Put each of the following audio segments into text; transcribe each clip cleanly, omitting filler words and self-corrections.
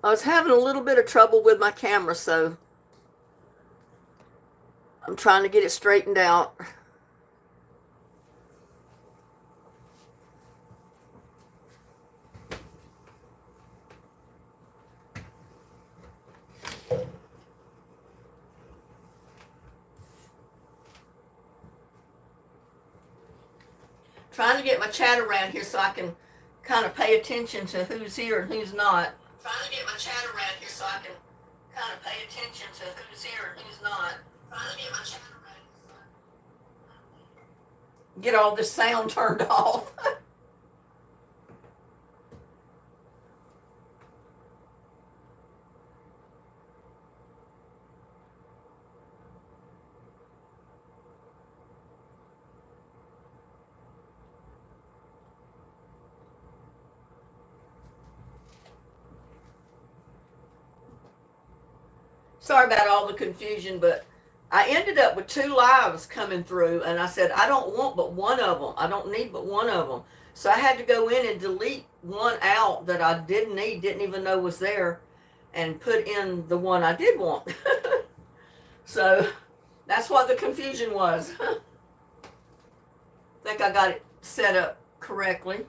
I was having a little bit of trouble with my camera, so I'm trying to get it straightened out. Trying to get my chat around here so I can kind of pay attention to who's here and who's not. Trying to get my chat around here so I can kind of pay attention to who's here and who's not. Trying to get my chat around here so I can get all this sound turned off. Sorry about all the confusion, but I ended up with 2 lives coming through, and I said, I don't want but one of them. I don't need but one of them. So I had to go in and delete one out that I didn't need, didn't even know was there, and put in the one I did want. So that's what the confusion was. I think I got it set up correctly.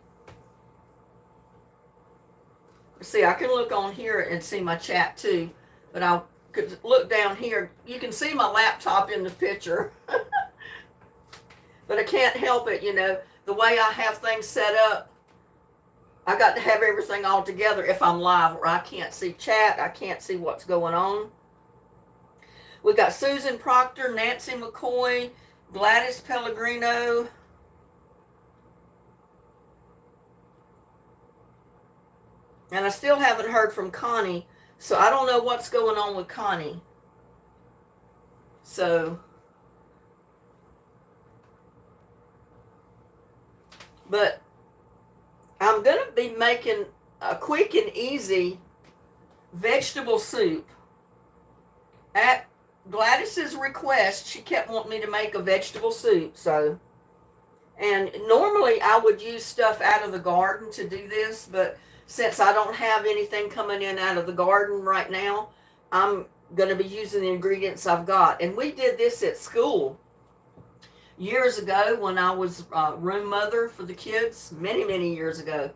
See, I can look on here and see my chat too, but I could look down here. You can see my laptop in the picture. But I can't help it, you know, the way I have things set up. I got to have everything all together if I'm live, or I can't see chat, I can't see what's going on. We got Susan Proctor, Nancy McCoy, Gladys Pellegrino, and I still haven't heard from Connie, so I don't know what's going on with Connie. So, but I'm going to be making a quick and easy vegetable soup. At Gladys's request, she kept wanting me to make a vegetable soup, so. And normally I would use stuff out of the garden to do this, but since I don't have anything coming in out of the garden right now, I'm going to be using the ingredients I've got. And we did this at school years ago when I was room mother for the kids, many, many years ago.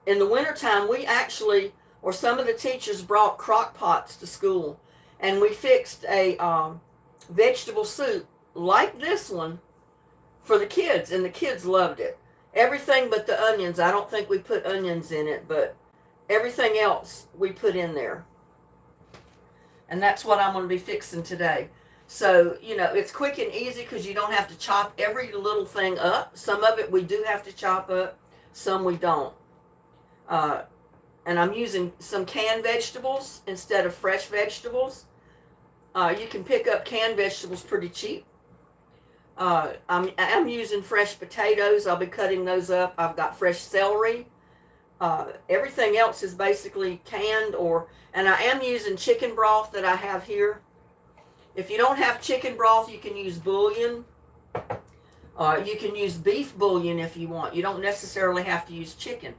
In the wintertime, we actually, or some of the teachers brought crock pots to school, and we fixed a vegetable soup like this one for the kids, and the kids loved it. Everything but the onions. I don't think we put onions in it, but everything else we put in there. And that's what I'm going to be fixing today. So, you know, it's quick and easy because you don't have to chop every little thing up. Some of it we do have to chop up, some we don't. And I'm using some canned vegetables instead of fresh vegetables. You can pick up canned vegetables pretty cheap. I'm using fresh potatoes. I'll be cutting those up. I've got fresh celery. Everything else is basically canned, and I am using chicken broth that I have here. If you don't have chicken broth, you can use bouillon. You can use beef bouillon if you want. You don't necessarily have to use chicken,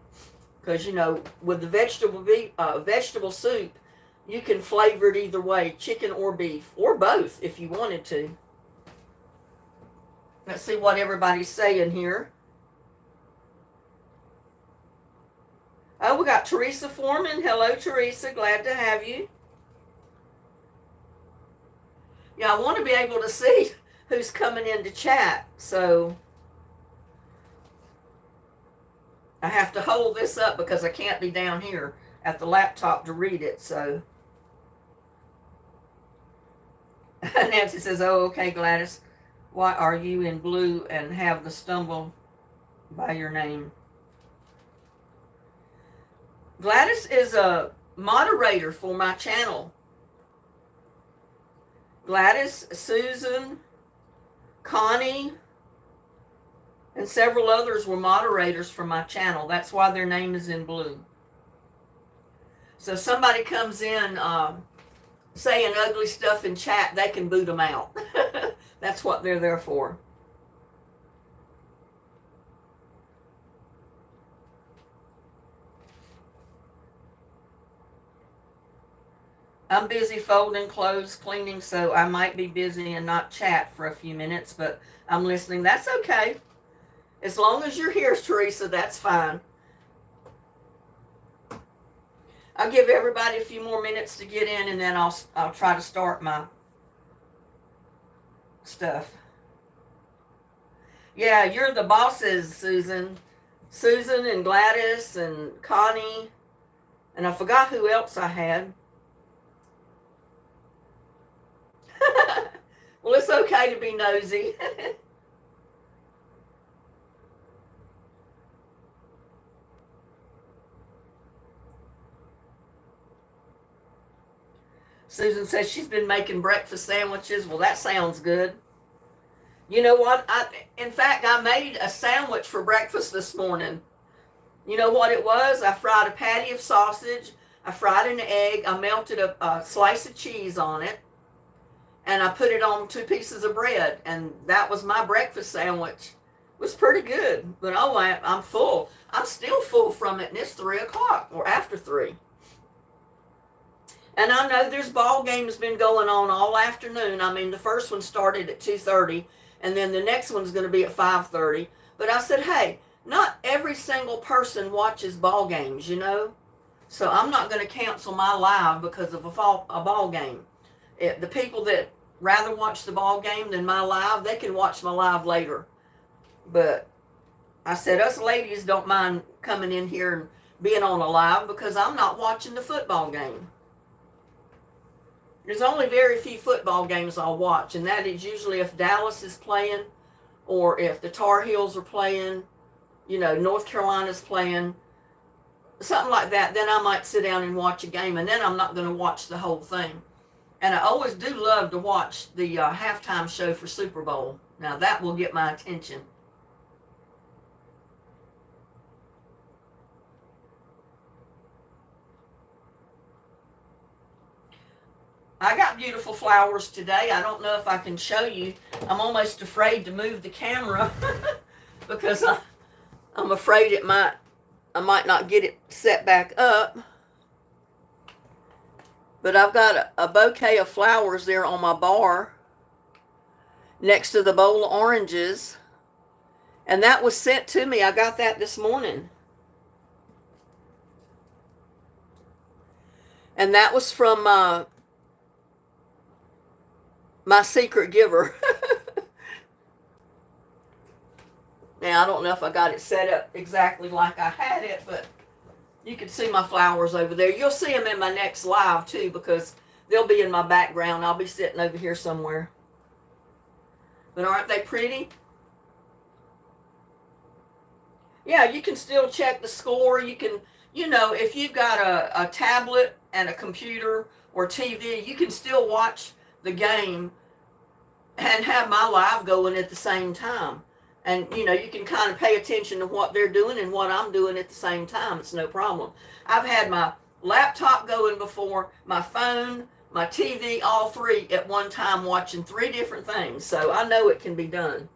because, you know, with the vegetable soup, you can flavor it either way, chicken or beef, or both if you wanted to. Let's see what everybody's saying here. Oh, we got Teresa Foreman. Hello, Teresa. Glad to have you. Yeah, I want to be able to see who's coming in to chat, so I have to hold this up because I can't be down here at the laptop to read it, so. Nancy says, oh, okay, Gladys. Why are you in blue and have the stumble by your name? Gladys is a moderator for my channel. Gladys, Susan, Connie, and several others were moderators for my channel. That's why their name is in blue. So if somebody comes in saying ugly stuff in chat, they can boot them out. That's what they're there for. I'm busy folding clothes, cleaning, so I might be busy and not chat for a few minutes, but I'm listening. That's okay. As long as you're here, Teresa, that's fine. I'll give everybody a few more minutes to get in, and then I'll try to start my stuff. Yeah, you're the bosses, Susan. Susan and Gladys and Connie, and I forgot who else I had. Well, it's okay to be nosy. Susan says she's been making breakfast sandwiches. Well, that sounds good. You know what? In fact, I made a sandwich for breakfast this morning. You know what it was? I fried a patty of sausage. I fried an egg. I melted a slice of cheese on it. And I put it on 2 pieces of bread. And that was my breakfast sandwich. It was pretty good. But oh, I'm full. I'm still full from it, and it's 3 o'clock or after 3. And I know there's ball games been going on all afternoon. I mean, the first one started at 2:30, and then the next one's going to be at 5:30. But I said, hey, not every single person watches ball games, you know? So I'm not going to cancel my live because of a ball game. The people that rather watch the ball game than my live, they can watch my live later. But I said, us ladies don't mind coming in here and being on a live because I'm not watching the football game. There's only very few football games I'll watch, and that is usually if Dallas is playing or if the Tar Heels are playing, you know, North Carolina's playing, something like that. Then I might sit down and watch a game, and then I'm not going to watch the whole thing. And I always do love to watch the halftime show for Super Bowl. Now, that will get my attention. I got beautiful flowers today. I don't know if I can show you. I'm almost afraid to move the camera because I'm afraid I might not get it set back up. But I've got a bouquet of flowers there on my bar next to the bowl of oranges. And that was sent to me. I got that this morning. And that was from my secret giver. Now, I don't know if I got it set up exactly like I had it, but you can see my flowers over there. You'll see them in my next live, too, because they'll be in my background. I'll be sitting over here somewhere. But aren't they pretty? Yeah, you can still check the score. You can, you know, if you've got a tablet and a computer or TV, you can still watch the game and have my live going at the same time. And, you know, you can kind of pay attention to what they're doing and what I'm doing at the same time. It's no problem. I've had my laptop going before, my phone, my TV, all 3 at one time watching 3 different things. So I know it can be done.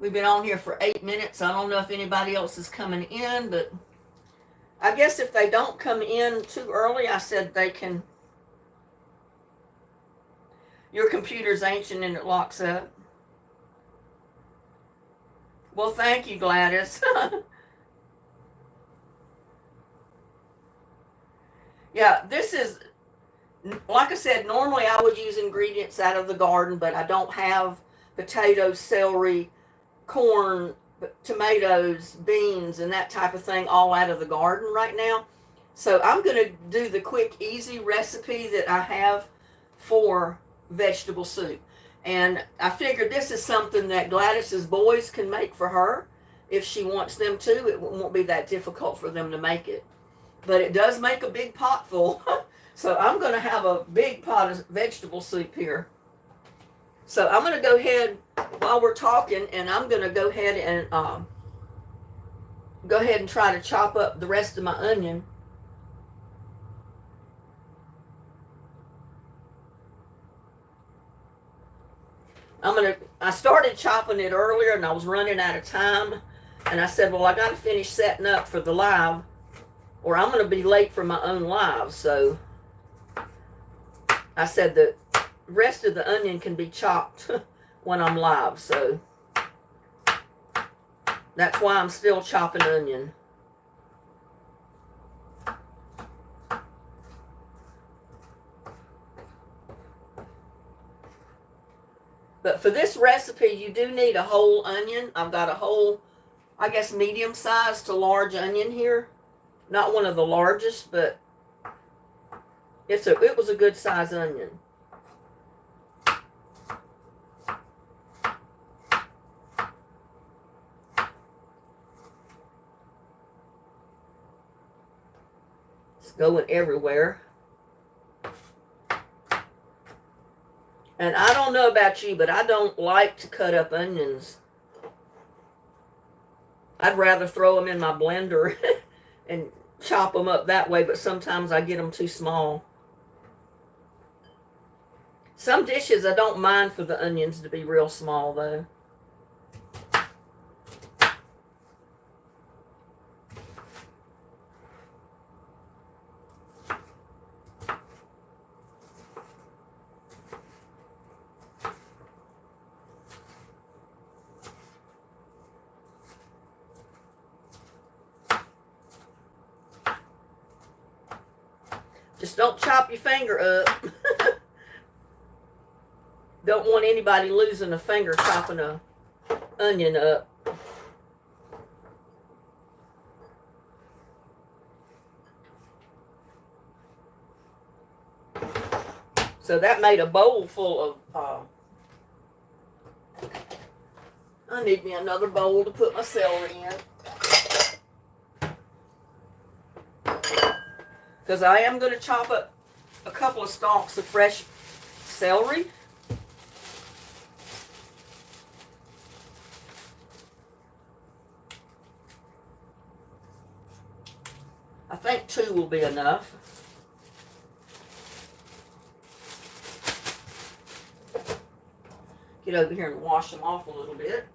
We've been on here for 8 minutes. I don't know if anybody else is coming in, but I guess if they don't come in too early, I said they can. Your computer's ancient and it locks up. Well, thank you, Gladys. Yeah, this is, like I said, normally I would use ingredients out of the garden, but I don't have potatoes, celery, corn, tomatoes, beans, and that type of thing all out of the garden right now. So I'm going to do the quick, easy recipe that I have for vegetable soup. And I figured this is something that Gladys's boys can make for her if she wants them to. It won't be that difficult for them to make it. But it does make a big pot full. So I'm going to have a big pot of vegetable soup here. So I'm going to go ahead while we're talking, and I'm going to go ahead and try to chop up the rest of my onion. I started chopping it earlier and I was running out of time. And I said, well, I got to finish setting up for the live. or I'm going to be late for my own live. So I said the rest of the onion can be chopped when I'm live. So that's why I'm still chopping onion. But for this recipe, you do need a whole onion. I've got a whole, I guess, medium size to large onion here. Not one of the largest, but it was a good size onion. It's going everywhere. And I don't know about you, but I don't like to cut up onions. I'd rather throw them in my blender and chop them up that way, but sometimes I get them too small. Some dishes I don't mind for the onions to be real small, though. Just don't chop your finger up. Don't want anybody losing a finger chopping a onion up. So that made a bowl full of, I need me another bowl to put my celery in. Because I am going to chop up a couple of stalks of fresh celery. I think 2 will be enough. Get over here and wash them off a little bit.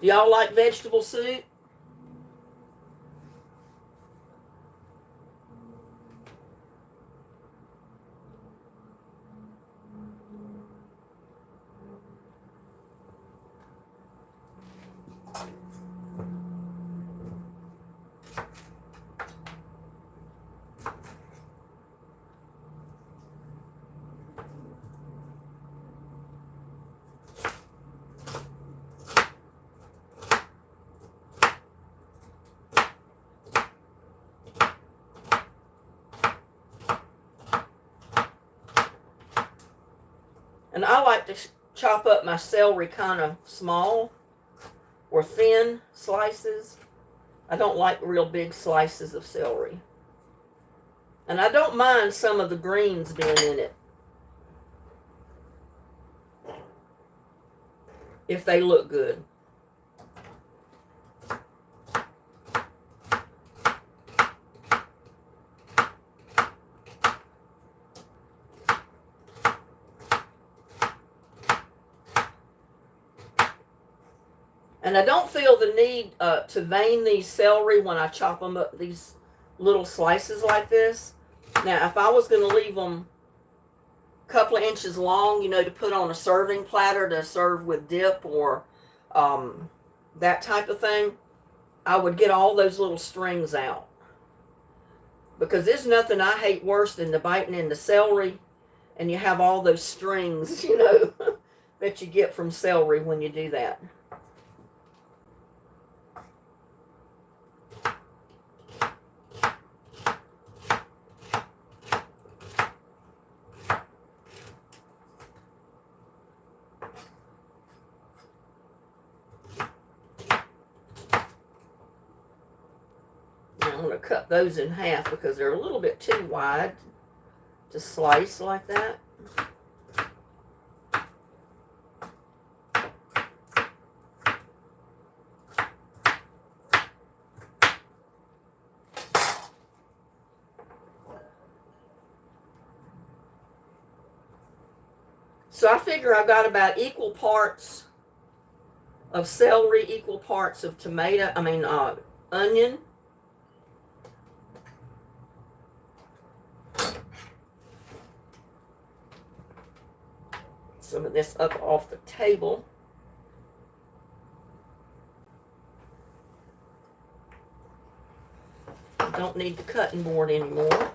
Do y'all like vegetable soup? And I like to chop up my celery kind of small or thin slices. I don't like real big slices of celery. And I don't mind some of the greens being in it, if they look good. And I don't feel the need to vein these celery when I chop them up, these little slices like this. Now, if I was going to leave them a couple of inches long, you know, to put on a serving platter to serve with dip or that type of thing, I would get all those little strings out. Because there's nothing I hate worse than the biting into celery and you have all those strings, you know, that you get from celery when you do that. I'm going to cut those in half because they're a little bit too wide to slice like that. So I figure I got about equal parts of celery, equal parts of onion. Some of this up off the table. Don't need the cutting board anymore.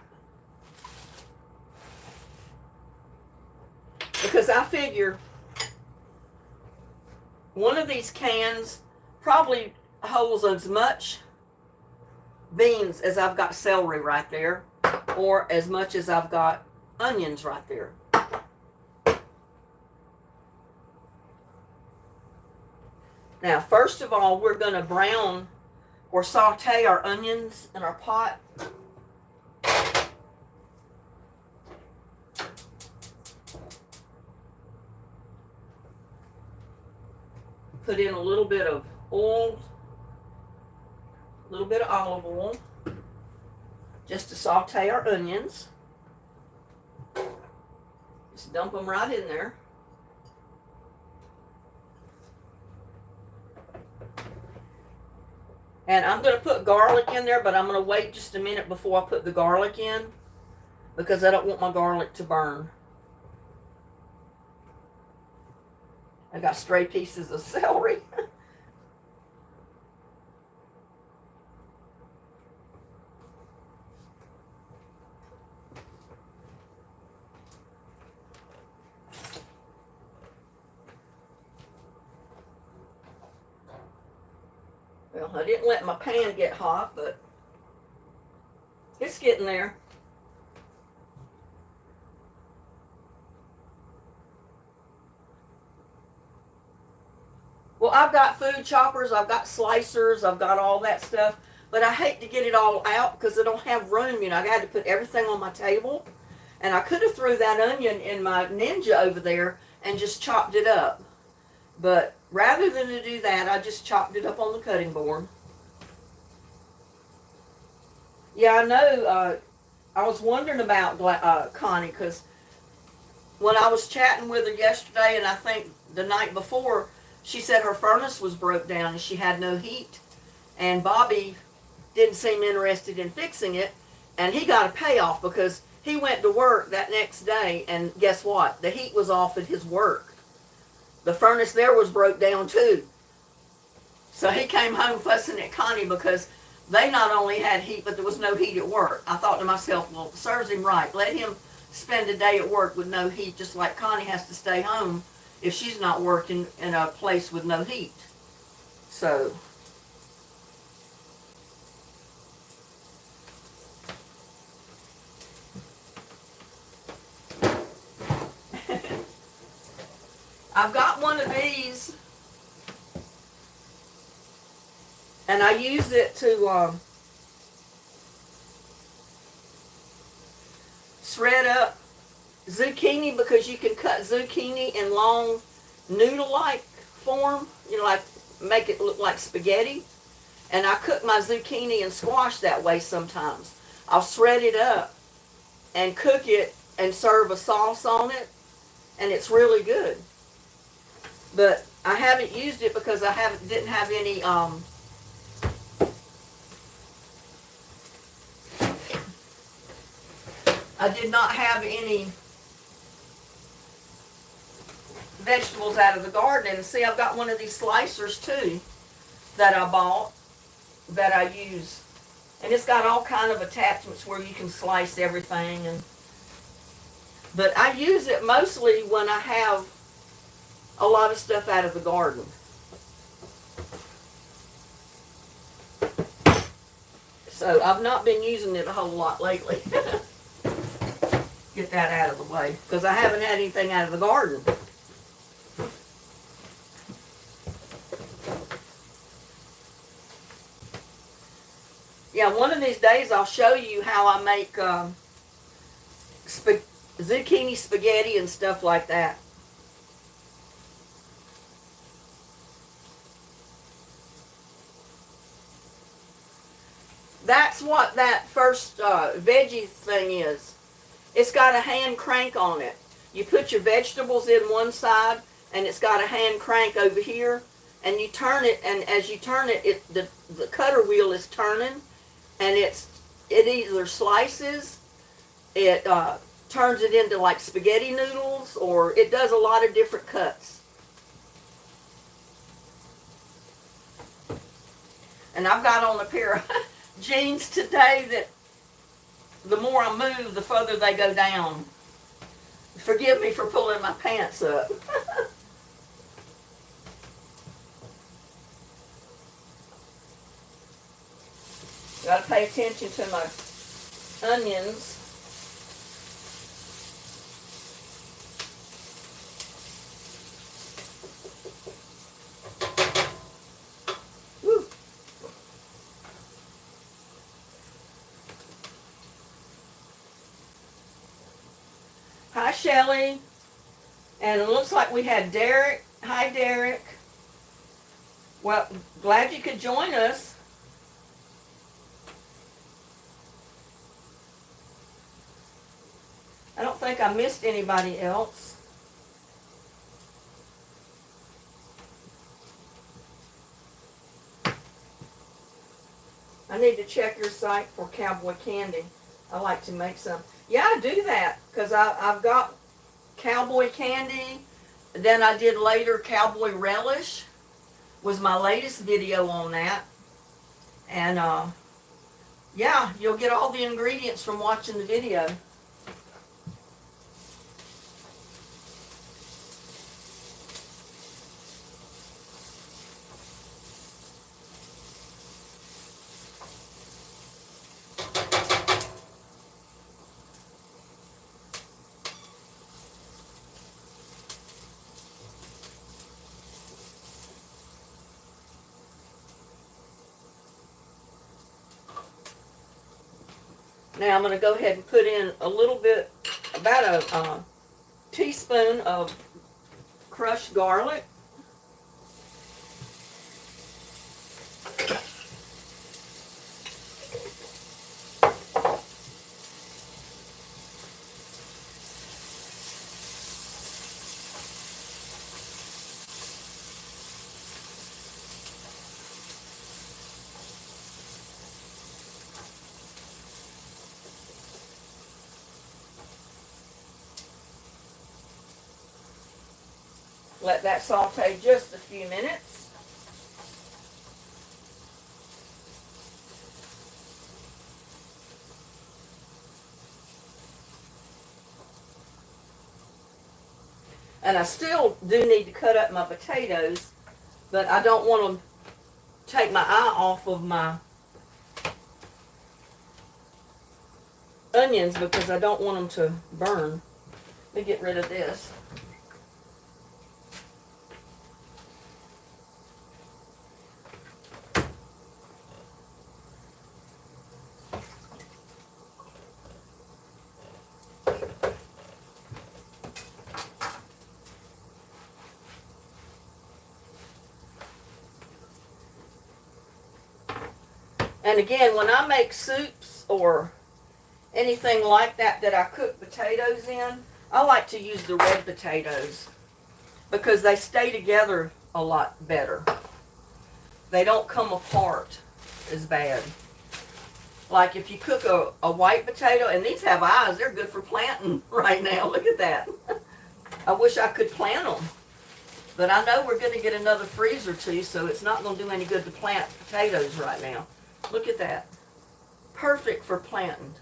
Because I figure one of these cans probably holds as much beans as I've got celery right there, or as much as I've got onions right there. Now, first of all, we're going to brown or saute our onions in our pot. Put in a little bit of oil, a little bit of olive oil, just to saute our onions. Just dump them right in there. And I'm going to put garlic in there, but I'm going to wait just a minute before I put the garlic in, because I don't want my garlic to burn. I got stray pieces of celery. Well, I didn't let my pan get hot, but it's getting there. Well, I've got food choppers, I've got slicers, I've got all that stuff, but I hate to get it all out because I don't have room. You know, I had to put everything on my table, and I could have threw that onion in my Ninja over there and just chopped it up. But rather than to do that, I just chopped it up on the cutting board. Yeah, I know. I was wondering about Connie, because when I was chatting with her yesterday, and I think the night before, she said her furnace was broke down and she had no heat. And Bobby didn't seem interested in fixing it, and he got a payoff because he went to work that next day, and guess what? The heat was off at his work. The furnace there was broke down too. So he came home fussing at Connie because they not only had heat, but there was no heat at work. I thought to myself, well, it serves him right. Let him spend a day at work with no heat, just like Connie has to stay home if she's not working in a place with no heat. So I've got one of these, and I use it to shred up zucchini, because you can cut zucchini in long noodle-like form, you know, like make it look like spaghetti. And I cook my zucchini and squash that way sometimes. I'll shred it up and cook it and serve a sauce on it, and it's really good. But I haven't used it because I didn't have any I did not have any vegetables out of the garden. And see, I've got one of these slicers too that I bought that I use, and it's got all kind of attachments where you can slice everything. But I use it mostly when I have a lot of stuff out of the garden. So I've not been using it a whole lot lately. Get that out of the way, because I haven't had anything out of the garden. Yeah, one of these days I'll show you how I make zucchini spaghetti and stuff like that. That's what that first veggie thing is. It's got a hand crank on it. You put your vegetables in one side, and it's got a hand crank over here, and you turn it, and as you turn it, the cutter wheel is turning, and it either slices, it turns it into like spaghetti noodles, or it does a lot of different cuts. And I've got on a pair of jeans today that the more I move, the further they go down. Forgive me for pulling my pants up. Got to pay attention to my onions. Woo. Hi, Shelly. And it looks like we had Derek. Hi, Derek. Well, glad you could join us. I don't think I missed anybody else. I need to check your site for cowboy candy. I like to make some. Yeah, I do that because I've got cowboy candy. Then I did later cowboy relish was my latest video on that. And yeah, you'll get all the ingredients from watching the video. Now I'm going to go ahead and put in a little bit, about a teaspoon of crushed garlic. Let that saute just a few minutes. And I still do need to cut up my potatoes, but I don't want to take my eye off of my onions because I don't want them to burn. Let me get rid of this. And again, when I make soups or anything like that that I cook potatoes in, I like to use the red potatoes because they stay together a lot better. They don't come apart as bad. Like if you cook a white potato, and these have eyes, they're good for planting right now. Look at that. I wish I could plant them. But I know we're going to get another freeze or two, so it's not going to do any good to plant potatoes right now. Look at that. Perfect for planting.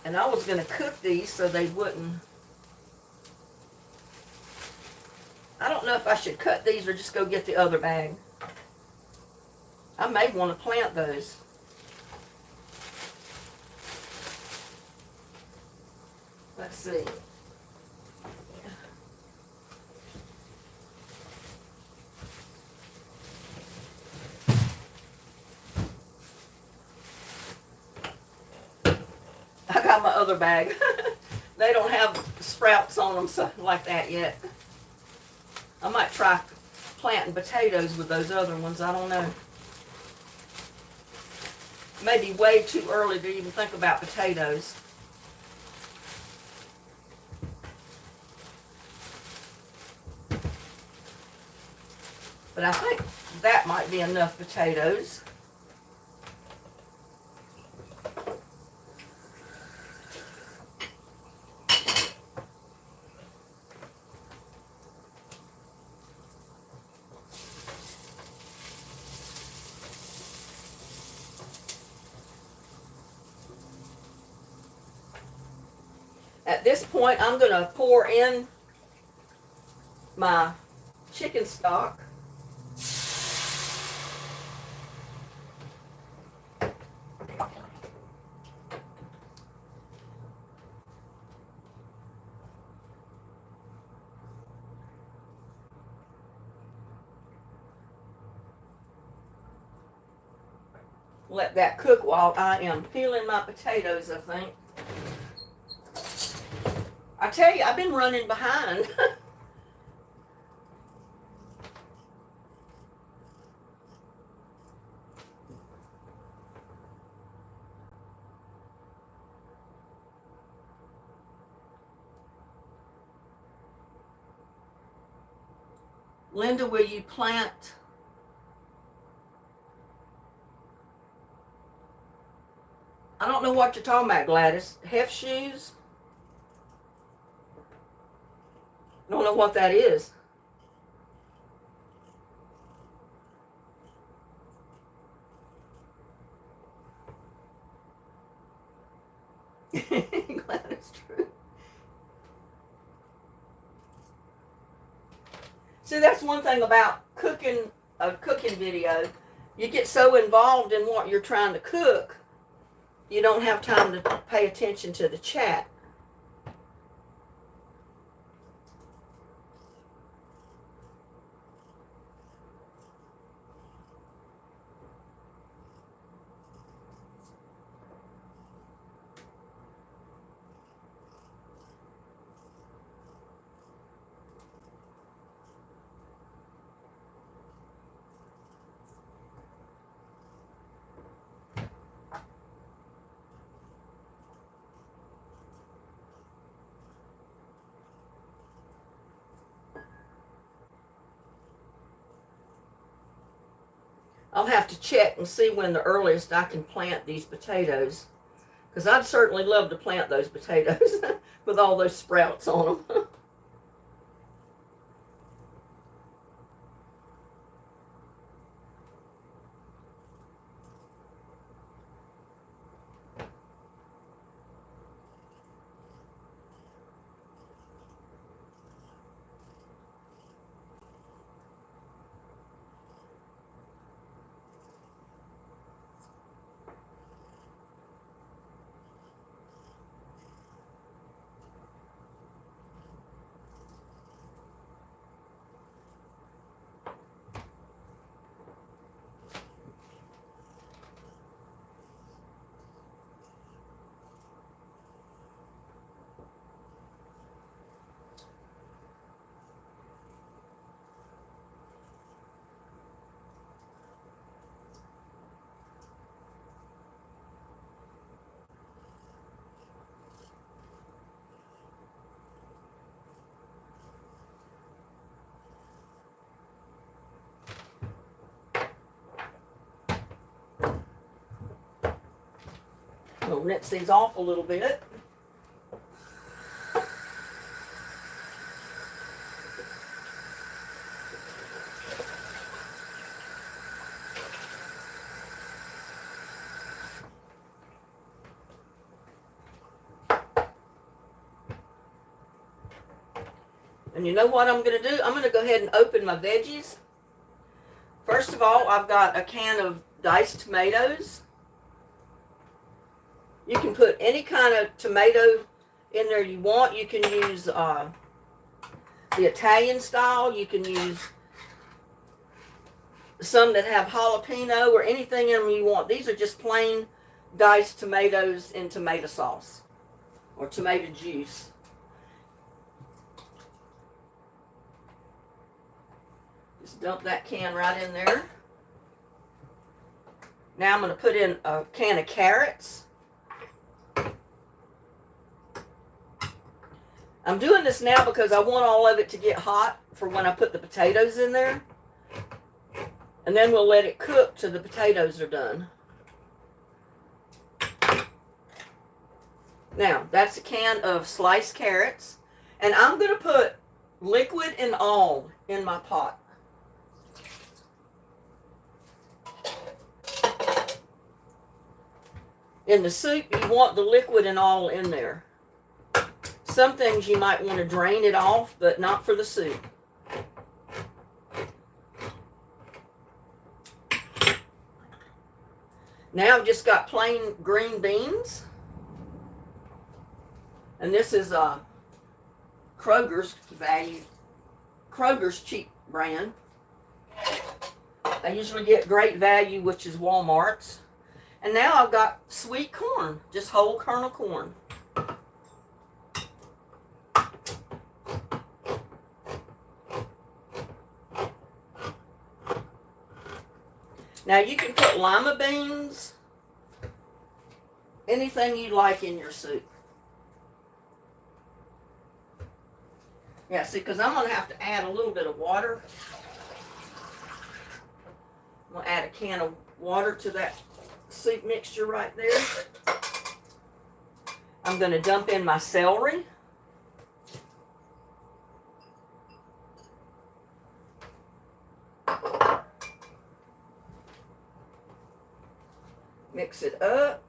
And I was going to cook these so they wouldn't. I don't know if I should cut these or just go get the other bag. I may want to plant those. Let's see. I got my other bag. They don't have sprouts on them so, like that yet. I might try planting potatoes with those other ones. I don't know. Maybe way too early to even think about potatoes. But I think that might be enough potatoes. At this point, I'm going to pour in my chicken stock. Let that cook while I am peeling my potatoes, I think. I tell you, I've been running behind. Linda, will you plant? I don't know what you're talking about, Gladys. Hef shoes? I don't know what that is. Glad it's true. See, that's one thing about cooking a cooking video. You get so involved in what you're trying to cook, you don't have time to pay attention to the chat. I'll have to check and see when the earliest I can plant these potatoes, because I'd certainly love to plant those potatoes with all those sprouts on them. We'll rinse these off a little bit. And you know what I'm going to do? I'm going to go ahead and open my veggies. First of all, I've got a can of diced tomatoes. You can put any kind of tomato in there you want. You can use the Italian style. You can use some that have jalapeno or anything in them you want. These are just plain diced tomatoes in tomato sauce or tomato juice. Just dump that can right in there. Now I'm going to put in a can of carrots. I'm doing this now because I want all of it to get hot for when I put the potatoes in there. And then we'll let it cook till the potatoes are done. Now, that's a can of sliced carrots. And I'm going to put liquid and all in my pot. In the soup, you want the liquid and all in there. Some things you might want to drain it off, but not for the soup. Now I've just got plain green beans. And this is Kroger's cheap brand. I usually get Great Value, which is Walmart's. And now I've got sweet corn, just whole kernel corn. Now you can put lima beans, anything you like in your soup. Yeah, see, because I'm going to have to add a little bit of water. I'm going to add a can of water to that soup mixture right there. I'm going to dump in my celery. Mix it up.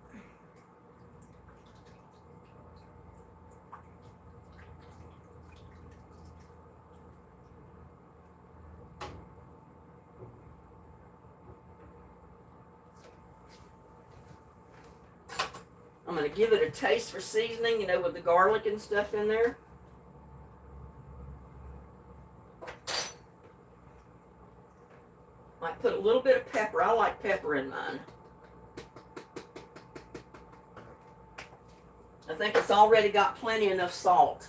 I'm going to give it a taste for seasoning, you know, with the garlic and stuff in there. Might put a little bit of pepper. I like pepper in mine. I think it's already got plenty enough salt.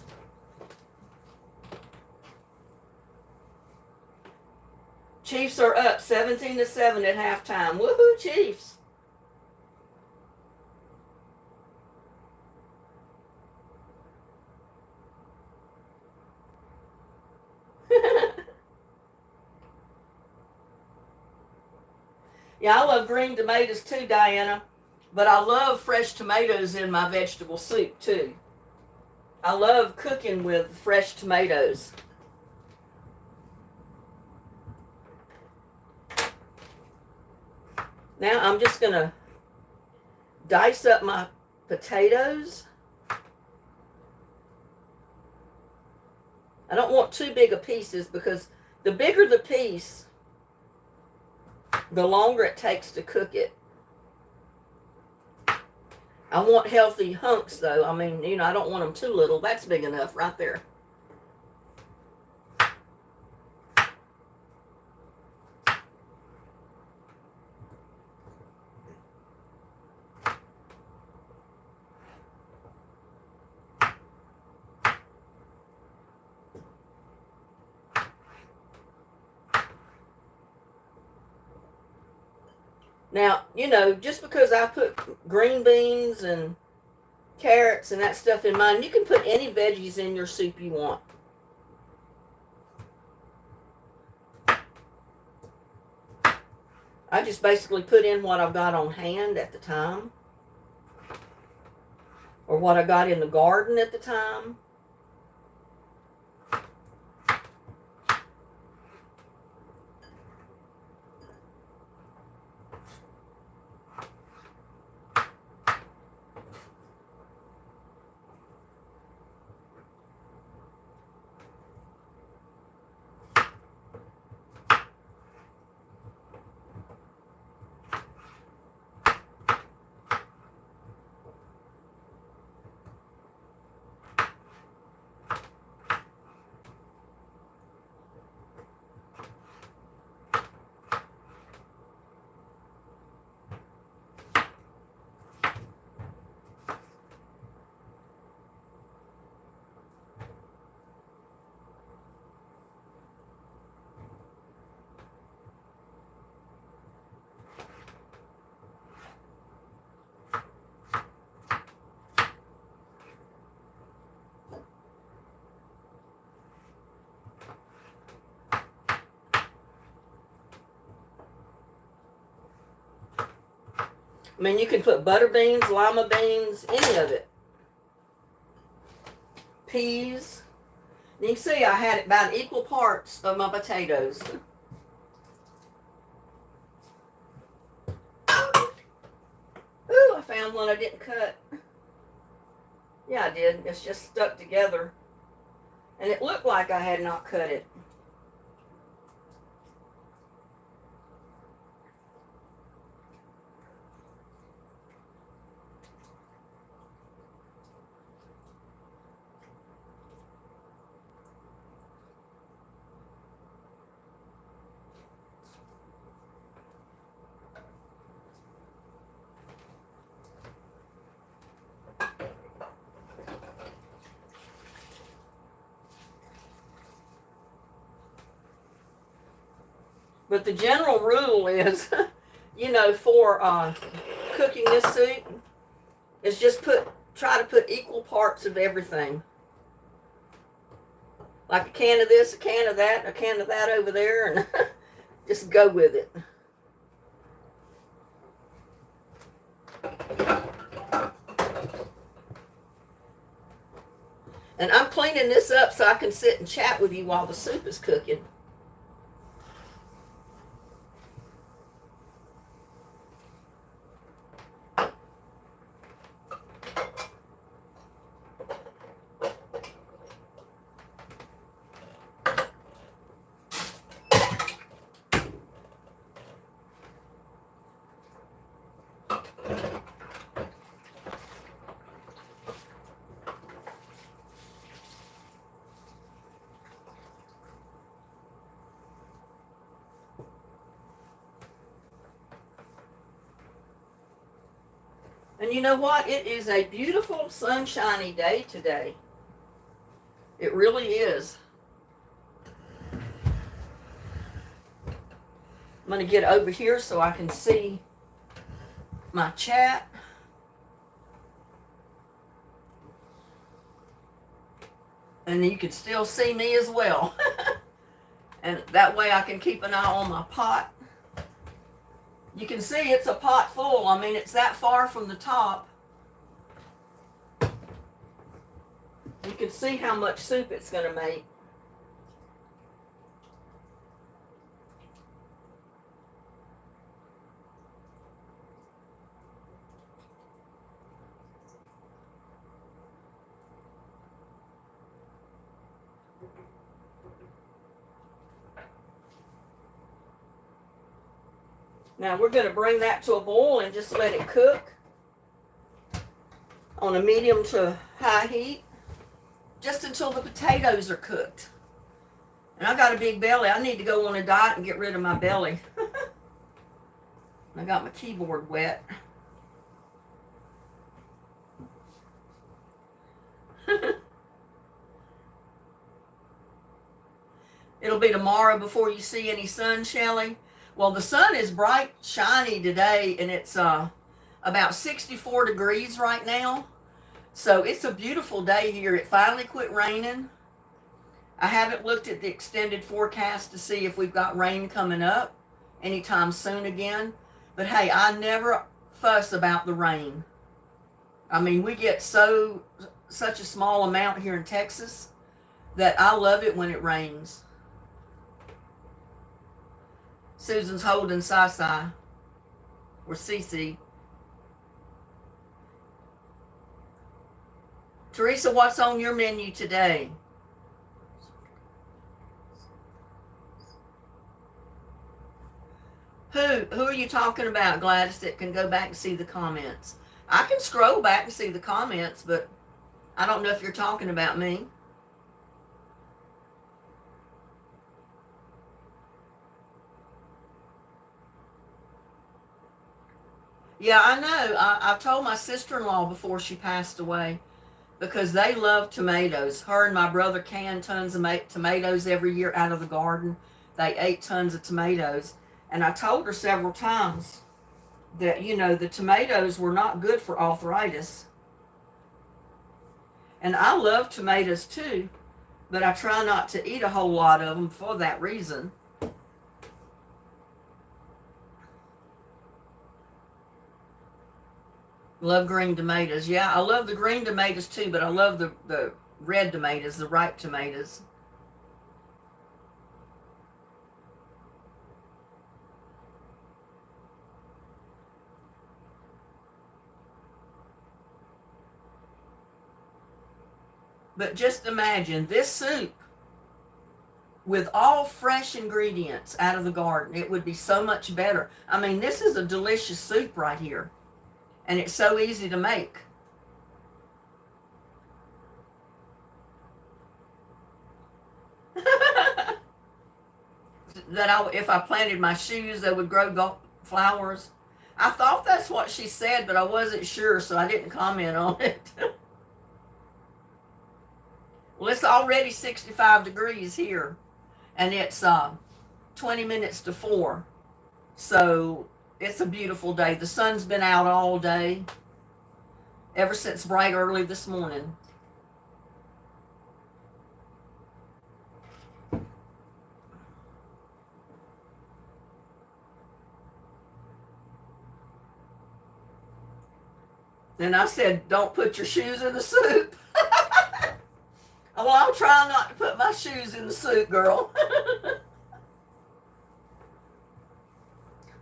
Chiefs are up 17-7 at halftime. Woohoo, Chiefs! Yeah, I love green tomatoes too, Diana. But I love fresh tomatoes in my vegetable soup too. I love cooking with fresh tomatoes. Now I'm just going to dice up my potatoes. I don't want too big of pieces because the bigger the piece, the longer it takes to cook it. I want healthy hunks though. I mean, you know, I don't want them too little. That's big enough right there. Now, you know, just because I put green beans and carrots and that stuff in mine, you can put any veggies in your soup you want. I just basically put in what I've got on hand at the time, or what I got in the garden at the time. I mean, you can put butter beans, lima beans, any of it. Peas. You can see I had about equal parts of my potatoes. Ooh, I found one I didn't cut. Yeah, I did. It's just stuck together. And it looked like I had not cut it. But the general rule is, you know, for cooking this soup, is just try to put equal parts of everything. Like a can of this, a can of that, a can of that over there, and just go with it. And I'm cleaning this up so I can sit and chat with you while the soup is cooking. And you know what? It is a beautiful, sunshiny day today. It really is. I'm going to get over here so I can see my chat. And you can still see me as well. And that way I can keep an eye on my pot. You can see it's a pot full. I mean, it's that far from the top. You can see how much soup it's going to make. Now we're going to bring that to a boil and just let it cook on a medium to high heat just until the potatoes are cooked. And I got a big belly. I need to go on a diet and get rid of my belly. I got my keyboard wet. It'll be tomorrow before you see any sun, Shelley. Well, the sun is bright, shiny today, and it's about 64 degrees right now. So it's a beautiful day here. It finally quit raining. I haven't looked at the extended forecast to see if we've got rain coming up anytime soon again. But hey, I never fuss about the rain. I mean, we get such a small amount here in Texas that I love it when it rains. Susan's holding Sisi, or Cece. Teresa, what's on your menu today? Who are you talking about, Gladys, that can go back and see the comments? I can scroll back and see the comments, but I don't know if you're talking about me. Yeah, I know. I told my sister-in-law before she passed away, because they love tomatoes. Her and my brother can tons of tomatoes every year out of the garden. They ate tons of tomatoes. And I told her several times that, you know, the tomatoes were not good for arthritis. And I love tomatoes too, but I try not to eat a whole lot of them for that reason. Love green tomatoes. Yeah, I love the green tomatoes too, but I love the red tomatoes, the ripe tomatoes. But just imagine this soup with all fresh ingredients out of the garden. It would be so much better. I mean, this is a delicious soup right here, and it's so easy to make. If I planted my shoes, they would grow flowers. I thought that's what she said, but I wasn't sure, so I didn't comment on it. Well, it's already 65 degrees here, and it's 20 minutes to 4. So it's a beautiful day. The sun's been out all day, ever since bright early this morning. Then I said, don't put your shoes in the soup. Well, I'm trying not to put my shoes in the soup, girl.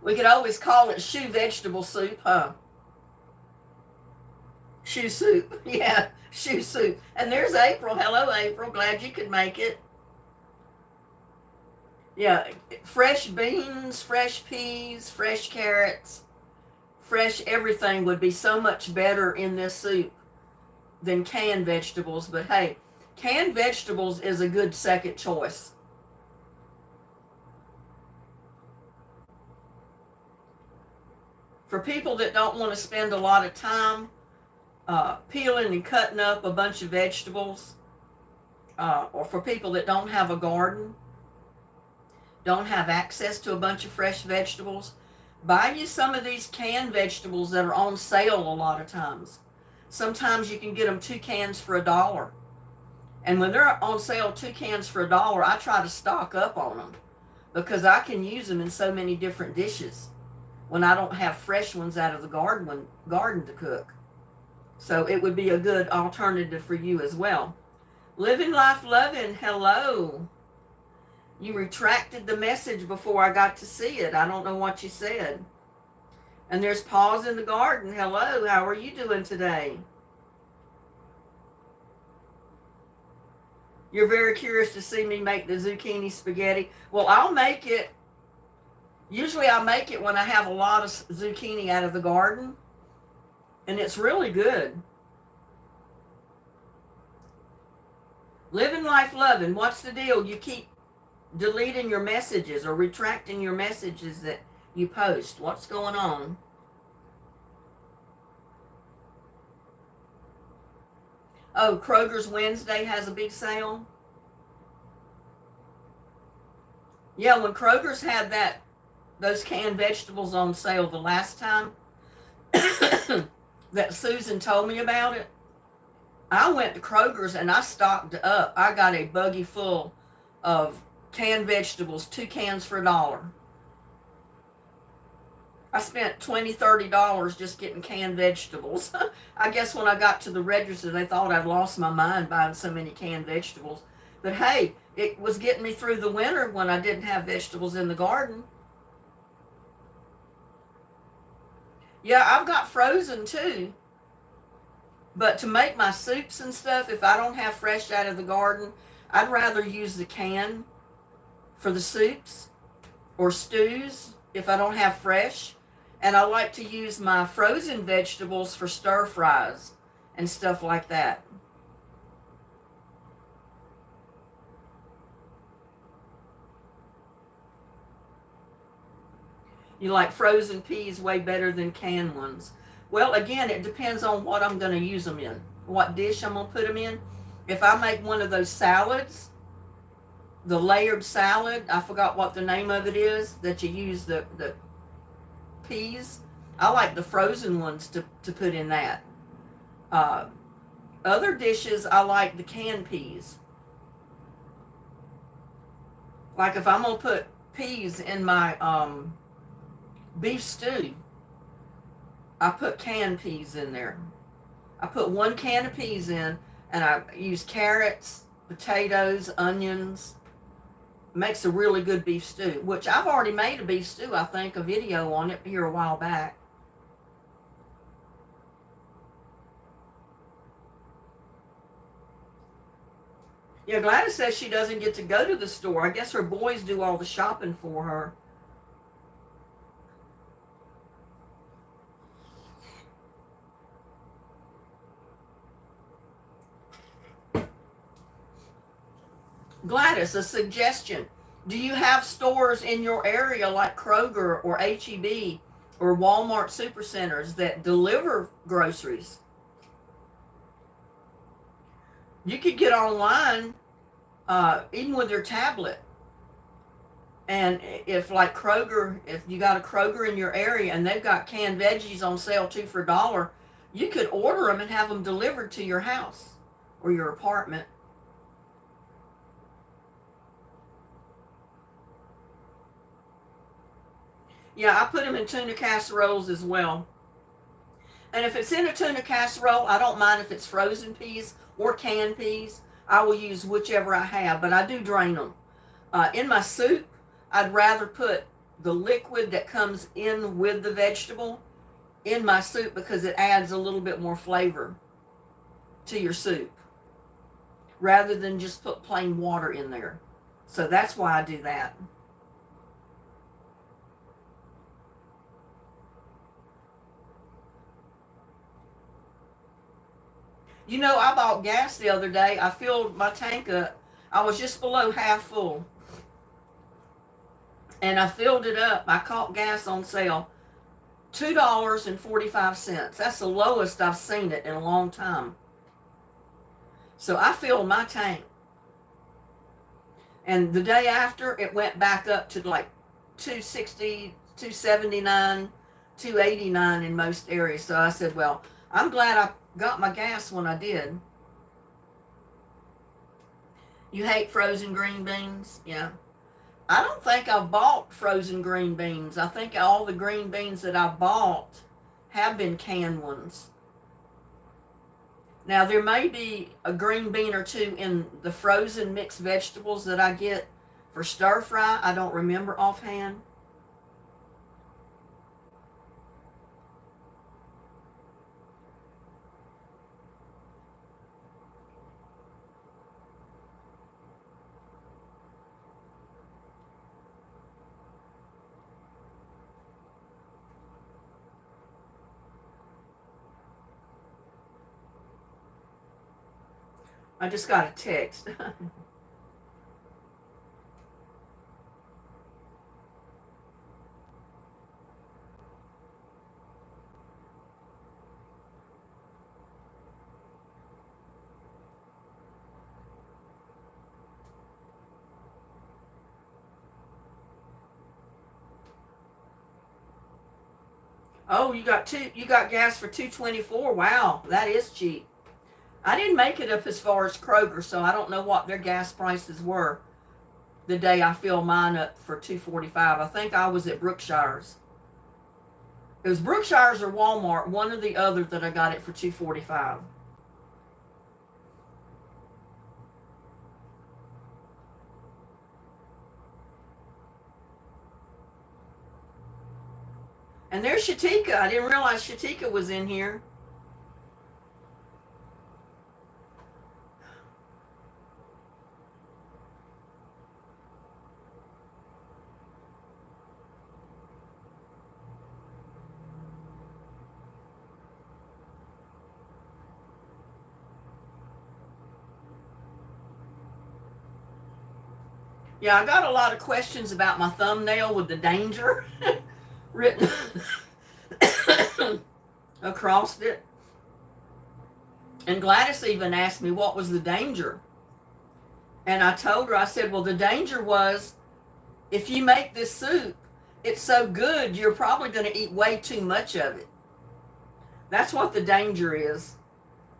We could always call it shoe vegetable soup, huh? Shoe soup. Yeah, shoe soup. And there's April. Hello, April. Glad you could make it. Yeah, fresh beans, fresh peas, fresh carrots, fresh everything would be so much better in this soup than canned vegetables. But hey, canned vegetables is a good second choice. For people that don't want to spend a lot of time peeling and cutting up a bunch of vegetables, or for people that don't have a garden, don't have access to a bunch of fresh vegetables, buy you some of these canned vegetables that are on sale a lot of times. Sometimes you can get them 2 cans for $1. And when they're on sale, 2 cans for $1, I try to stock up on them because I can use them in so many different dishes when I don't have fresh ones out of the garden to cook. So it would be a good alternative for you as well. Living Life Loving, hello. You retracted the message before I got to see it. I don't know what you said. And there's Paws in the Garden. Hello, how are you doing today? You're very curious to see me make the zucchini spaghetti. Well, I'll make it. Usually I make it when I have a lot of zucchini out of the garden. And it's really good. Living Life Loving, what's the deal? You keep deleting your messages or retracting your messages that you post. What's going on? Oh, Kroger's Wednesday has a big sale. Yeah, when Kroger's had those canned vegetables on sale the last time that Susan told me about it, I went to Kroger's and I stocked up. I got a buggy full of canned vegetables, 2 cans for $1. I spent $20, $30 just getting canned vegetables. I guess when I got to the register, they thought I'd lost my mind buying so many canned vegetables. But hey, it was getting me through the winter when I didn't have vegetables in the garden. Yeah, I've got frozen too. But to make my soups and stuff, if I don't have fresh out of the garden, I'd rather use the can for the soups or stews if I don't have fresh. And I like to use my frozen vegetables for stir fries and stuff like that. You like frozen peas way better than canned ones. Well, again, it depends on what I'm going to use them in, what dish I'm going to put them in. If I make one of those salads, the layered salad, I forgot what the name of it is, that you use the peas. I like the frozen ones to put in that. Other dishes, I like the canned peas. Like if I'm going to put peas in my beef stew, I put canned peas in there. I put 1 can of peas in, and I use carrots, potatoes, onions. Makes a really good beef stew, which I've already made a beef stew, I think, a video on it here a while back. Yeah, Gladys says she doesn't get to go to the store. I guess her boys do all the shopping for her. Gladys, a suggestion. Do you have stores in your area like Kroger or H-E-B or Walmart Supercenters that deliver groceries? You could get online, even with your tablet. And if like Kroger, if you got a Kroger in your area and they've got canned veggies on sale 2 for $1, you could order them and have them delivered to your house or your apartment. Yeah, I put them in tuna casseroles as well. And if it's in a tuna casserole, I don't mind if it's frozen peas or canned peas. I will use whichever I have, but I do drain them. In my soup, I'd rather put the liquid that comes in with the vegetable in my soup because it adds a little bit more flavor to your soup rather than just put plain water in there. So that's why I do that. You know, I bought gas the other day. I filled my tank up. I was just below half full. And I filled it up. I caught gas on sale. $2.45. That's the lowest I've seen it in a long time. So I filled my tank. And the day after, it went back up to like 260, 279, 289 in most areas. So I said, well, I'm glad I got my gas when I did. You hate frozen green beans? Yeah. I don't think I've bought frozen green beans. I think all the green beans that I've bought have been canned ones. Now, there may be a green bean or two in the frozen mixed vegetables that I get for stir fry. I don't remember offhand. I just got a text. Oh, you got gas for $2.24. Wow, that is cheap. I didn't make it up as far as Kroger, so I don't know what their gas prices were the day I filled mine up for $2.45. I think I was at Brookshire's. It was Brookshire's or Walmart, one or the other, that I got it for $2.45. And there's Shatika. I didn't realize Shatika was in here. Yeah, I got a lot of questions about my thumbnail with the danger written across it. And Gladys even asked me what was the danger. And I told her, I said, well, the danger was if you make this soup, it's so good, you're probably going to eat way too much of it. That's what the danger is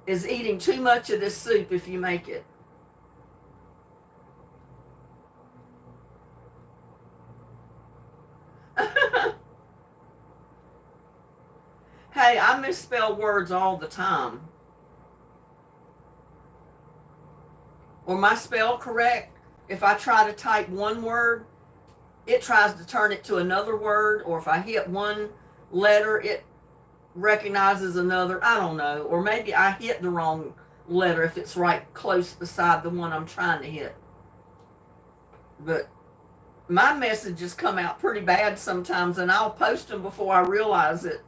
eating too much of this soup if you make it. Hey, misspell words all the time. Or my spell correct? If I try to type one word, it tries to turn it to another word. Or if I hit one letter, it recognizes another. I don't know. Or maybe I hit the wrong letter if it's right close beside the one I'm trying to hit. But my messages come out pretty bad sometimes, and I'll post them before I realize it.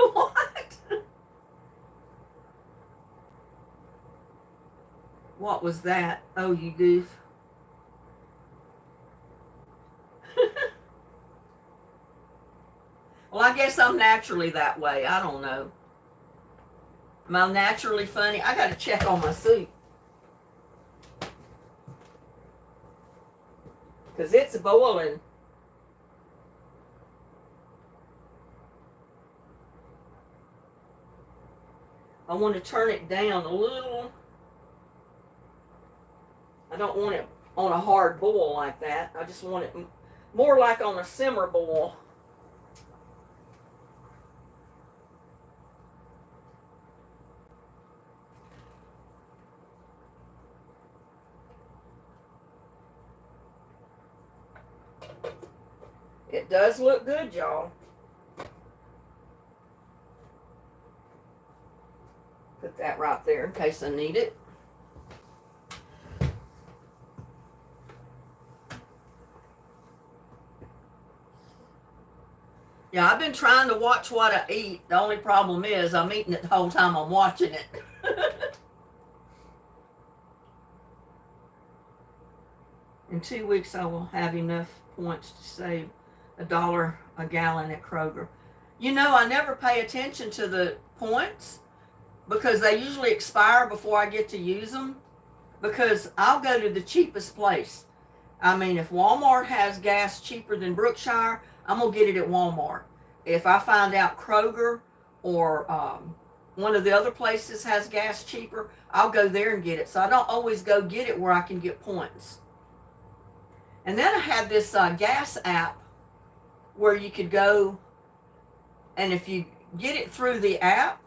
What? What was that? Oh, you goof. Well, I guess I'm naturally that way. I don't know. Am I naturally funny? I got to check on my soup. Because it's boiling. I want to turn it down a little. I don't want it on a hard boil like that. I just want it more like on a simmer boil. It does look good, y'all. Put that right there in case I need it. Yeah, I've been trying to watch what I eat. The only problem is I'm eating it the whole time I'm watching it. In 2 weeks, I will have enough points to save $1 a gallon at Kroger. You know, I never pay attention to the points because they usually expire before I get to use them, because I'll go to the cheapest place. I mean, if Walmart has gas cheaper than Brookshire, I'm going to get it at Walmart. If I find out Kroger or one of the other places has gas cheaper, I'll go there and get it. So I don't always go get it where I can get points. And then I had this gas app where you could go, and if you get it through the app,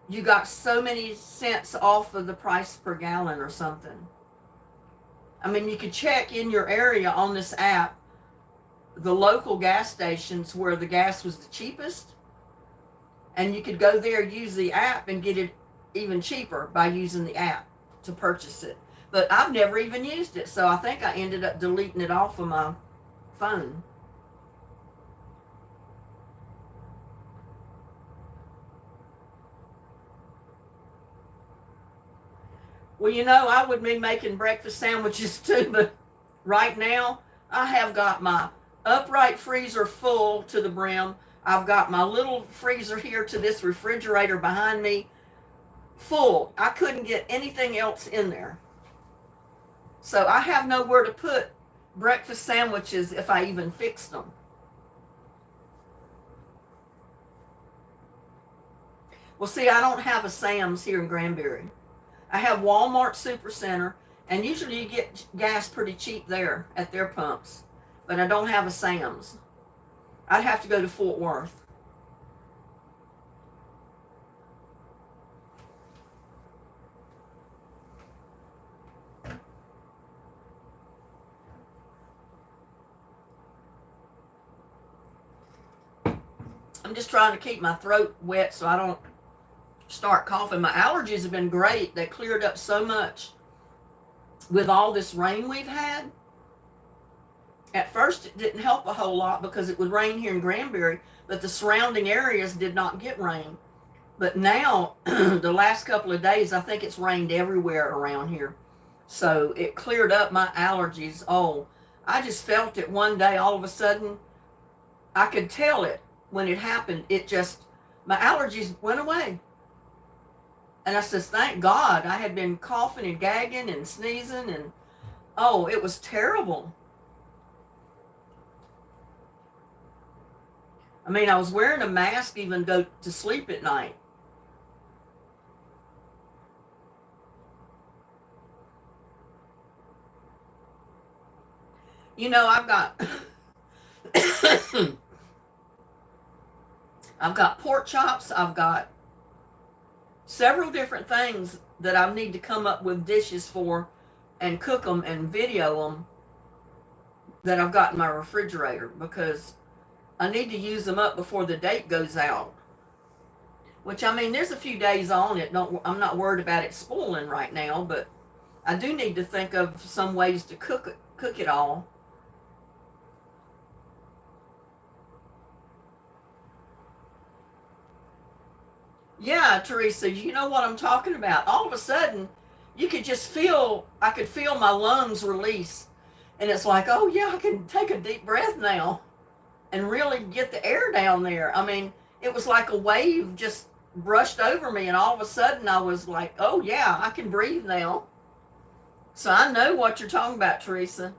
you got so many cents off of the price per gallon or something. I mean, you could check in your area on this app the local gas stations where the gas was the cheapest, and you could go there, use the app, and get it even cheaper by using the app to purchase it. But I've never even used it, so I think I ended up deleting it off of my phone. Well, you know, I would be making breakfast sandwiches too, but right now I have got my upright freezer full to the brim. I've got my little freezer here to this refrigerator behind me full. I couldn't get anything else in there. So I have nowhere to put breakfast sandwiches if I even fixed them. Well, see, I don't have a Sam's here in Granbury. I have Walmart Supercenter, and usually you get gas pretty cheap there at their pumps, but I don't have a Sam's. I'd have to go to Fort Worth. I'm just trying to keep my throat wet so I don't start coughing. My allergies have been great. They cleared up so much with all this rain we've had. At first it didn't help a whole lot because it would rain here in Granbury, but the surrounding areas did not get rain. But now, the last couple of days, I think it's rained everywhere around here. So it cleared up my allergies. Oh, I just felt it one day all of a sudden. I could tell it when it happened. It just, my allergies went away. And I says, thank God. I had been coughing and gagging and sneezing, and oh, it was terrible. I mean, I was wearing a mask even go to sleep at night. You know, I've got I've got pork chops, I've got several different things that I need to come up with dishes for and cook them and video them that I've got in my refrigerator because I need to use them up before the date goes out. Which, I mean, there's a few days on it. I'm not worried about it spoiling right now, but I do need to think of some ways to cook it all. Yeah, Teresa, you know what I'm talking about. All of a sudden, I could feel my lungs release. And it's like, oh yeah, I can take a deep breath now and really get the air down there. I mean, it was like a wave just brushed over me, and all of a sudden I was like, oh yeah, I can breathe now. So I know what you're talking about, Teresa.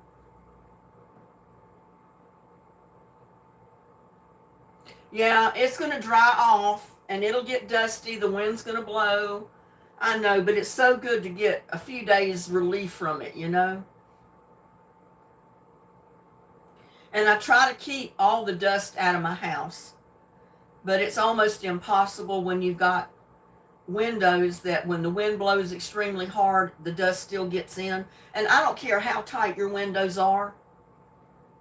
Yeah, it's going to dry off and it'll get dusty. The wind's going to blow. I know, but it's so good to get a few days relief from it, you know? And I try to keep all the dust out of my house, but it's almost impossible when you've got windows that when the wind blows extremely hard, the dust still gets in. And I don't care how tight your windows are,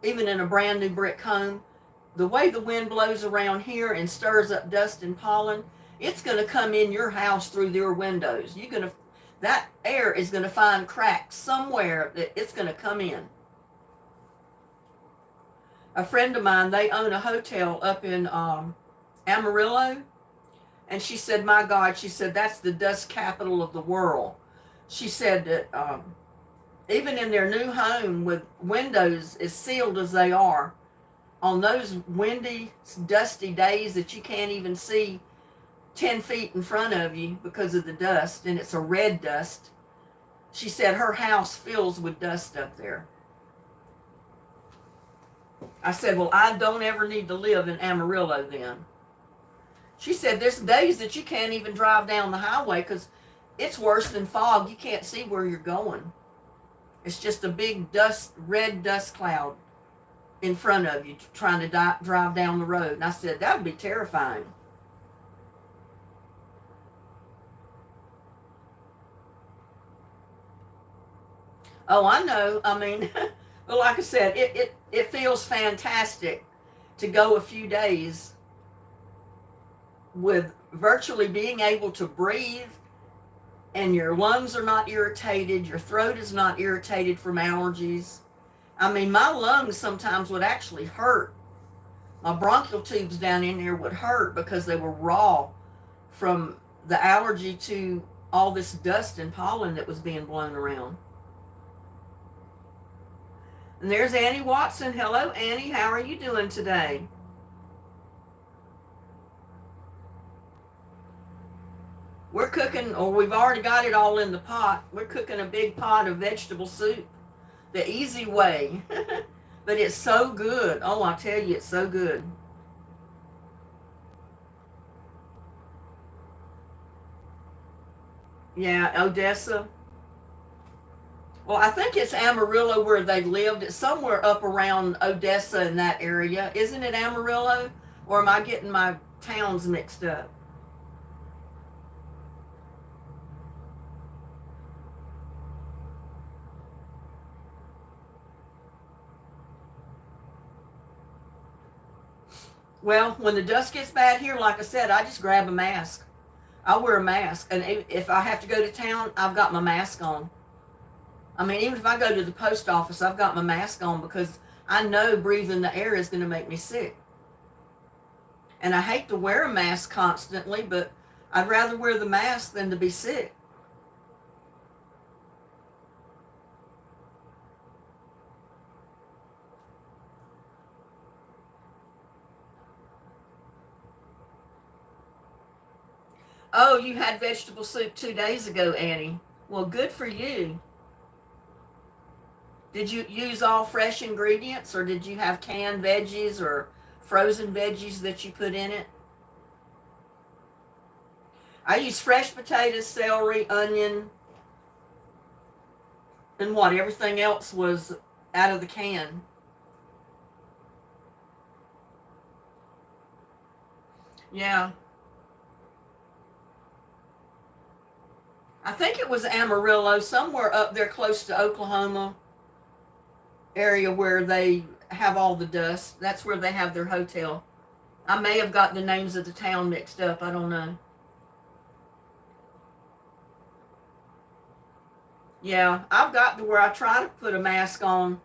even in a brand new brick home, the way the wind blows around here and stirs up dust and pollen, it's going to come in your house through your windows. That air is going to find cracks somewhere that it's going to come in. A friend of mine, they own a hotel up in Amarillo, and she said, my God, she said, that's the dust capital of the world. She said that even in their new home with windows as sealed as they are, on those windy, dusty days that you can't even see 10 feet in front of you because of the dust, and it's a red dust, she said her house fills with dust up there. I said, well, I don't ever need to live in Amarillo then. She said, there's days that you can't even drive down the highway because it's worse than fog. You can't see where you're going. It's just a big red dust cloud in front of you trying to drive down the road. And I said, that would be terrifying. Oh, I know. I mean, but like I said, it feels fantastic to go a few days with virtually being able to breathe, and your lungs are not irritated, your throat is not irritated from allergies. I mean, my lungs sometimes would actually hurt. My bronchial tubes down in there would hurt because they were raw from the allergy to all this dust and pollen that was being blown around. And there's Annie Watson. Hello, Annie. How are you doing today? We're cooking, or we've already got it all in the pot. We're cooking a big pot of vegetable soup, the easy way. But it's so good. Oh, I tell you, it's so good. Yeah, Odessa. Well, I think it's Amarillo where they lived. It's somewhere up around Odessa in that area. Isn't it Amarillo? Or am I getting my towns mixed up? Well, when the dust gets bad here, like I said, I just grab a mask. I wear a mask. And if I have to go to town, I've got my mask on. I mean, even if I go to the post office, I've got my mask on because I know breathing the air is going to make me sick. And I hate to wear a mask constantly, but I'd rather wear the mask than to be sick. Oh, you had vegetable soup 2 days ago, Annie. Well, good for you. Did you use all fresh ingredients, or did you have canned veggies or frozen veggies that you put in it? I used fresh potatoes, celery, onion, and everything else was out of the can. Yeah. I think it was Amarillo, somewhere up there close to Oklahoma area where they have all the dust. That's where they have their hotel. I may have got the names of the town mixed up. I don't know. Yeah, I've got to where I try to put a mask on,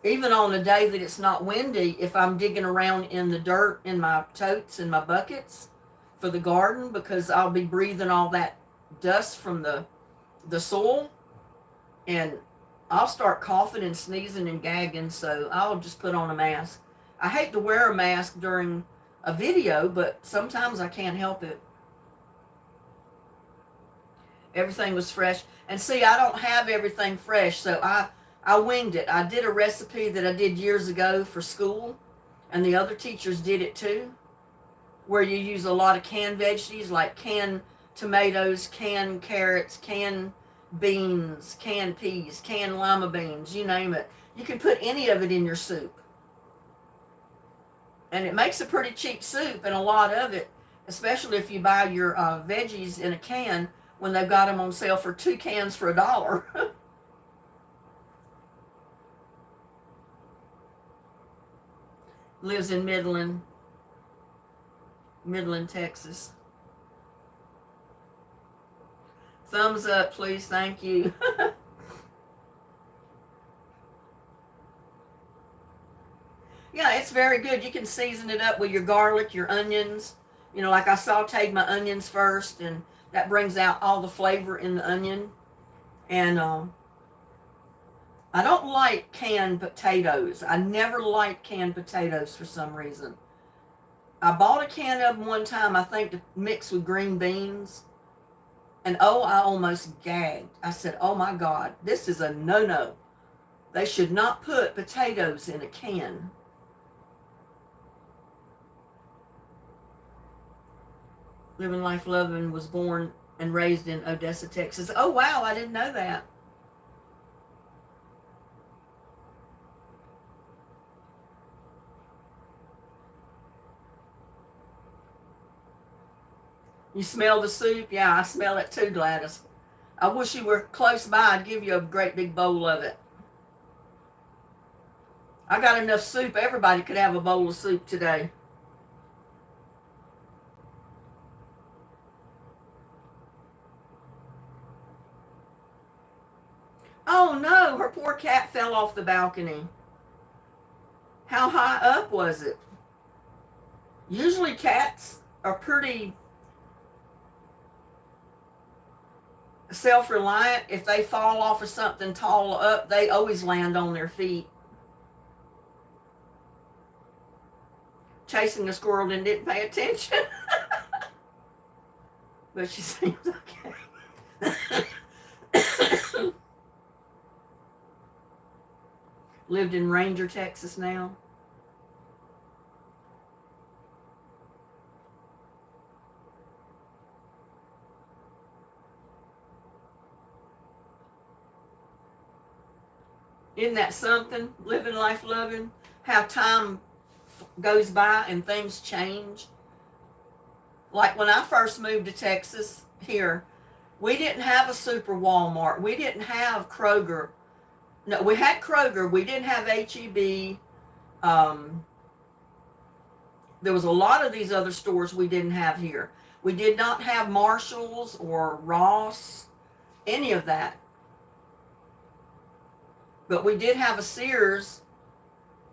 even on a day that it's not windy, if I'm digging around in the dirt in my totes and my buckets for the garden, because I'll be breathing all that dust from the soil, and I'll start coughing and sneezing and gagging, so I'll just put on a mask. I hate to wear a mask during a video, but sometimes I can't help it. Everything was fresh. And see, I don't have everything fresh, so I winged it. I did a recipe that I did years ago for school, and the other teachers did it too, where you use a lot of canned veggies like canned tomatoes, canned carrots, canned beans, canned peas, canned lima beans, you name it. You can put any of it in your soup. And it makes a pretty cheap soup, and a lot of it, especially if you buy your veggies in a can when they've got them on sale for 2 cans for $1. Lives in Midland, Texas. Thumbs up, please. Thank you. Yeah, it's very good. You can season it up with your garlic, your onions. You know, like I sauteed my onions first, and that brings out all the flavor in the onion. And I don't like canned potatoes. I never liked canned potatoes for some reason. I bought a can of them one time, I think, to mix with green beans. And oh, I almost gagged. I said, oh my God, this is a no-no. They should not put potatoes in a can. Living Life Loving was born and raised in Odessa, Texas. Oh, wow, I didn't know that. You smell the soup? Yeah, I smell it too, Gladys. I wish you were close by. I'd give you a great big bowl of it. I got enough soup. Everybody could have a bowl of soup today. Oh no, her poor cat fell off the balcony. How high up was it? Usually cats are pretty self-reliant. If they fall off of something tall up, they always land on their feet. Chasing a squirrel and didn't pay attention. But she seems okay. Lived in Ranger, Texas now. Isn't that something? Living life loving. How time goes by and things change. Like when I first moved to Texas here, we didn't have a super Walmart. We didn't have Kroger. No, we had Kroger. We didn't have HEB. There was a lot of these other stores we didn't have here. We did not have Marshall's or Ross, any of that. But we did have a Sears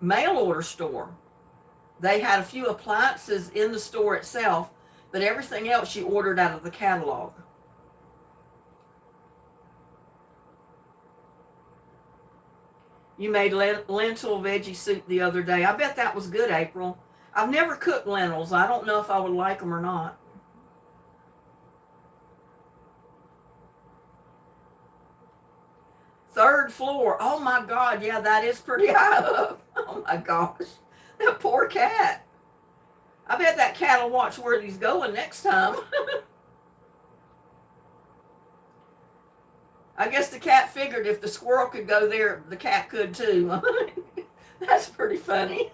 mail order store. They had a few appliances in the store itself, but everything else you ordered out of the catalog. You made lentil veggie soup the other day. I bet that was good, April. I've never cooked lentils. I don't know if I would like them or not. Third floor. Oh my God. Yeah, that is pretty high up. Oh my gosh. That poor cat. I bet that cat will watch where he's going next time. I guess the cat figured if the squirrel could go there, the cat could too. That's pretty funny.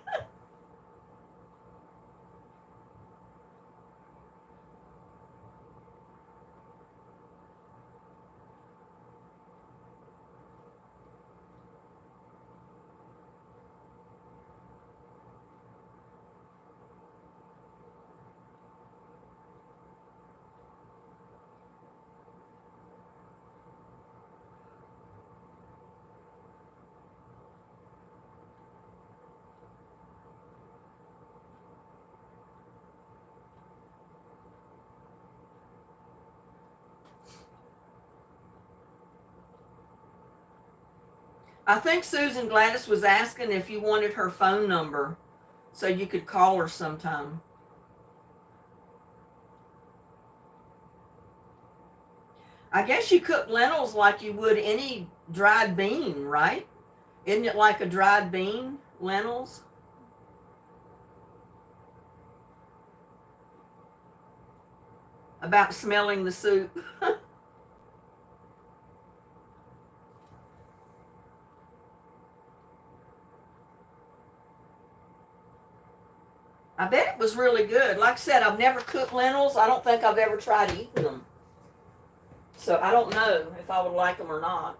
I think Susan Gladys was asking if you wanted her phone number so you could call her sometime. I guess you cook lentils like you would any dried bean, right? Isn't it like a dried bean, lentils? About smelling the soup. I bet it was really good. Like I said, I've never cooked lentils. I don't think I've ever tried eating them. So I don't know if I would like them or not.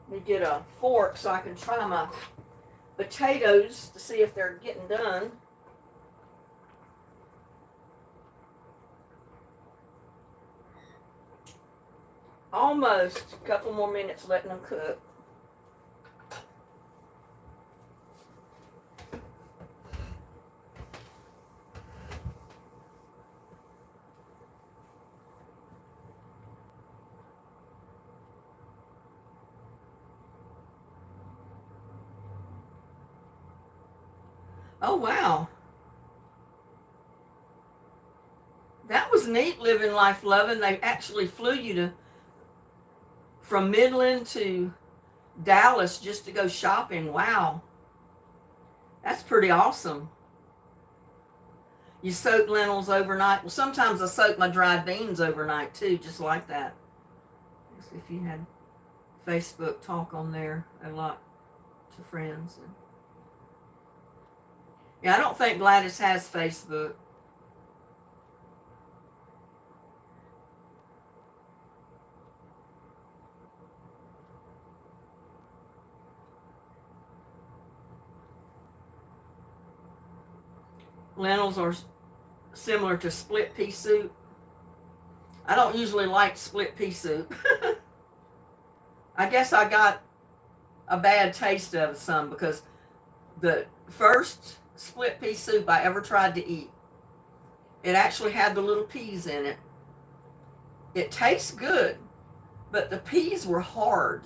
Let me get a fork so I can try my potatoes to see if they're getting done. Almost. A couple more minutes letting them cook. Oh, wow. That was neat, Living Life Loving. They actually flew you from Midland to Dallas just to go shopping. Wow. That's pretty awesome. You soak lentils overnight. Well, sometimes I soak my dried beans overnight too, just like that. If you had Facebook talk on there a lot to friends. Yeah, I don't think Gladys has Facebook. Lentils are similar to split pea soup. I don't usually like split pea soup. I guess I got a bad taste of some because the first split pea soup I ever tried to eat, it actually had the little peas in it. It tastes good, but the peas were hard.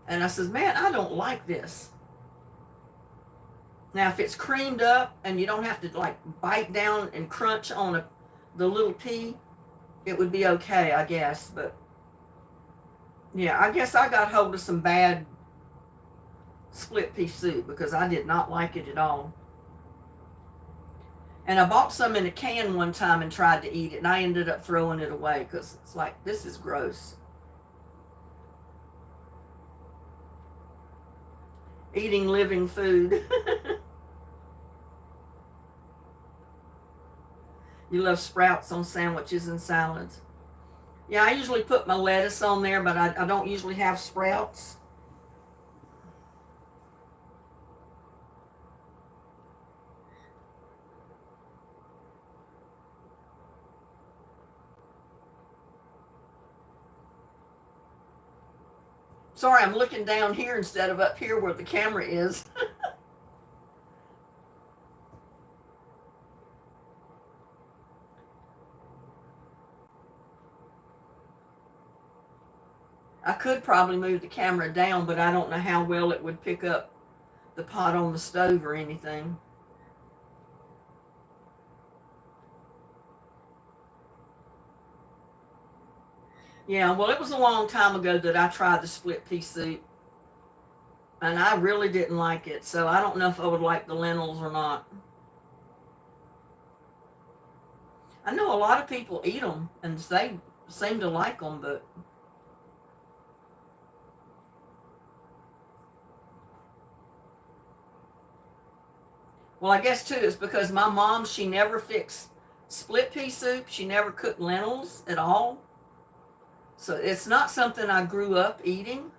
And I says, man, I don't like this. Now, if it's creamed up and you don't have to like bite down and crunch on the little pea, it would be okay, I guess. But yeah, I guess I got hold of some bad split pea soup because I did not like it at all. And I bought some in a can one time and tried to eat it, and I ended up throwing it away because it's like, this is gross. Eating living food. You love sprouts on sandwiches and salads. Yeah, I usually put my lettuce on there, but I don't usually have sprouts. Sorry, I'm looking down here instead of up here where the camera is. I could probably move the camera down, but I don't know how well it would pick up the pot on the stove or anything. Yeah, well, it was a long time ago that I tried the split pea soup, and I really didn't like it, so I don't know if I would like the lentils or not. I know a lot of people eat them, and they seem to like them, but well, I guess too, it's because my mom, she never fixed split pea soup. She never cooked lentils at all. So it's not something I grew up eating,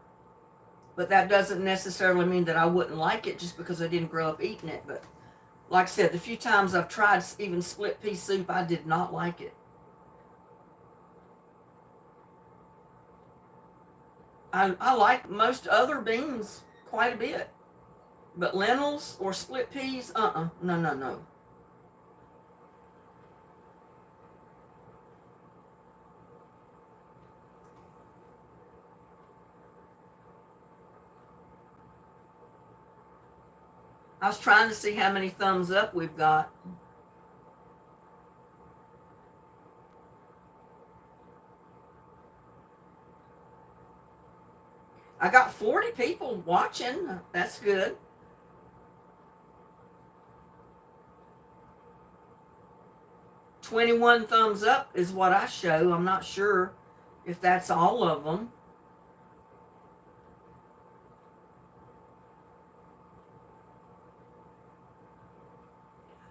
but that doesn't necessarily mean that I wouldn't like it just because I didn't grow up eating it. But like I said, the few times I've tried even split pea soup, I did not like it. I like most other beans quite a bit. But lentils or split peas, no, no, no. I was trying to see how many thumbs up we've got. I got 40 people watching. That's good. "21 thumbs up is what I show. I'm not sure if that's all of them.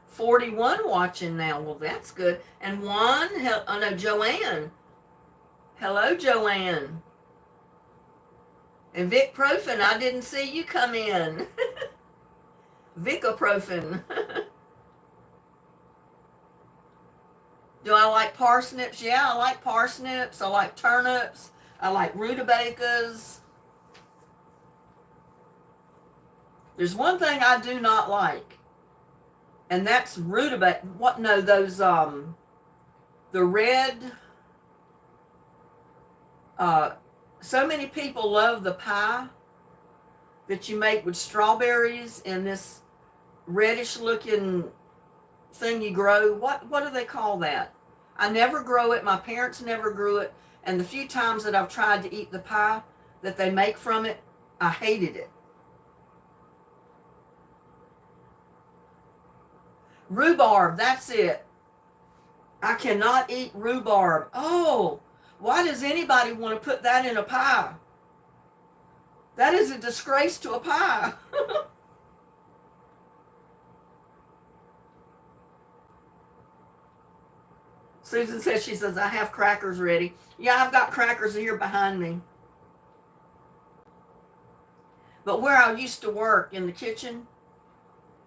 "41 watching now." Well, that's good. And one, oh no, Joanne. Hello, Joanne. And Vic Profin, I didn't see you come in. Vicoprofen. Do I like parsnips? Yeah, I like parsnips. I like turnips. I like rutabagas. There's one thing I do not like, and that's rutabaga. What? No, those the red. So many people love the pie that you make with strawberries and this reddish looking thing you grow. What do they call that? I never grow it. My parents never grew it. And the few times that I've tried to eat the pie that they make from it, I hated it. Rhubarb, that's it. I cannot eat rhubarb. Oh, why does anybody want to put that in a pie? That is a disgrace to a pie. Susan says, she says, I have crackers ready. Yeah, I've got crackers here behind me. But where I used to work in the kitchen,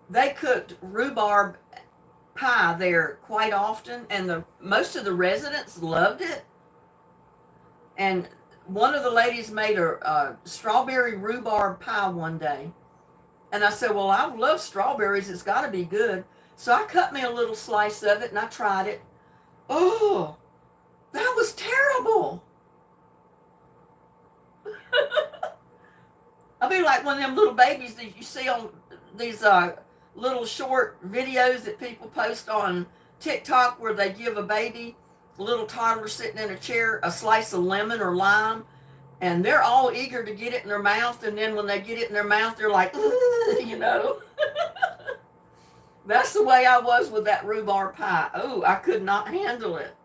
they cooked rhubarb pie there quite often, and most of the residents loved it. And one of the ladies made a strawberry rhubarb pie one day. And I said, well, I love strawberries. It's got to be good. So I cut me a little slice of it, and I tried it. Oh, that was terrible. I'll be like one of them little babies that you see on these little short videos that people post on TikTok where they give a baby, a little toddler sitting in a chair, a slice of lemon or lime, and they're all eager to get it in their mouth, and then when they get it in their mouth, they're like, you know. That's the way I was with that rhubarb pie. Oh, I could not handle it.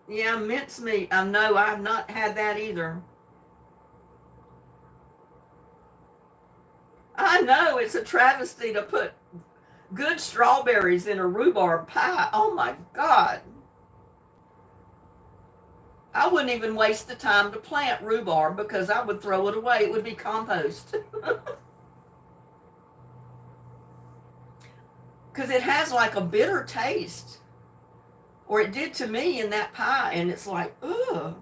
Mincemeat. I know I've not had that either. I know it's a travesty to put good strawberries in a rhubarb pie. Oh my God. I wouldn't even waste the time to plant rhubarb because I would throw it away. It would be compost. Because it has like a bitter taste. Or it did to me in that pie. And it's like, ugh.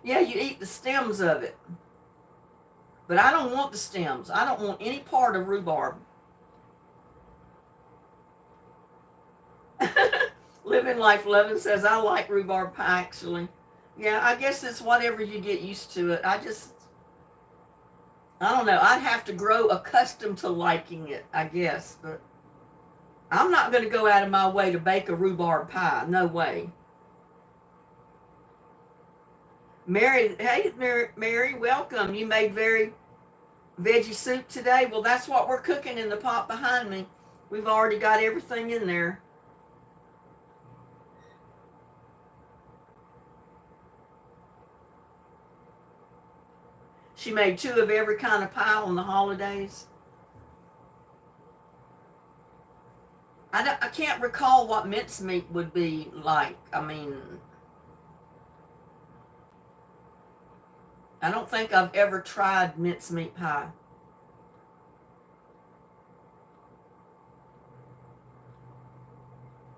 Yeah, you eat the stems of it. But I don't want the stems. I don't want any part of rhubarb. Living Life Loving says, I like rhubarb pie actually. Yeah, I guess it's whatever you get used to it. I don't know. I'd have to grow accustomed to liking it, I guess. But I'm not going to go out of my way to bake a rhubarb pie. No way. Mary, hey, Mary, welcome. You made very veggie soup today. Well, that's what we're cooking in the pot behind me. We've already got everything in there. She made 2 of every kind of pie on the holidays. I can't recall what mincemeat would be like. I mean, I don't think I've ever tried mincemeat pie.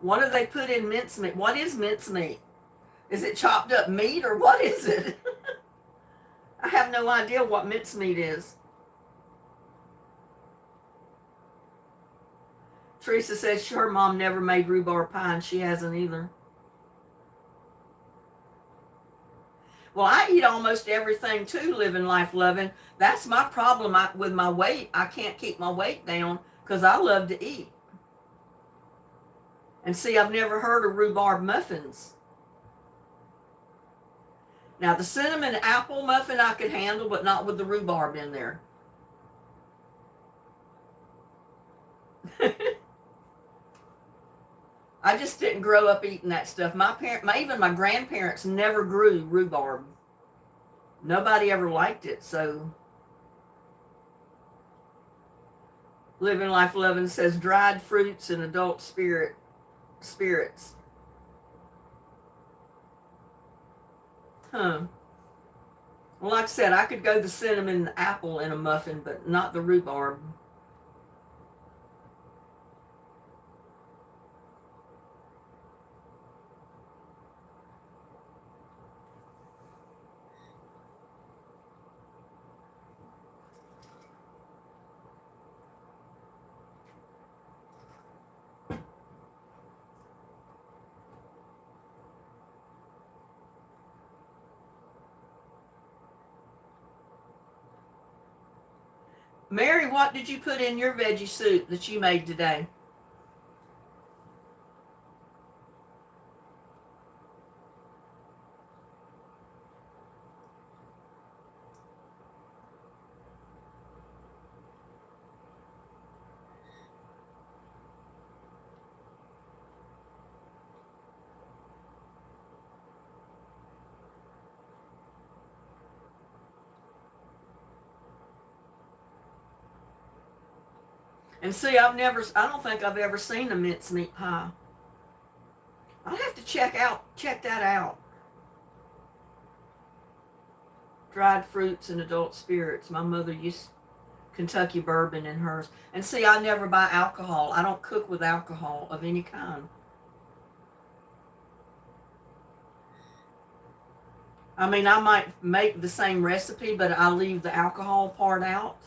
What do they put in mincemeat? What is mincemeat? Is it chopped up meat or what is it? I have no idea what mincemeat is. Teresa says her mom never made rhubarb pie and she hasn't either. Well, I eat almost everything too, living life loving. That's my problem with my weight. I can't keep my weight down because I love to eat. And see, I've never heard of rhubarb muffins. Now, the cinnamon apple muffin I could handle, but not with the rhubarb in there. I just didn't grow up eating that stuff. Even my grandparents never grew rhubarb. Nobody ever liked it, so. Living Life Loving says dried fruits and adult spirits. Huh. Well, like I said, I could go the cinnamon and the apple in a muffin, but not the rhubarb. Mary, what did you put in your veggie soup that you made today? And see, I don't think I've ever seen a mincemeat pie. I'll have to check that out. Dried fruits and adult spirits. My mother used Kentucky bourbon in hers. And see, I never buy alcohol. I don't cook with alcohol of any kind. I mean, I might make the same recipe, but I leave the alcohol part out.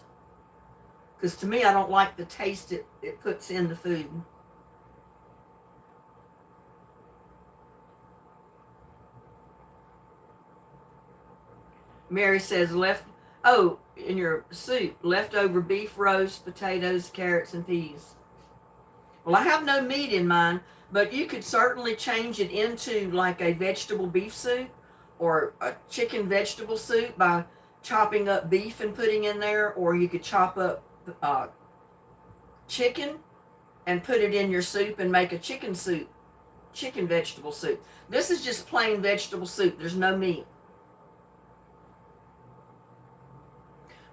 Because to me, I don't like the taste it puts in the food. Mary says, in your soup, leftover beef roast, potatoes, carrots, and peas. Well, I have no meat in mine, but you could certainly change it into like a vegetable beef soup or a chicken vegetable soup by chopping up beef and putting in there, or you could chop up chicken and put it in your soup and make a chicken vegetable soup. This is just plain vegetable soup. There's no meat.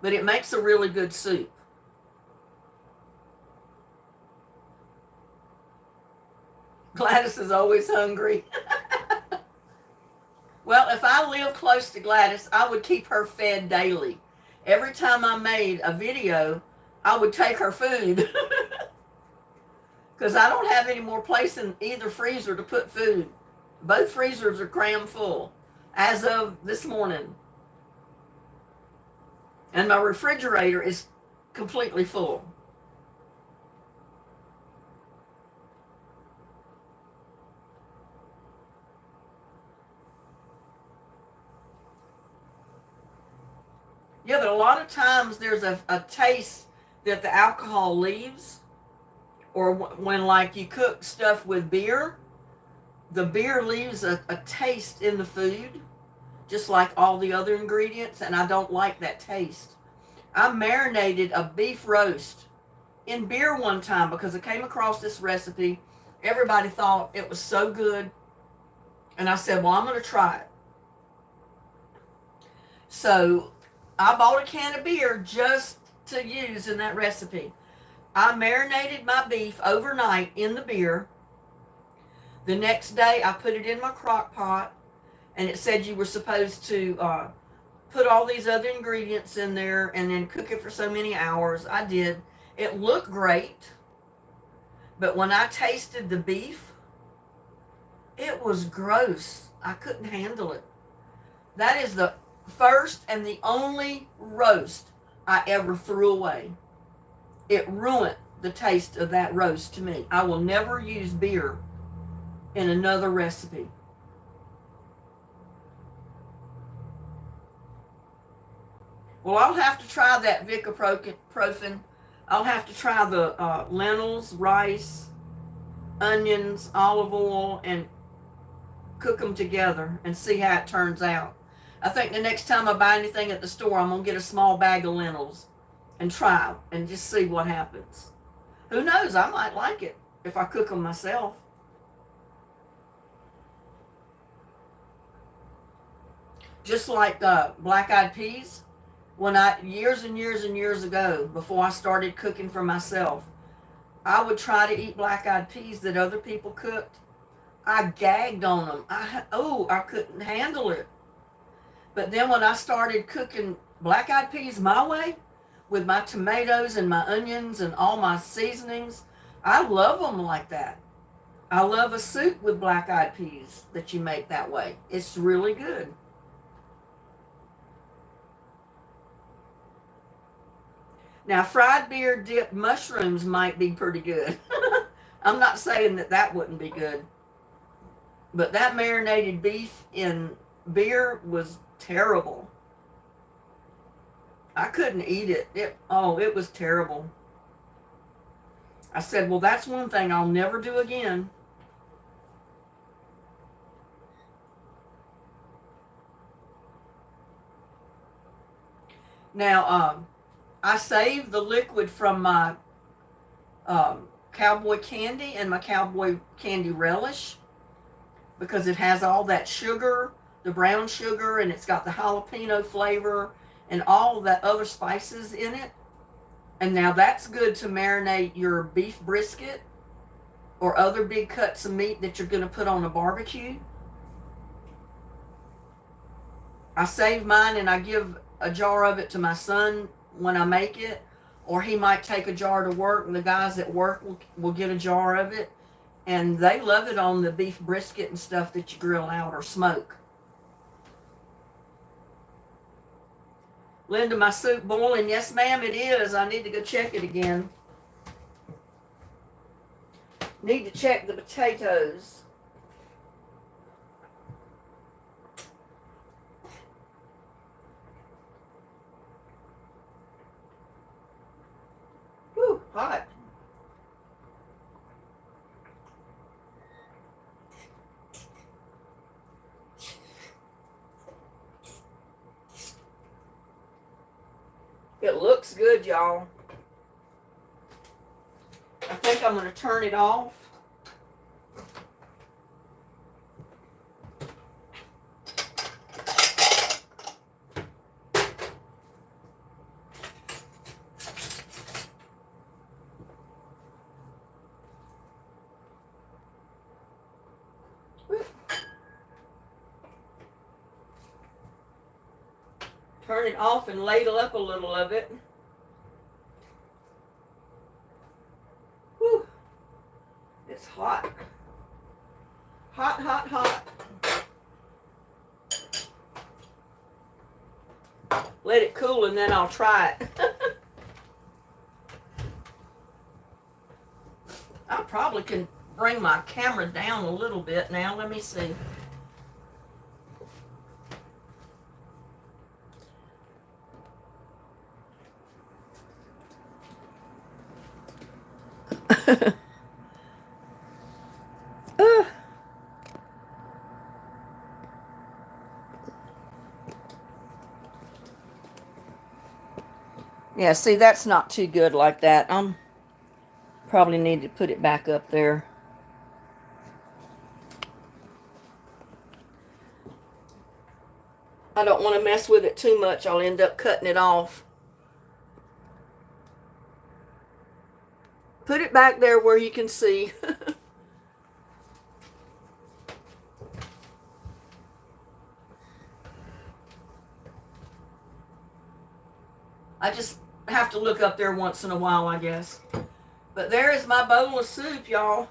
But it makes a really good soup. Gladys is always hungry. Well, if I lived close to Gladys, I would keep her fed daily. Every time I made a video, I would take her food. Because I don't have any more place in either freezer to put food. Both freezers are crammed full as of this morning. And my refrigerator is completely full. Yeah, but a lot of times there's a taste that the alcohol leaves. Or when like you cook stuff with beer, the beer leaves a taste in the food, just like all the other ingredients, and I don't like that taste. I marinated a beef roast in beer one time because I came across this recipe. Everybody thought it was so good, and I said, well, I'm going to try it. So I bought a can of beer just to use in that recipe. I marinated my beef overnight in the beer. The next day, I put it in my crock pot, and it said you were supposed to put all these other ingredients in there and then cook it for so many hours. I did. It looked great, but when I tasted the beef, was gross. I couldn't handle it. That is the first and the only roast I ever threw away. It ruined the taste of that roast to me. I will never use beer in another recipe. Well, I'll have to try that Vicaprofen. I'll have to try the lentils, rice, onions, olive oil, and cook them together and see how it turns out. I think the next time I buy anything at the store, I'm going to get a small bag of lentils and try and just see what happens. Who knows? I might like it if I cook them myself. Just like black-eyed peas. When years and years and years ago, before I started cooking for myself, I would try to eat black-eyed peas that other people cooked. I gagged on them. I couldn't handle it. But then when I started cooking black-eyed peas my way, with my tomatoes and my onions and all my seasonings, I love them like that. I love a soup with black-eyed peas that you make that way. It's really good. Now, fried beer dipped mushrooms might be pretty good. I'm not saying that wouldn't be good. But that marinated beef in beer was terrible. I couldn't eat it. It was terrible. I said, well, that's one thing I'll never do again. Now, I saved the liquid from my cowboy candy and my cowboy candy relish because it has all that sugar, the brown sugar, and it's got the jalapeno flavor and all that other spices in it. And now that's good to marinate your beef brisket or other big cuts of meat that you're going to put on a barbecue. I save mine and I give a jar of it to my son when I make it, or he might take a jar to work, and the guys at work will get a jar of it, and they love it on the beef brisket and stuff that you grill out or smoke. Linda, my soup boiling? Yes, ma'am, it is. I need to go check it again. Need to check the potatoes. Whew, hot. It looks good, y'all. I think I'm going to turn it off. Turn it off and ladle up a little of it. Whew. It's hot. Hot, hot, hot. Let it cool and then I'll try it. I probably can bring my camera down a little bit now. Let me see. Yeah, see, that's not too good like that. Probably need to put it back up there. I don't want to mess with it too much. I'll end up cutting it off. Put it back there where you can see. I just have to look up there once in a while, I guess. But there is my bowl of soup, y'all.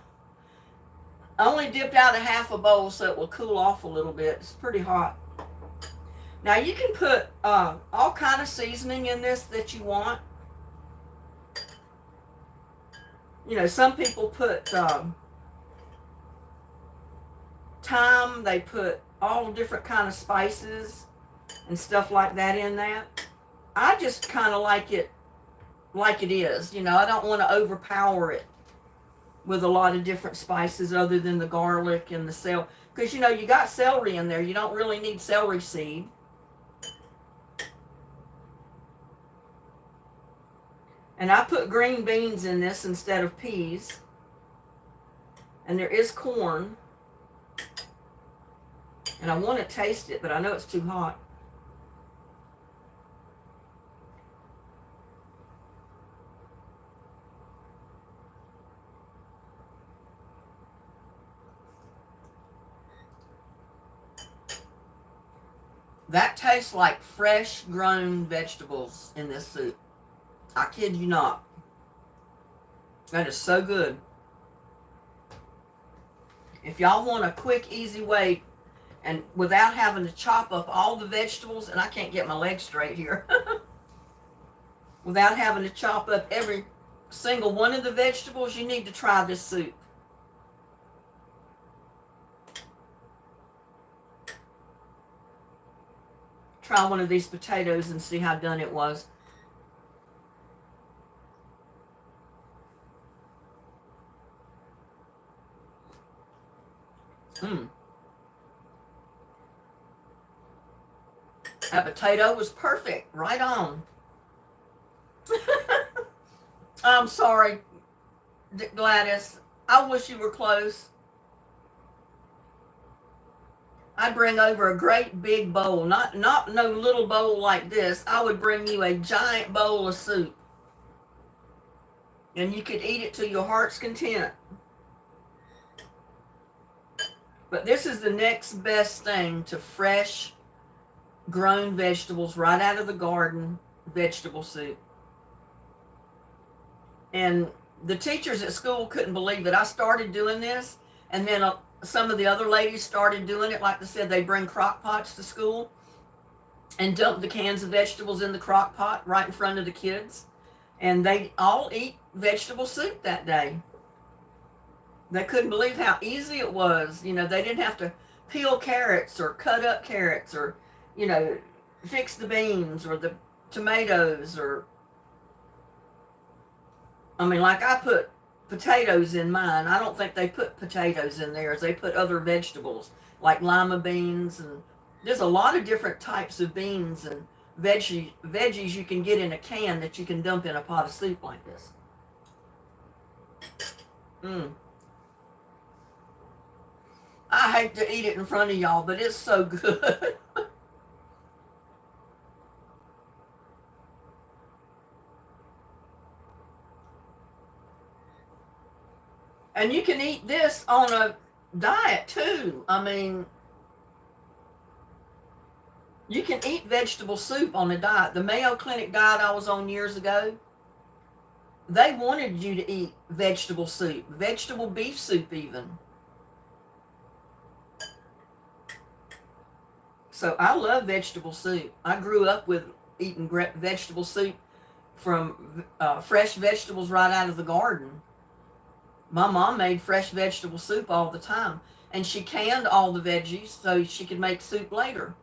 I only dipped out a half a bowl so it will cool off a little bit. It's pretty hot. Now you can put all kind of seasoning in this that you want. You know, some people put thyme. They put all different kind of spices and stuff like that in that. I just kind of like it is. You know, I don't want to overpower it with a lot of different spices other than the garlic and the celery. Because, you know, you got celery in there. You don't really need celery seed. And I put green beans in this instead of peas. And there is corn. And I want to taste it, but I know it's too hot. That tastes like fresh grown vegetables in this soup. I kid you not. That is so good. If y'all want a quick, easy way and without having to chop up all the vegetables, and I can't get my legs straight here, without having to chop up every single one of the vegetables, you need to try this soup. Try one of these potatoes and see how done it was. That potato was perfect. Right on. I'm sorry, Gladys. I wish you were close. I'd bring over a great big bowl. Not no little bowl like this. I would bring you a giant bowl of soup. And you could eat it to your heart's content. But this is the next best thing to fresh grown vegetables right out of the garden vegetable soup. And the teachers at school couldn't believe it. I started doing this, and then some of the other ladies started doing it. Like I said, they bring crock pots to school and dump the cans of vegetables in the crock pot right in front of the kids. And they all eat vegetable soup that day. They couldn't believe how easy it was. You know, they didn't have to peel carrots or cut up carrots or, you know, fix the beans or the tomatoes or, I mean, like I put potatoes in mine. I don't think they put potatoes in theirs. They put other vegetables like lima beans, and there's a lot of different types of beans and veggies you can get in a can that you can dump in a pot of soup like this. I hate to eat it in front of y'all, but it's so good. And you can eat this on a diet too. I mean, you can eat vegetable soup on a diet. The Mayo Clinic diet I was on years ago, they wanted you to eat vegetable soup, vegetable beef soup even. So I love vegetable soup. I grew up with eating vegetable soup from fresh vegetables right out of the garden. My mom made fresh vegetable soup all the time, and she canned all the veggies so she could make soup later.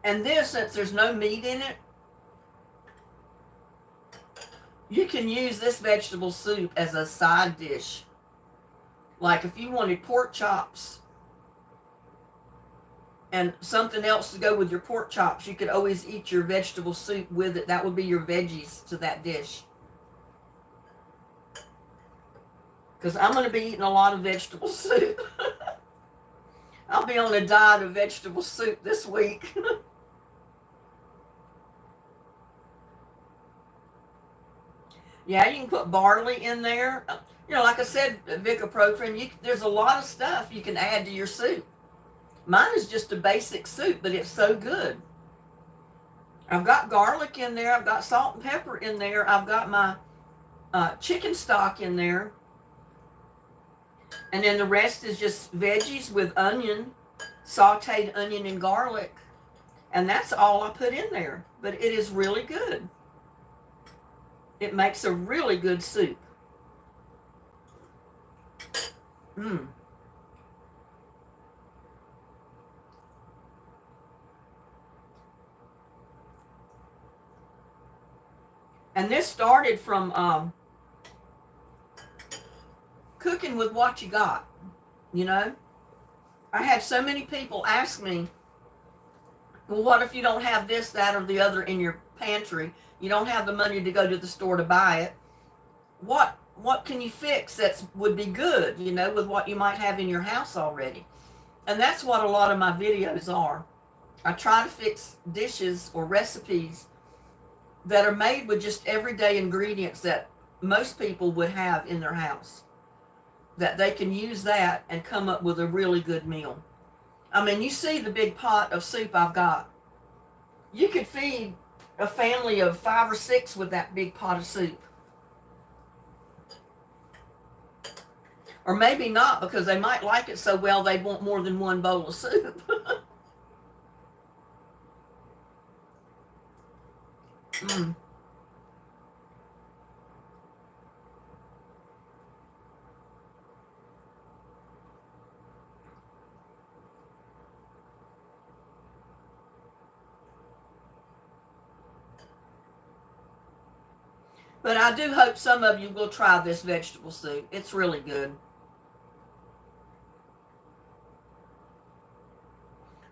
And this, since there's no meat in it, you can use this vegetable soup as a side dish. Like if you wanted pork chops and something else to go with your pork chops, you could always eat your vegetable soup with it. That would be your veggies to that dish. Because I'm going to be eating a lot of vegetable soup. I'll be on a diet of vegetable soup this week. Yeah, you can put barley in there. You know, like I said, Vicoproprin, there's a lot of stuff you can add to your soup. Mine is just a basic soup, but it's so good. I've got garlic in there. I've got salt and pepper in there. I've got my chicken stock in there. And then the rest is just veggies with onion, sauteed onion and garlic. And that's all I put in there. But it is really good. It makes a really good soup. Mmm. And this started from cooking with what you got, you know. I had so many people ask me, well, what if you don't have this, that, or the other in your pantry? You don't have the money to go to the store to buy it. What can you fix that would be good, you know, with what you might have in your house already? And that's what a lot of my videos are. I try to fix dishes or recipes that are made with just everyday ingredients that most people would have in their house, that they can use that and come up with a really good meal. I mean, you see the big pot of soup I've got. You could feed a family of 5 or 6 with that big pot of soup. Or maybe not, because they might like it so well they'd want more than one bowl of soup. Mm. But I do hope some of you will try this vegetable soup. It's really good.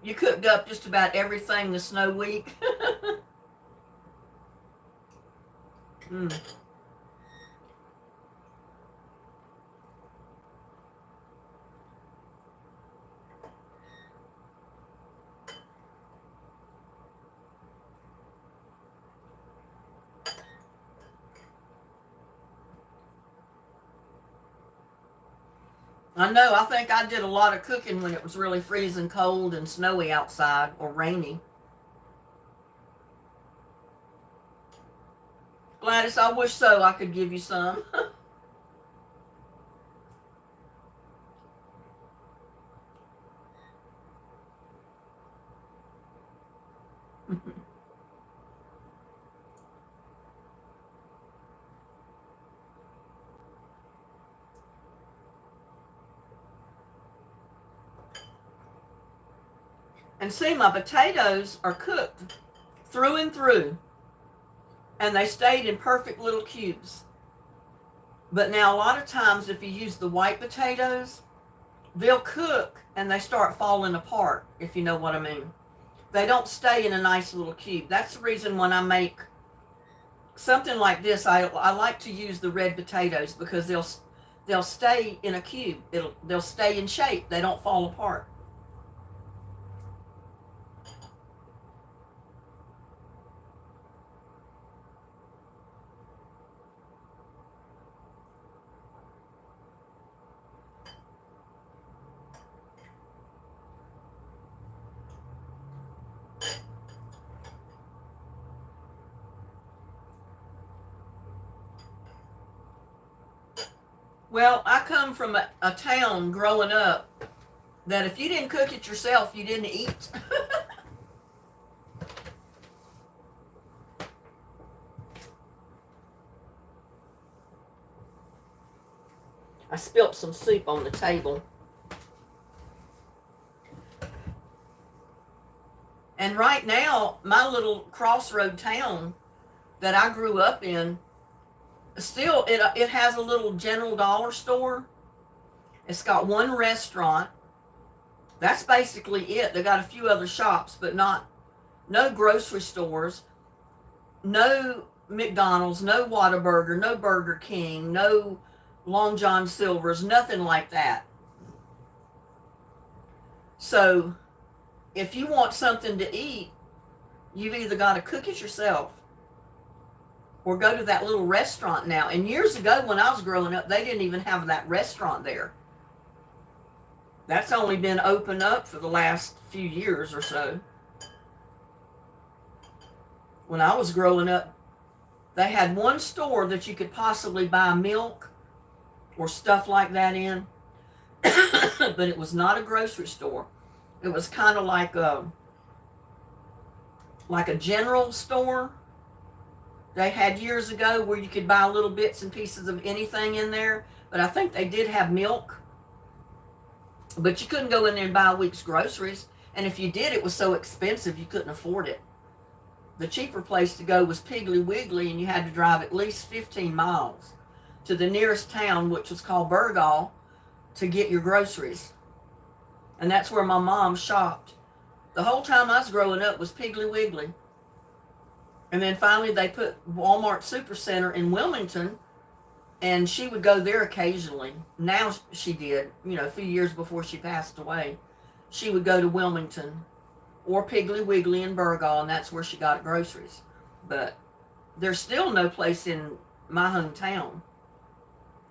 You cooked up just about everything the snow week. Mm. I know, I think I did a lot of cooking when it was really freezing cold and snowy outside, or rainy. Gladys, I wish so I could give you some. And see, my potatoes are cooked through and through, and they stayed in perfect little cubes. But now a lot of times if you use the white potatoes, they'll cook and they start falling apart, if you know what I mean. They don't stay in a nice little cube. That's the reason when I make something like this, I like to use the red potatoes, because they'll stay in a cube. They'll stay in shape. They don't fall apart. Well, I come from a town growing up that if you didn't cook it yourself, you didn't eat. I spilt some soup on the table. And right now, my little crossroad town that I grew up in, still it has a little general dollar store. It's got one restaurant. That's basically it. They got a few other shops, but no grocery stores, no McDonald's, no Whataburger, no Burger King, no Long John Silver's, nothing like that. So if you want something to eat, you've either got to cook it yourself or go to that little restaurant now. And years ago when I was growing up, they didn't even have that restaurant there. That's only been opened up for the last few years or so. when I was growing up, they had one store that you could possibly buy milk or stuff like that in, but it was not a grocery store. It was kind of like a general store they had years ago where you could buy little bits and pieces of anything in there. But I think they did have milk, but you couldn't go in there and buy a week's groceries. And if you did, it was so expensive you couldn't afford it. The cheaper place to go was Piggly Wiggly, and you had to drive at least 15 miles to the nearest town, which was called Burgall, to get your groceries. And that's where my mom shopped. The whole time I was growing up was Piggly Wiggly. And then finally they put Walmart Supercenter in Wilmington, and she would go there occasionally. Now she did, a few years before she passed away. She would go to Wilmington or Piggly Wiggly in Burgall, and that's where she got groceries. But there's still no place in my hometown.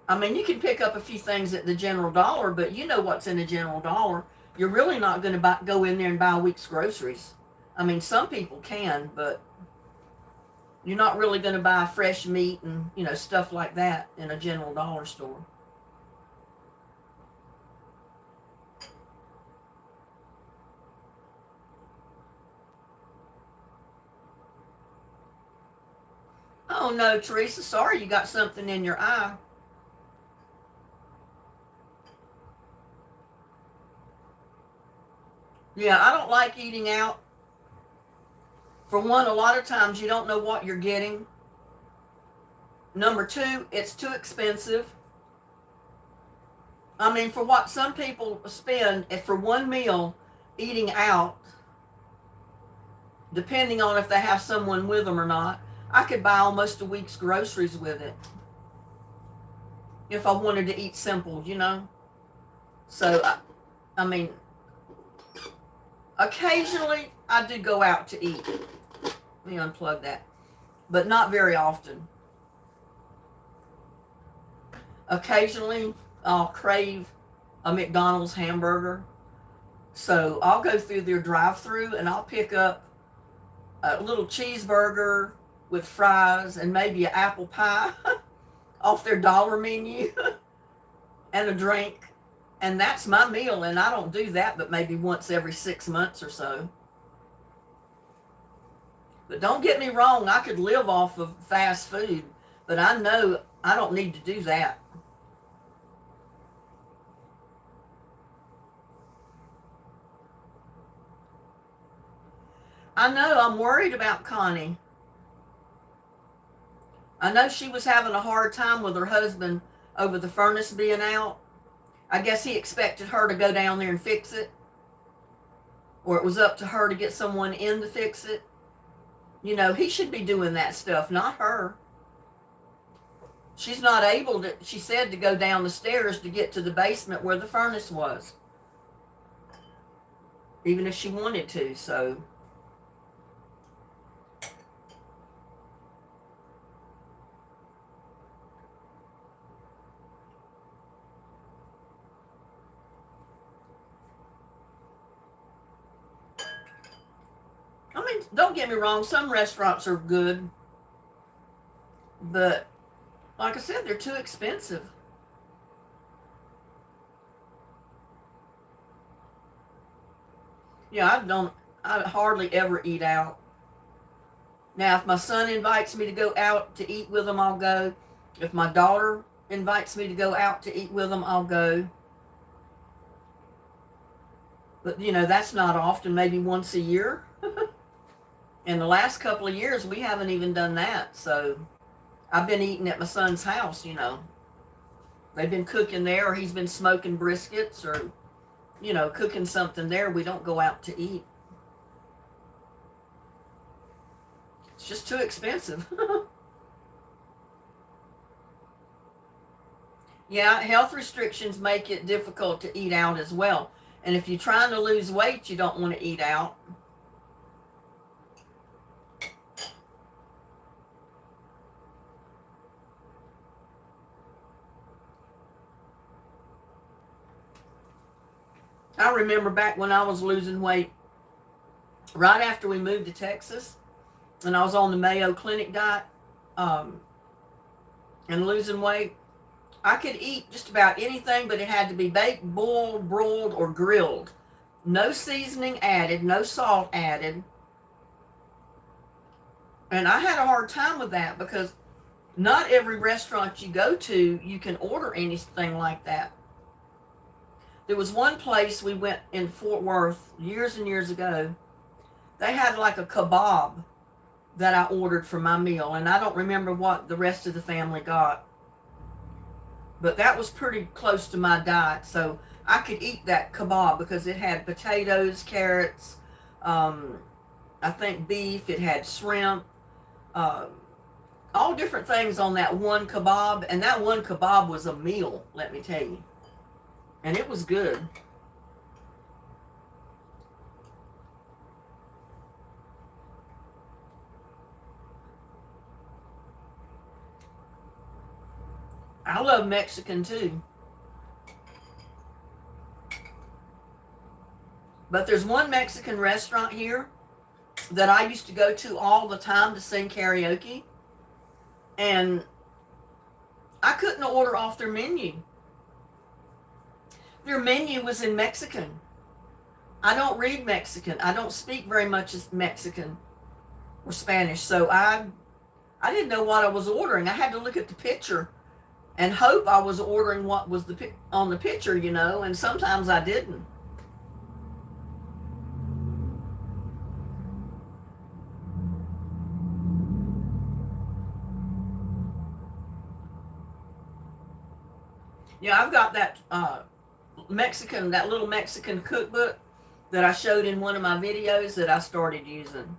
I mean, you can pick up a few things at the General Dollar, but you know what's in the General Dollar. You're really not going to go in there and buy a week's groceries. I mean, some people can, but you're not really going to buy fresh meat and, stuff like that in a General Dollar store. Oh, no, Teresa, sorry you got something in your eye. Yeah, I don't like eating out. For one, a lot of times you don't know what you're getting. Number two, it's too expensive. I mean, for what some people spend for one meal eating out, depending on if they have someone with them or not, I could buy almost a week's groceries with it if I wanted to eat simple, So, I mean, occasionally I do go out to eat. Let me unplug that. But not very often. Occasionally I'll crave a McDonald's hamburger. So I'll go through their drive-thru and I'll pick up a little cheeseburger with fries and maybe an apple pie off their dollar menu and a drink. And that's my meal, and I don't do that but maybe once every 6 months or so. But don't get me wrong, I could live off of fast food, but I know I don't need to do that. I know, I'm worried about Connie. I know she was having a hard time with her husband over the furnace being out. I guess he expected her to go down there and fix it. Or it was up to her to get someone in to fix it. He should be doing that stuff, not her. She's not able to, she said, to go down the stairs to get to the basement where the furnace was. Even if she wanted to, so. I mean, don't get me wrong, some restaurants are good, but like I said, they're too expensive. Yeah, I hardly ever eat out. Now, if my son invites me to go out to eat with him, I'll go. If my daughter invites me to go out to eat with him, I'll go. But, that's not often, maybe once a year. In the last couple of years, we haven't even done that. So I've been eating at my son's house, They've been cooking there, or he's been smoking briskets, or, cooking something there. We don't go out to eat. It's just too expensive. Yeah, health restrictions make it difficult to eat out as well. And if you're trying to lose weight, you don't want to eat out. I remember back when I was losing weight, right after we moved to Texas, and I was on the Mayo Clinic diet and losing weight, I could eat just about anything, but it had to be baked, boiled, broiled, or grilled. No seasoning added, no salt added. And I had a hard time with that because not every restaurant you go to, you can order anything like that. There was one place we went in Fort Worth years and years ago. They had like a kebab that I ordered for my meal, and I don't remember what the rest of the family got. But that was pretty close to my diet, so I could eat that kebab because it had potatoes, carrots, I think beef, it had shrimp, all different things on that one kebab, and that one kebab was a meal, let me tell you. And it was good. I love Mexican too. But there's one Mexican restaurant here that I used to go to all the time to sing karaoke. And I couldn't order off their menu. Their menu was in Mexican. I don't read Mexican. I don't speak very much as Mexican or Spanish. So I didn't know what I was ordering. I had to look at the picture and hope I was ordering what was on the picture, you know, and sometimes I didn't. Yeah, I've got that that little Mexican cookbook that I showed in one of my videos that I started using.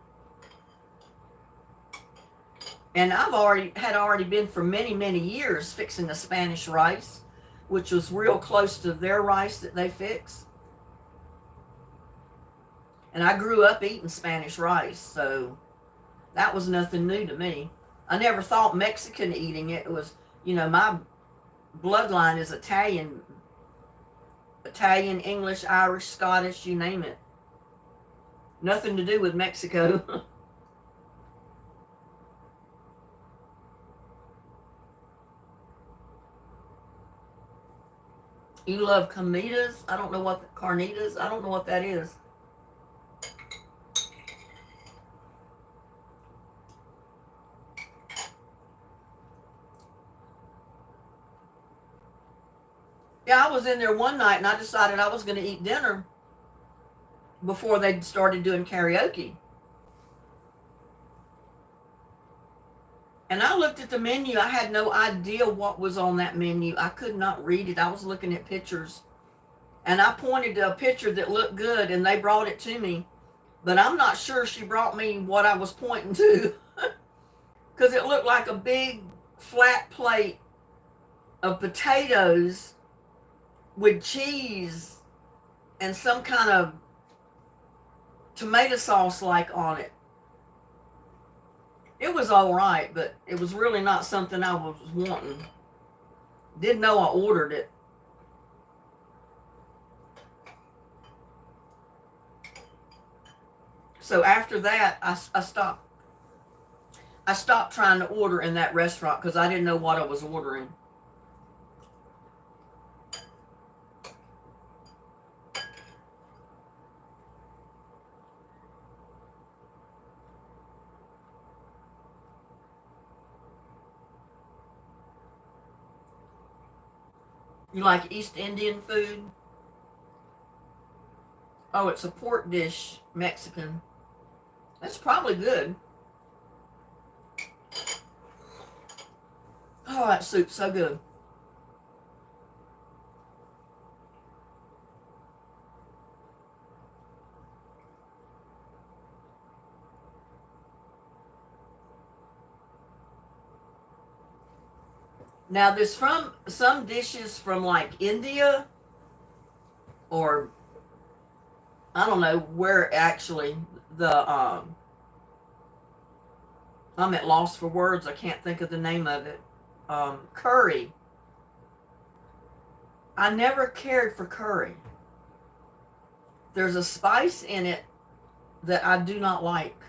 And I've already been for many, many years fixing the Spanish rice, which was real close to their rice that they fix. And I grew up eating Spanish rice, so that was nothing new to me. I never thought Mexican eating it was, you know, my bloodline is Italian, English, Irish, Scottish, you name it. Nothing to do with Mexico. You love carnitas? I don't know what carnitas. I don't know what that is. Yeah, I was in there one night and I decided I was going to eat dinner before they started doing karaoke. And I looked at the menu. I had no idea what was on that menu. I could not read it. I was looking at pictures. And I pointed to a picture that looked good and they brought it to me. But I'm not sure she brought me what I was pointing to. Because it looked like a big flat plate of potatoes with cheese and some kind of tomato sauce like on it. It was all right, but it was really not something I was wanting. Didn't know I ordered it. So after that, I stopped. I stopped trying to order in that restaurant because I didn't know what I was ordering. You like East Indian food? Oh, it's a pork dish, Mexican. That's probably good. Oh, that soup's so good. Now, there's some dishes from like India, or I don't know where actually I'm at loss for words. I can't think of the name of it. Curry. I never cared for curry. There's a spice in it that I do not like.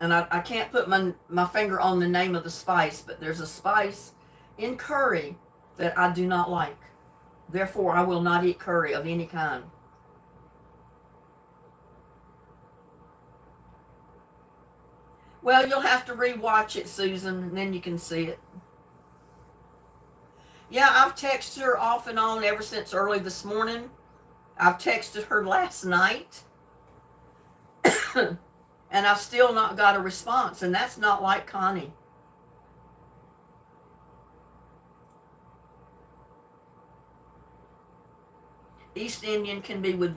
And I can't put my finger on the name of the spice, but there's a spice in curry that I do not like. Therefore, I will not eat curry of any kind. Well, you'll have to rewatch it, Susan, and then you can see it. Yeah, I've texted her off and on ever since early this morning. I've texted her last night. And I've still not got a response, and that's not like Connie. East Indian can be with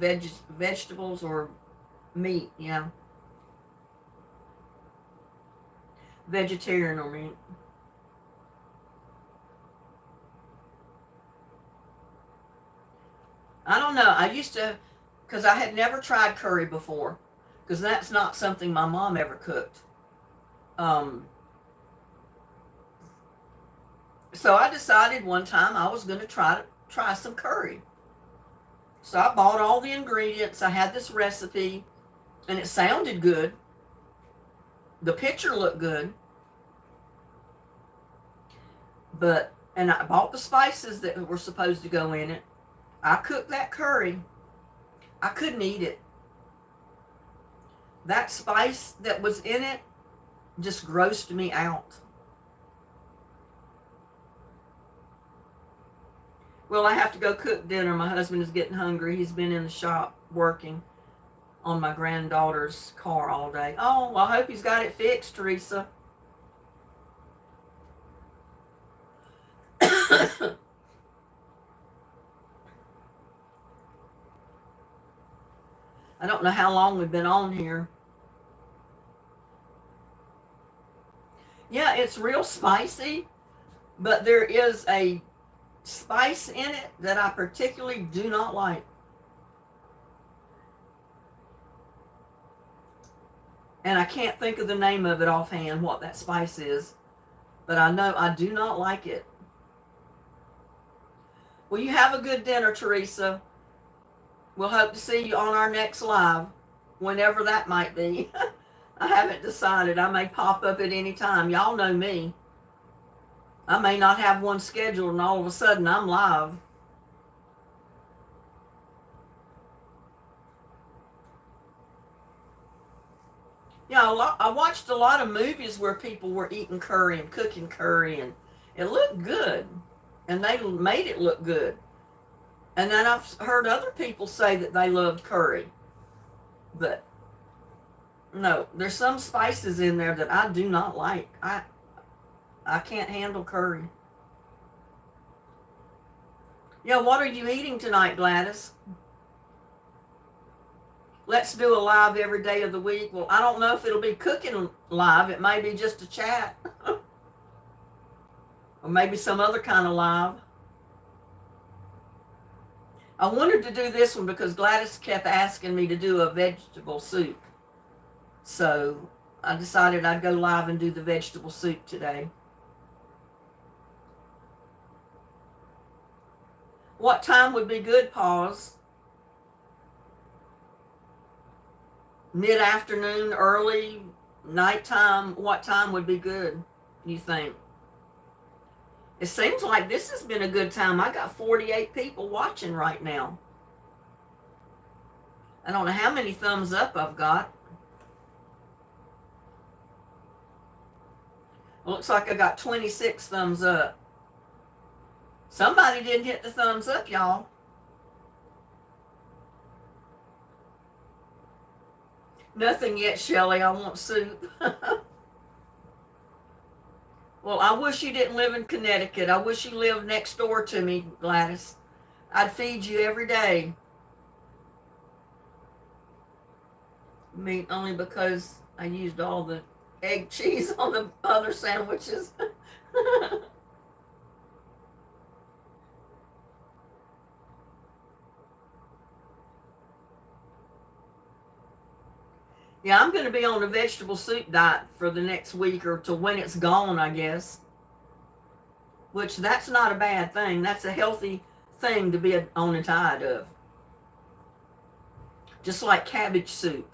vegetables or meat, yeah. Vegetarian or meat. I don't know. I used to, because I had never tried curry before, because that's not something my mom ever cooked. So I decided one time I was going to try some curry. So I bought all the ingredients. I had this recipe, and it sounded good. The picture looked good. And I bought the spices that were supposed to go in it. I cooked that curry. I couldn't eat it. That spice that was in it just grossed me out. Well, I have to go cook dinner. My husband is getting hungry. He's been in the shop working on my granddaughter's car all day. Oh, well, I hope he's got it fixed, Teresa. I don't know how long we've been on here. Yeah, it's real spicy, but there is a spice in it that I particularly do not like. And I can't think of the name of it offhand, what that spice is, but I know I do not like it. Well, you have a good dinner, Teresa. We'll hope to see you on our next live, whenever that might be. I haven't decided. I may pop up at any time. Y'all know me. I may not have one scheduled, and all of a sudden I'm live. Yeah, I watched a lot of movies where people were eating curry and cooking curry, and it looked good. And they made it look good. And then I've heard other people say that they love curry. But no, there's some spices in there that I do not like. I can't handle curry. Yeah, what are you eating tonight, Gladys? Let's do a live every day of the week. Well, I don't know if it'll be cooking live. It may be just a chat. Or maybe some other kind of live. I wanted to do this one because Gladys kept asking me to do a vegetable soup. So I decided I'd go live and do the vegetable soup today. What time would be good, Pause? Mid-afternoon, early, nighttime? What time would be good, you think? It seems like this has been a good time. I got 48 people watching right now. I don't know how many thumbs up I've got. It looks like I got 26 thumbs up. Somebody didn't hit the thumbs up, y'all. Nothing yet, Shelley. I want soup. Well, I wish you didn't live in Connecticut. I wish you lived next door to me, Gladys. I'd feed you every day. Meat only because I used all the egg cheese on the other sandwiches. Yeah, I'm going to be on a vegetable soup diet for the next week or till when it's gone, I guess. Which, that's not a bad thing. That's a healthy thing to be on a diet of. Just like cabbage soup.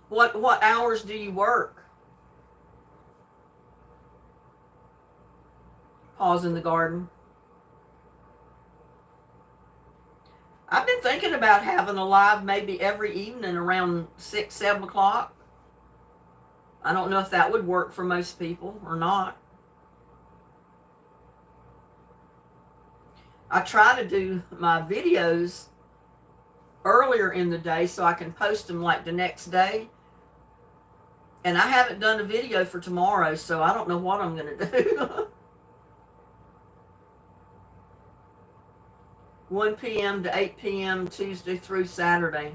What hours do you work? Pause in the garden. I've been thinking about having a live maybe every evening around 6, 7 o'clock. I don't know if that would work for most people or not. I try to do my videos earlier in the day so I can post them like the next day. And I haven't done a video for tomorrow, so I don't know what I'm going to do. 1 p.m. to 8 p.m. Tuesday through Saturday.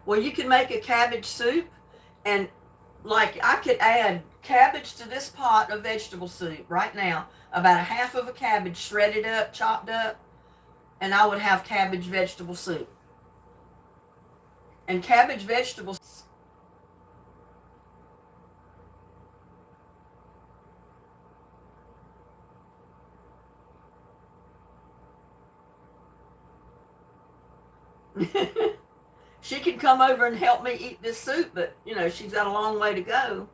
Well, you can make a cabbage soup, and like I could add cabbage to this pot of vegetable soup right now, about a half of a cabbage shredded up, chopped up, and I would have cabbage vegetable soup. And cabbage vegetables. She can come over and help me eat this soup, but you know, she's got a long way to go.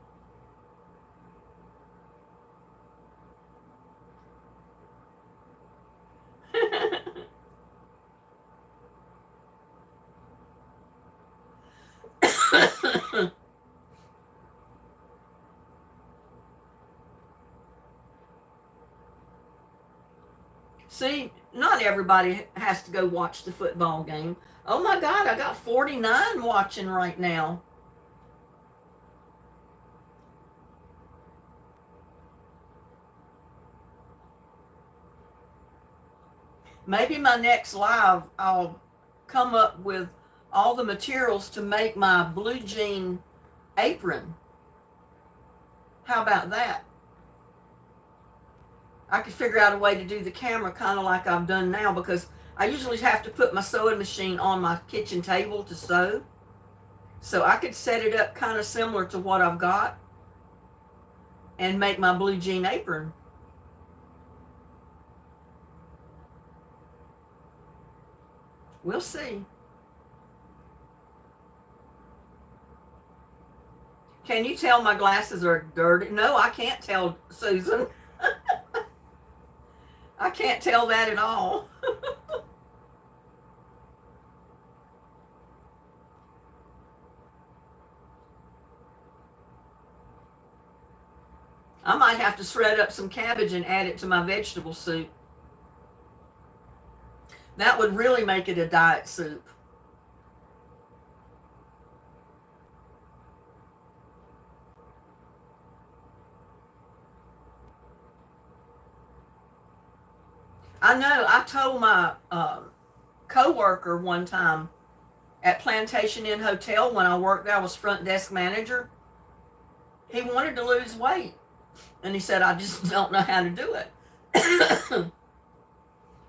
See, not everybody has to go watch the football game. Oh my God, I got 49 watching right now. Maybe my next live, I'll come up with all the materials to make my blue jean apron. How about that? I could figure out a way to do the camera kind of like I've done now, because I usually have to put my sewing machine on my kitchen table to sew. So I could set it up kind of similar to what I've got and make my blue jean apron. We'll see. Can you tell my glasses are dirty? No, I can't tell, Susan. I can't tell that at all. I might have to shred up some cabbage and add it to my vegetable soup. That would really make it a diet soup. I know, I told my co-worker one time at Plantation Inn Hotel when I worked there, I was front desk manager. He wanted to lose weight. And he said, I just don't know how to do it.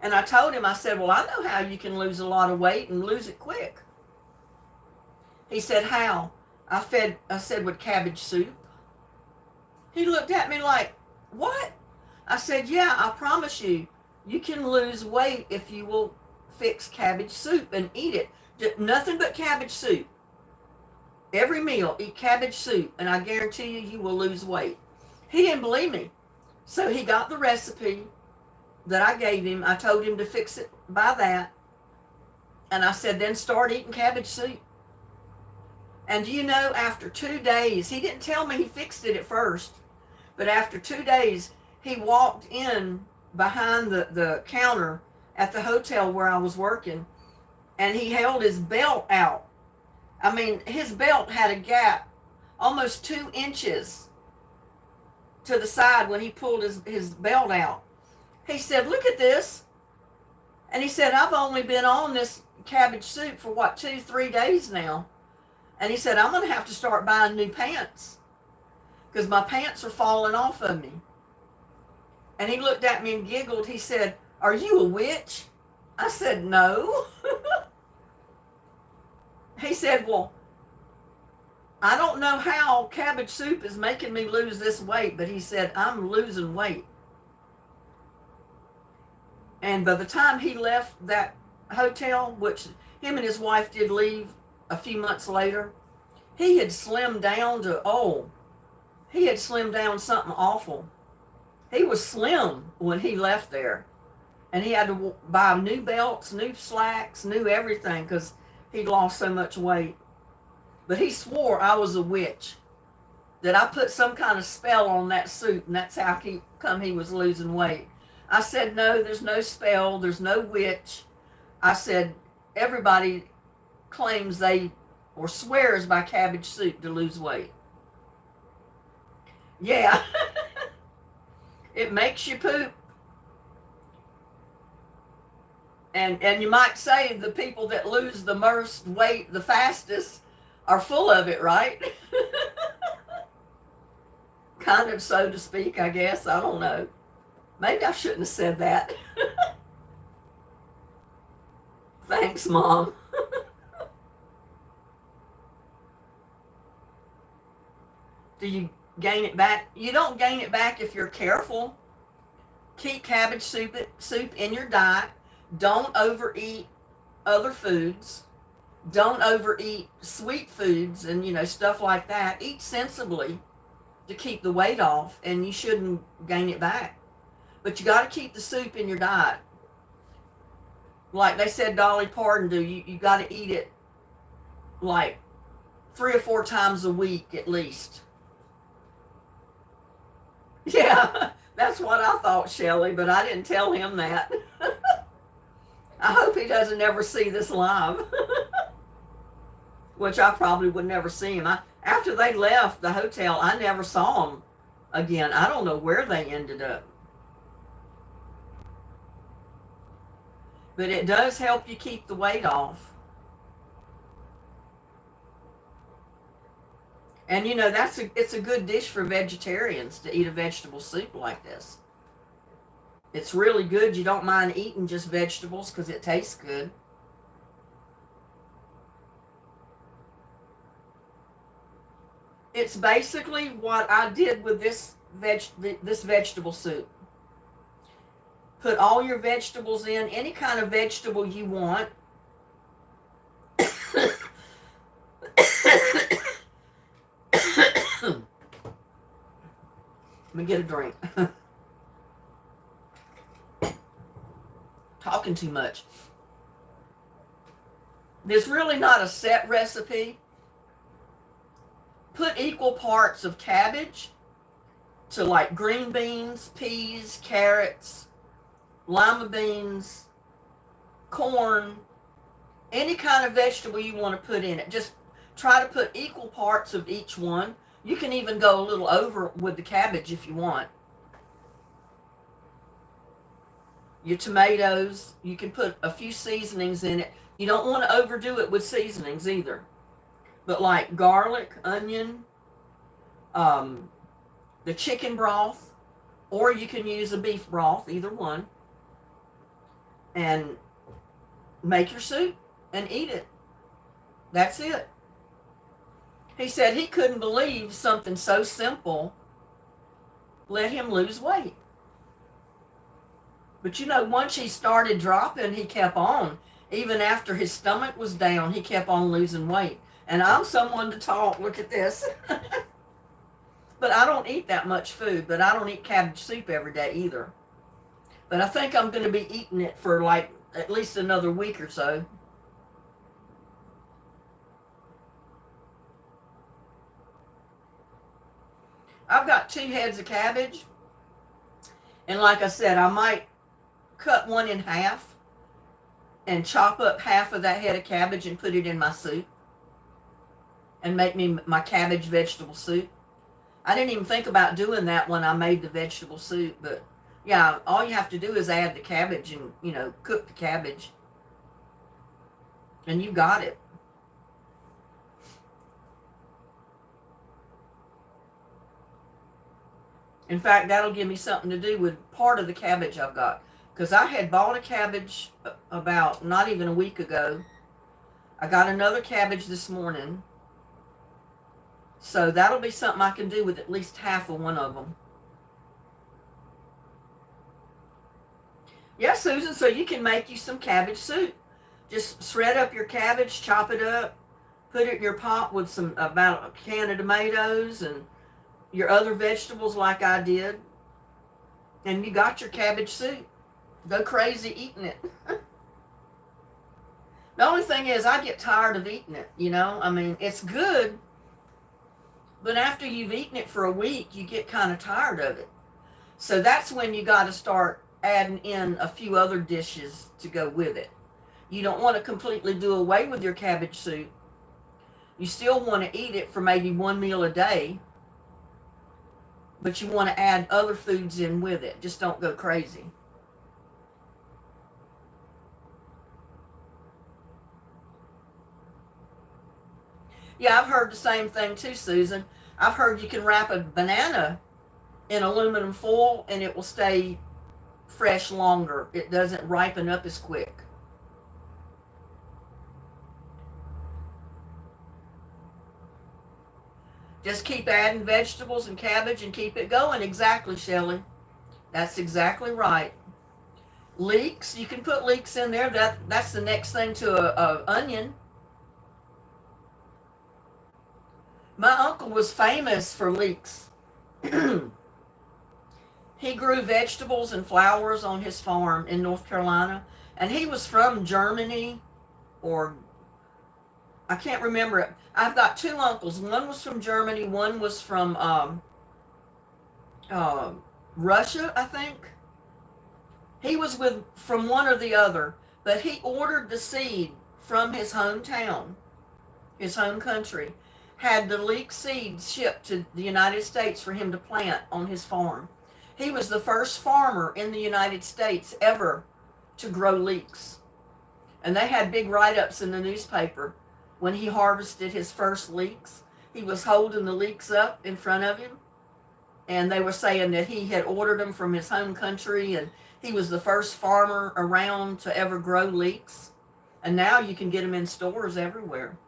And I told him, I said, well, I know how you can lose a lot of weight and lose it quick. He said, how? I said, with cabbage soup. He looked at me like, what? I said, yeah, I promise you, you can lose weight if you will fix cabbage soup and eat it. Just nothing but cabbage soup. Every meal, eat cabbage soup, and I guarantee you, you will lose weight. He didn't believe me. So he got the recipe that I gave him. I told him to fix it by that. And I said, then start eating cabbage soup. And do you know, after 2 days, he didn't tell me he fixed it at first, but after 2 days, he walked in behind the counter at the hotel where I was working, and he held his belt out. I mean, his belt had a gap almost 2 inches to the side when he pulled his belt out. He said, look at this. And he said, I've only been on this cabbage soup for 2-3 days now. And he said, I'm going to have to start buying new pants because my pants are falling off of me. And he looked at me and giggled. He said, are you a witch? I said, no. He said, well, I don't know how cabbage soup is making me lose this weight, but he said, I'm losing weight. And by the time he left that hotel, which him and his wife did leave a few months later. He had slimmed down he had slimmed down something awful. He was slim when he left there. And he had to buy new belts, new slacks, new everything because he'd lost so much weight. But he swore I was a witch, that I put some kind of spell on that suit, and that's how he was losing weight. I said, no, there's no spell, there's no witch. I said, everybody claims they or swears by cabbage soup to lose weight. Yeah, it makes you poop. And you might say the people that lose the most weight the fastest are full of it, right? Kind of, so to speak, I guess. I don't know. Maybe I shouldn't have said that. Thanks, Mom. Do you gain it back? You don't gain it back if you're careful. Keep cabbage soup in your diet. Don't overeat other foods. Don't overeat sweet foods and, stuff like that. Eat sensibly to keep the weight off, and you shouldn't gain it back. But you got to keep the soup in your diet. Like they said Dolly Parton do, you got to eat it like 3 or 4 times a week at least. Yeah, that's what I thought, Shelley, but I didn't tell him that. I hope he doesn't ever see this live. Which I probably would never see him. After they left the hotel, I never saw them again. I don't know where they ended up. But it does help you keep the weight off. And it's a good dish for vegetarians to eat a vegetable soup like this. It's really good. You don't mind eating just vegetables because it tastes good. It's basically what I did with this vegetable soup. Put all your vegetables in, any kind of vegetable you want. Let me get a drink. Talking too much. There's really not a set recipe. Put equal parts of cabbage to like green beans, peas, carrots, lima beans, corn, any kind of vegetable you want to put in it. Just try to put equal parts of each one. You can even go a little over with the cabbage if you want. Your tomatoes, you can put a few seasonings in it. You don't want to overdo it with seasonings either. But like garlic, onion, the chicken broth, or you can use a beef broth, either one. And make your soup and eat it. That's it. He said he couldn't believe something so simple let him lose weight. But once he started dropping, he kept on. Even after his stomach was down, he kept on losing weight. And I'm someone to talk. Look at this. But I don't eat that much food. But I don't eat cabbage soup every day either. But I think I'm going to be eating it for like at least another week or so. I've got 2 heads of cabbage. And like I said, I might cut one in half and chop up half of that head of cabbage and put it in my soup. And make me my cabbage vegetable soup. I didn't even think about doing that when I made the vegetable soup, but yeah, all you have to do is add the cabbage and, cook the cabbage. And you got it. In fact, that'll give me something to do with part of the cabbage I've got. Because I had bought a cabbage about not even a week ago. I got another cabbage this morning. So that'll be something I can do with at least half of one of them. Yeah, Susan, so you can make you some cabbage soup. Just shred up your cabbage, chop it up, put it in your pot with about a can of tomatoes and your other vegetables like I did, and you got your cabbage soup. Go crazy eating it. The only thing is, I get tired of eating it, you know? I mean, it's good, but after you've eaten it for a week, you get kind of tired of it. So that's when you got to start adding in a few other dishes to go with it. You don't want to completely do away with your cabbage soup. You still want to eat it for maybe one meal a day, but you want to add other foods in with it. Just don't go crazy. Yeah, I've heard the same thing too, Susan. I've heard you can wrap a banana in aluminum foil and it will stay fresh longer. It doesn't ripen up as quick. Just keep adding vegetables and cabbage and keep it going. Exactly, Shelley. That's exactly right. Leeks, you can put leeks in there. That's the next thing to a onion. My uncle was famous for leeks. He grew vegetables and flowers on his farm in North Carolina, and he was from Germany, or I can't remember it. I've got two uncles. One was from Germany, one was from Russia, I think. He was from one or the other, but he ordered the seed from his hometown, his home country, had the leek seeds shipped to the United States for him to plant on his farm. He was the first farmer in the United States ever to grow leeks. And they had big write-ups in the newspaper when he harvested his first leeks. He was holding the leeks up in front of him, and they were saying that he had ordered them from his home country, and he was the first farmer around to ever grow leeks. And now you can get them in stores everywhere.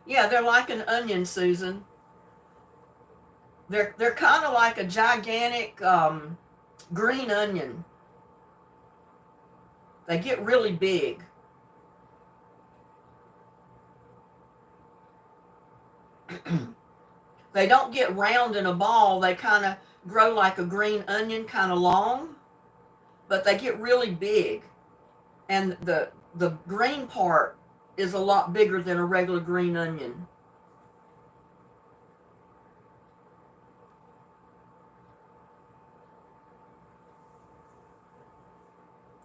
Yeah, they're like an onion, Susan. They're kind of like a gigantic green onion. They get really big. They don't get round in a ball. They kind of grow like a green onion, kind of long, but they get really big. And the green part is a lot bigger than a regular green onion.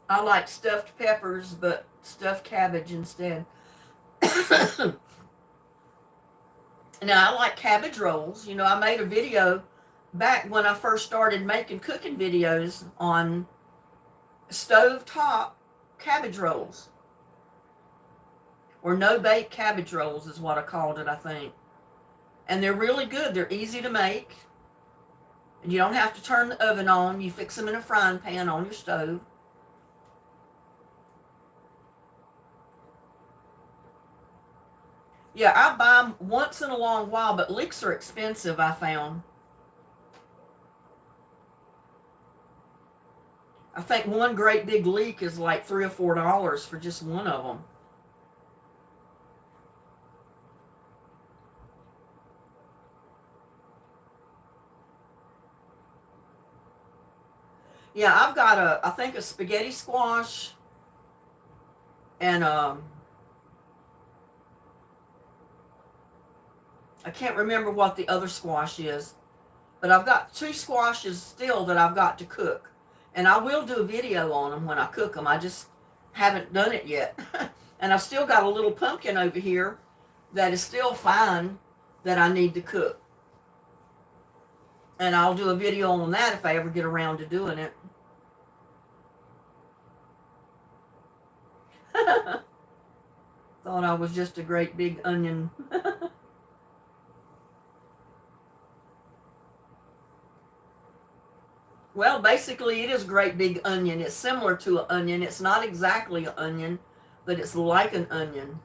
I like stuffed peppers, but stuffed cabbage instead. Now, I like cabbage rolls. You know, I made a video back when I first started making cooking videos on stovetop cabbage rolls. Or no-bake cabbage rolls is what I called it, I think. And they're really good. They're easy to make. And you don't have to turn the oven on. You fix them in a frying pan on your stove. Yeah, I buy them once in a long while, but leeks are expensive, I found. I think one great big leek is like $3 or $4 for just one of them. Yeah, I've got I think a spaghetti squash and I can't remember what the other squash is, but I've got two squashes still that I've got to cook. And I will do a video on them when I cook them. I just haven't done it yet. And I've still got a little pumpkin over here that is still fine that I need to cook. And I'll do a video on that if I ever get around to doing it. Thought I was just a great big onion. Well, basically it is a great big onion. It's similar to an onion. It's not exactly an onion, but it's like an onion.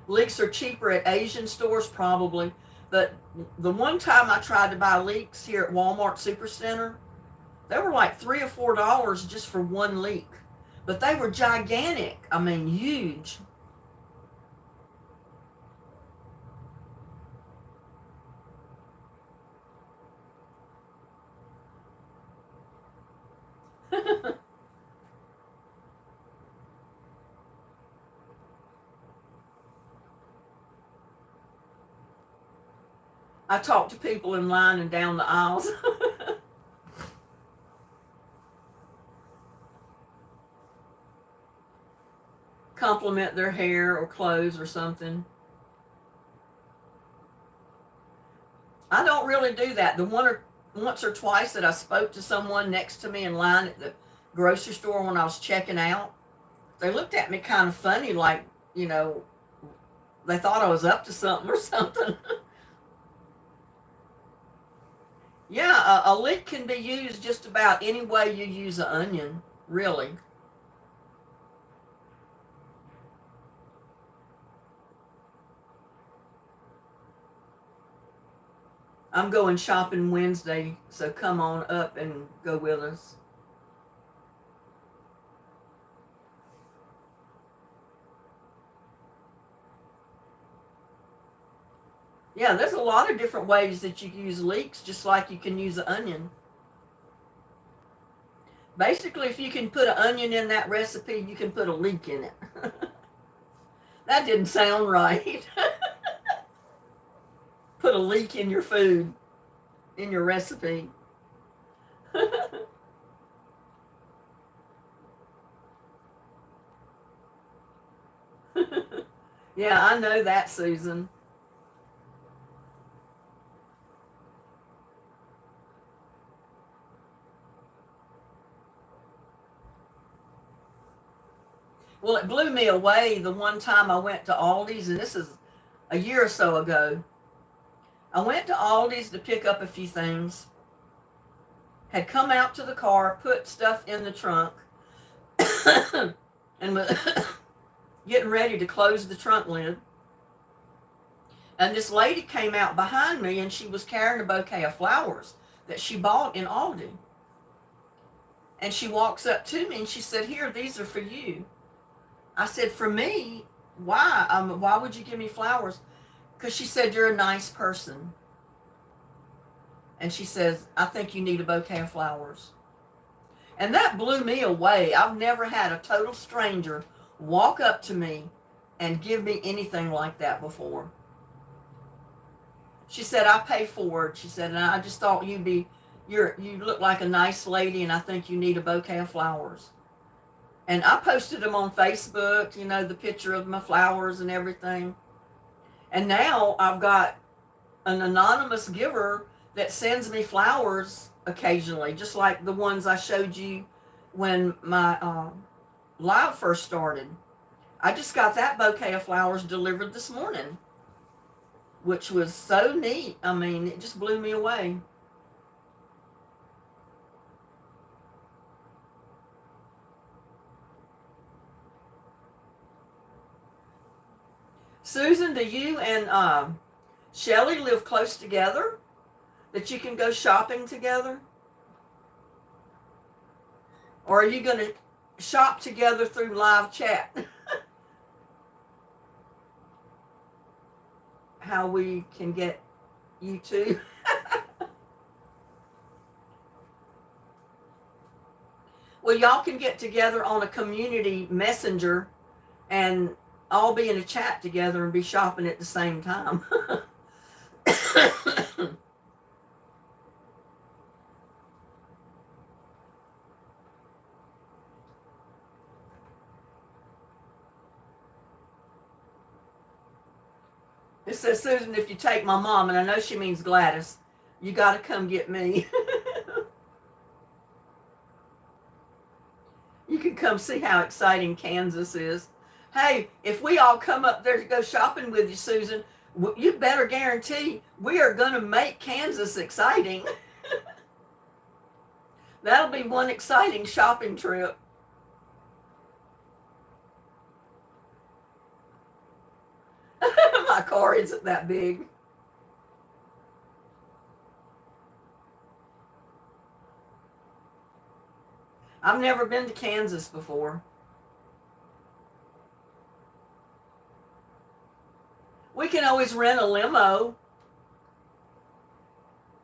Leeks are cheaper at Asian stores, probably. But the one time I tried to buy leeks here at Walmart Supercenter, they were like $3 or $4 just for one leek. But they were gigantic. I mean, huge. I talk to people in line and down the aisles. Compliment their hair or clothes or something. I don't really do that. Once or twice that I spoke to someone next to me in line at the grocery store when I was checking out, they looked at me kind of funny, like, you know, they thought I was up to something or something. Yeah, a leek can be used just about any way you use an onion, really. I'm going shopping Wednesday, so come on up and go with us. Yeah, there's a lot of different ways that you can use leeks, just like you can use an onion. Basically, if you can put an onion in that recipe, you can put a leek in it. That didn't sound right. Put a leek in your food, in your recipe. Yeah, I know that, Susan. Well, it blew me away the one time I went to Aldi's, and this is a year or so ago. I went to Aldi's to pick up a few things, had come out to the car, put stuff in the trunk, and was getting ready to close the trunk lid. And this lady came out behind me, and she was carrying a bouquet of flowers that she bought in Aldi. And she walks up to me and she said, "Here, these are for you." I said, "For me? Why? Why would you give me flowers?" Because she said, "You're a nice person." And she says, "I think you need a bouquet of flowers." And that blew me away. I've never had a total stranger walk up to me and give me anything like that before. She said, "I pay for it." She said, "And I just thought you look like a nice lady, and I think you need a bouquet of flowers." And I posted them on Facebook, you know, the picture of my flowers and everything. And now I've got an anonymous giver that sends me flowers occasionally, just like the ones I showed you when my live first started. I just got that bouquet of flowers delivered this morning, which was so neat. I mean, it just blew me away. Susan, do you and Shelly live close together that you can go shopping together? Or are you going to shop together through live chat? How we can get you two? Well, y'all can get together on a community messenger and all be in a chat together and be shopping at the same time. It says, "Susan, if you take my mom," and I know she means Gladys, "you got to come get me." You can come see how exciting Kansas is. Hey, if we all come up there to go shopping with you, Susan, you better guarantee we are going to make Kansas exciting. That'll be one exciting shopping trip. My car isn't that big. I've never been to Kansas before. We can always rent a limo.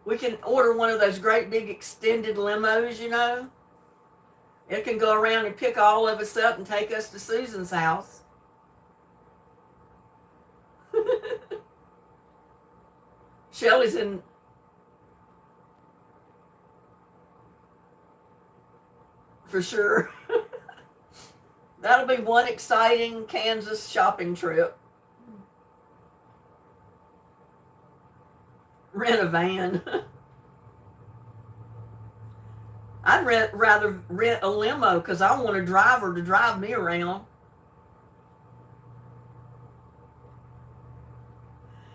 We can order one of those great big extended limos, you know. It can go around and pick all of us up and take us to Susan's house. Shelley's in. For sure. That'll be one exciting Kansas shopping trip. Rent a van. I'd rather rent a limo because I want a driver to drive me around.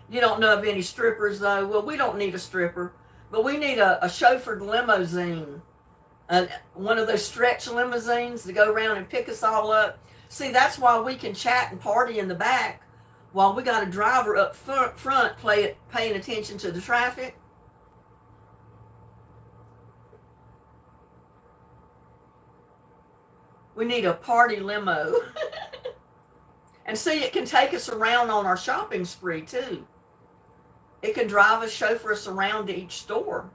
You don't know of any strippers, though? Well, we don't need a stripper, but we need a chauffeured limousine. One of those stretch limousines to go around and pick us all up. See, that's why we can chat and party in the back while we got a driver up front paying attention to the traffic. We need a party limo. And see, it can take us around on our shopping spree, too. It can drive us, chauffeur us around to each store.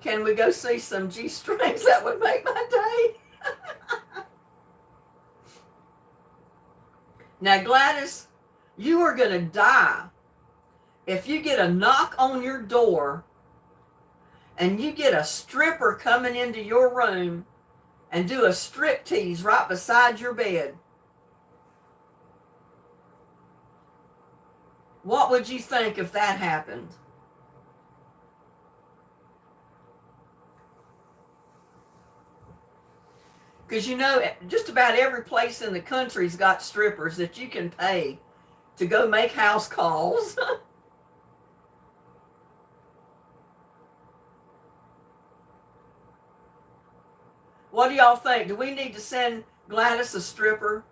Can we go see some G-strings? That would make my day. Now, Gladys, you are going to die if you get a knock on your door and you get a stripper coming into your room and do a striptease right beside your bed. What would you think if that happened? Because you know, just about every place in the country's got strippers that you can pay to go make house calls. What do y'all think? Do we need to send Gladys a stripper?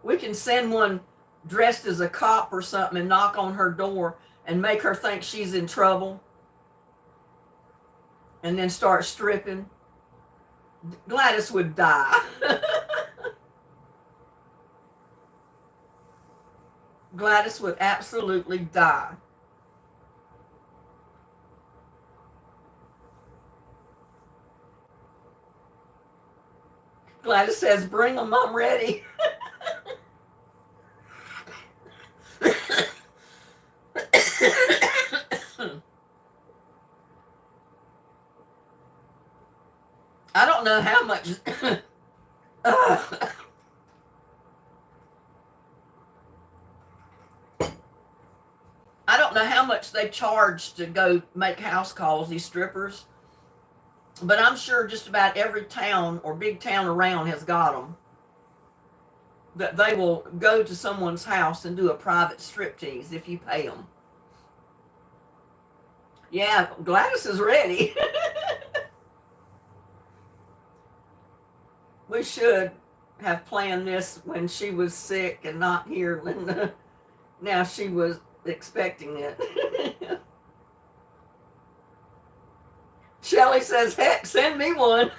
We can send one dressed as a cop or something and knock on her door and make her think she's in trouble and then start stripping. Gladys would die. Gladys would absolutely die. Gladys says, bring them, I'm ready. I don't know how much. I don't know how much they charge to go make house calls, these strippers. But I'm sure just about every town or big town around has got them. That they will go to someone's house and do a private striptease if you pay them. Yeah, Gladys is ready. We should have planned this when she was sick and not here, Linda. Now she was expecting it. Shelley says, heck, send me one.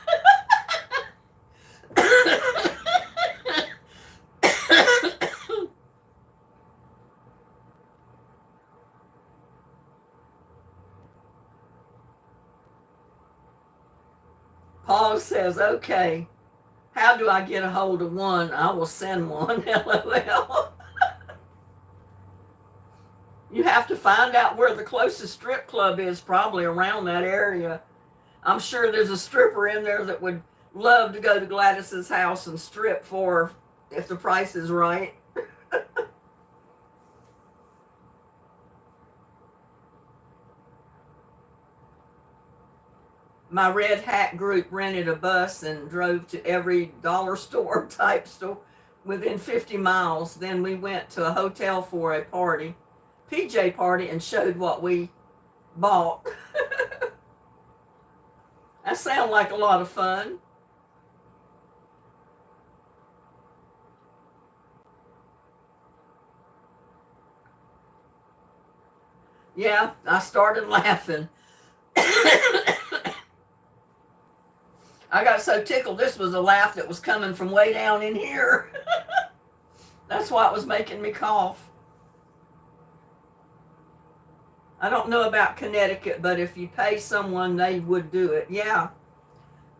Paul says, okay, how do I get a hold of one? I will send one. LOL. You have to find out where the closest strip club is, probably around that area. I'm sure there's a stripper in there that would love to go to Gladys's house and strip for her if the price is right. My Red Hat group rented a bus and drove to every dollar store type store within 50 miles. Then we went to a hotel for a party, PJ party, and showed what we bought. That sounds like a lot of fun. Yeah, I started laughing. I got so tickled. This was a laugh that was coming from way down in here. That's why it was making me cough. I don't know about Connecticut, but if you pay someone, they would do it. Yeah.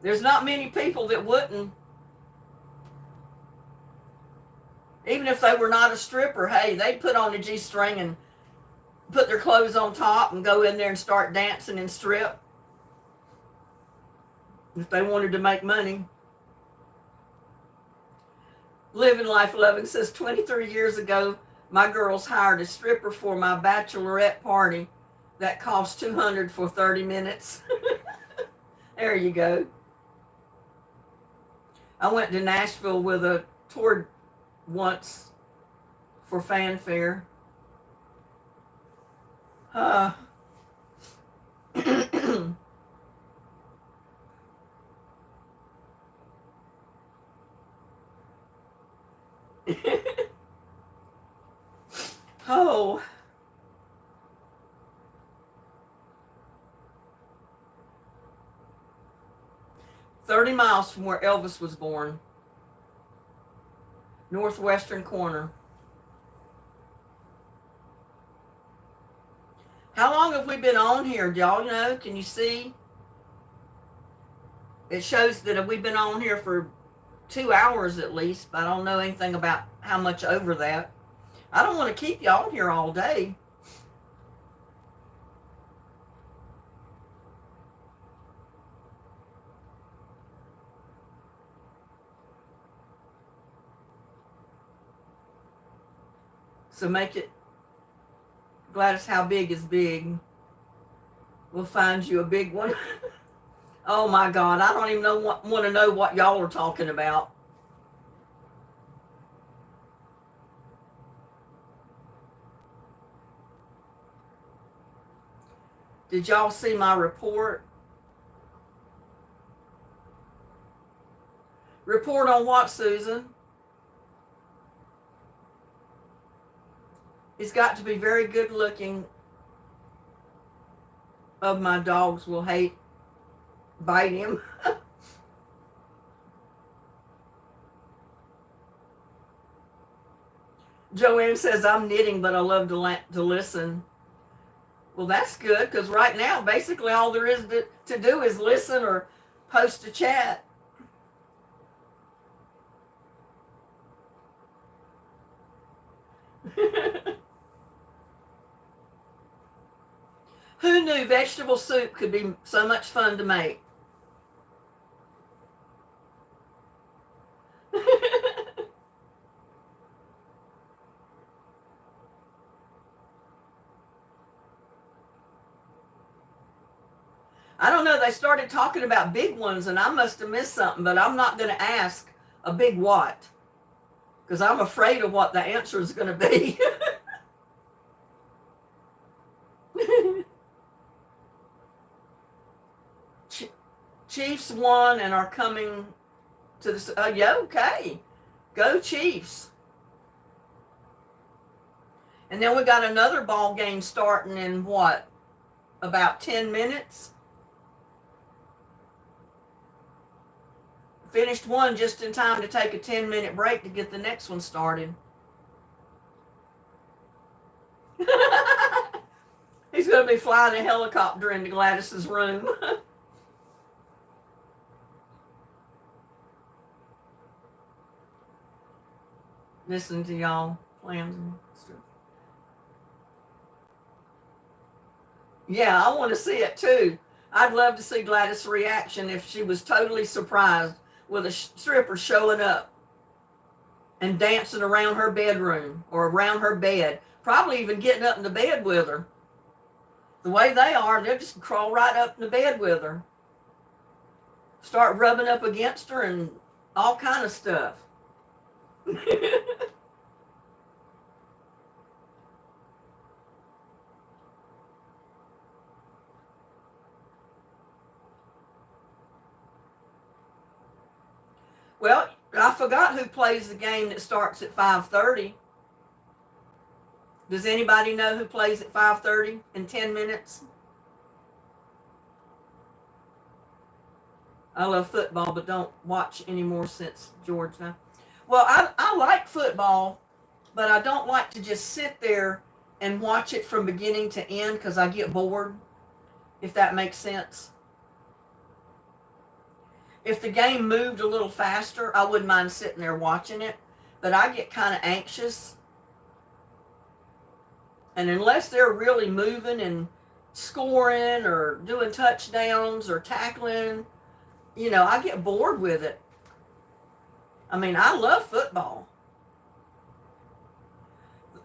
There's not many people that wouldn't. Even if they were not a stripper, hey, they'd put on a G-string and put their clothes on top and go in there and start dancing and strip if they wanted to make money. Living Life Loving says 23 years ago, my girls hired a stripper for my bachelorette party that cost $200 for 30 minutes. There you go. I went to Nashville with a tour once for fanfare. Oh. "30 miles from where Elvis was born. Northwestern corner." How long have we been on here? Do y'all know? Can you see? It shows that we've been on here for 2 hours at least, but I don't know anything about how much over that. I don't want to keep you on here all day. So make it, Gladys, how big is big? We'll find you a big one. Oh my God, I don't even want to know what y'all are talking about. Did y'all see my report? Report on what, Susan? He's got to be very good looking. Of my dogs will bite him. Joanne says, "I'm knitting, but I love to listen." Well, that's good, because right now, basically all there is to do is listen or post a chat. Who knew vegetable soup could be so much fun to make? I don't know. They started talking about big ones, and I must have missed something, but I'm not going to ask a big what, because I'm afraid of what the answer is going to be. Chiefs won and are coming to the. Yeah, okay. Go Chiefs. And then we got another ball game starting in what? About 10 minutes? Finished one just in time to take a 10-minute break to get the next one started. He's going to be flying a helicopter into Gladys's room. Listen to y'all plans and stuff. Yeah, I want to see it too. I'd love to see Gladys' reaction if she was totally surprised with a stripper showing up and dancing around her bedroom or around her bed, probably even getting up in the bed with her. The way they are, they'll just crawl right up in the bed with her, start rubbing up against her and all kind of stuff. Well, I forgot who plays the game that starts at 5:30. Does anybody know who plays at 5:30 in 10 minutes? I love football, but don't watch anymore since George now. Well, I like football, but I don't like to just sit there and watch it from beginning to end because I get bored, if that makes sense. If the game moved a little faster, I wouldn't mind sitting there watching it, but I get kind of anxious. And unless they're really moving and scoring or doing touchdowns or tackling, I get bored with it. I mean, I love football.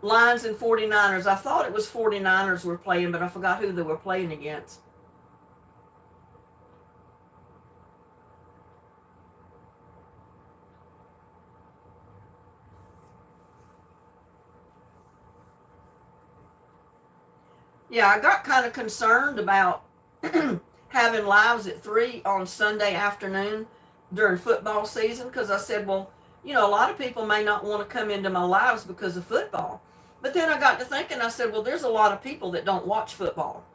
Lions and 49ers. I thought it was 49ers were playing, but I forgot who they were playing against. Yeah, I got kind of concerned about having lives at 3 on Sunday afternoon during football season because I said, well, a lot of people may not want to come into my lives because of football. But then I got to thinking, I said, well, there's a lot of people that don't watch football.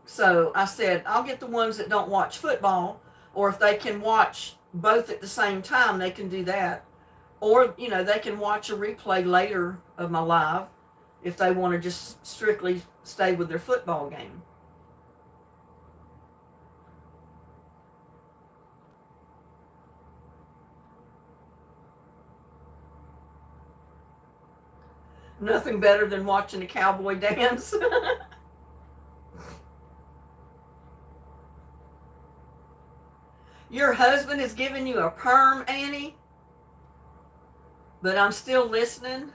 So I said, I'll get the ones that don't watch football, or if they can watch both at the same time, they can do that. Or, they can watch a replay later of my live if they want to just strictly stay with their football game. Nothing better than watching a cowboy dance. Your husband is giving you a perm, Annie? But I'm still listening.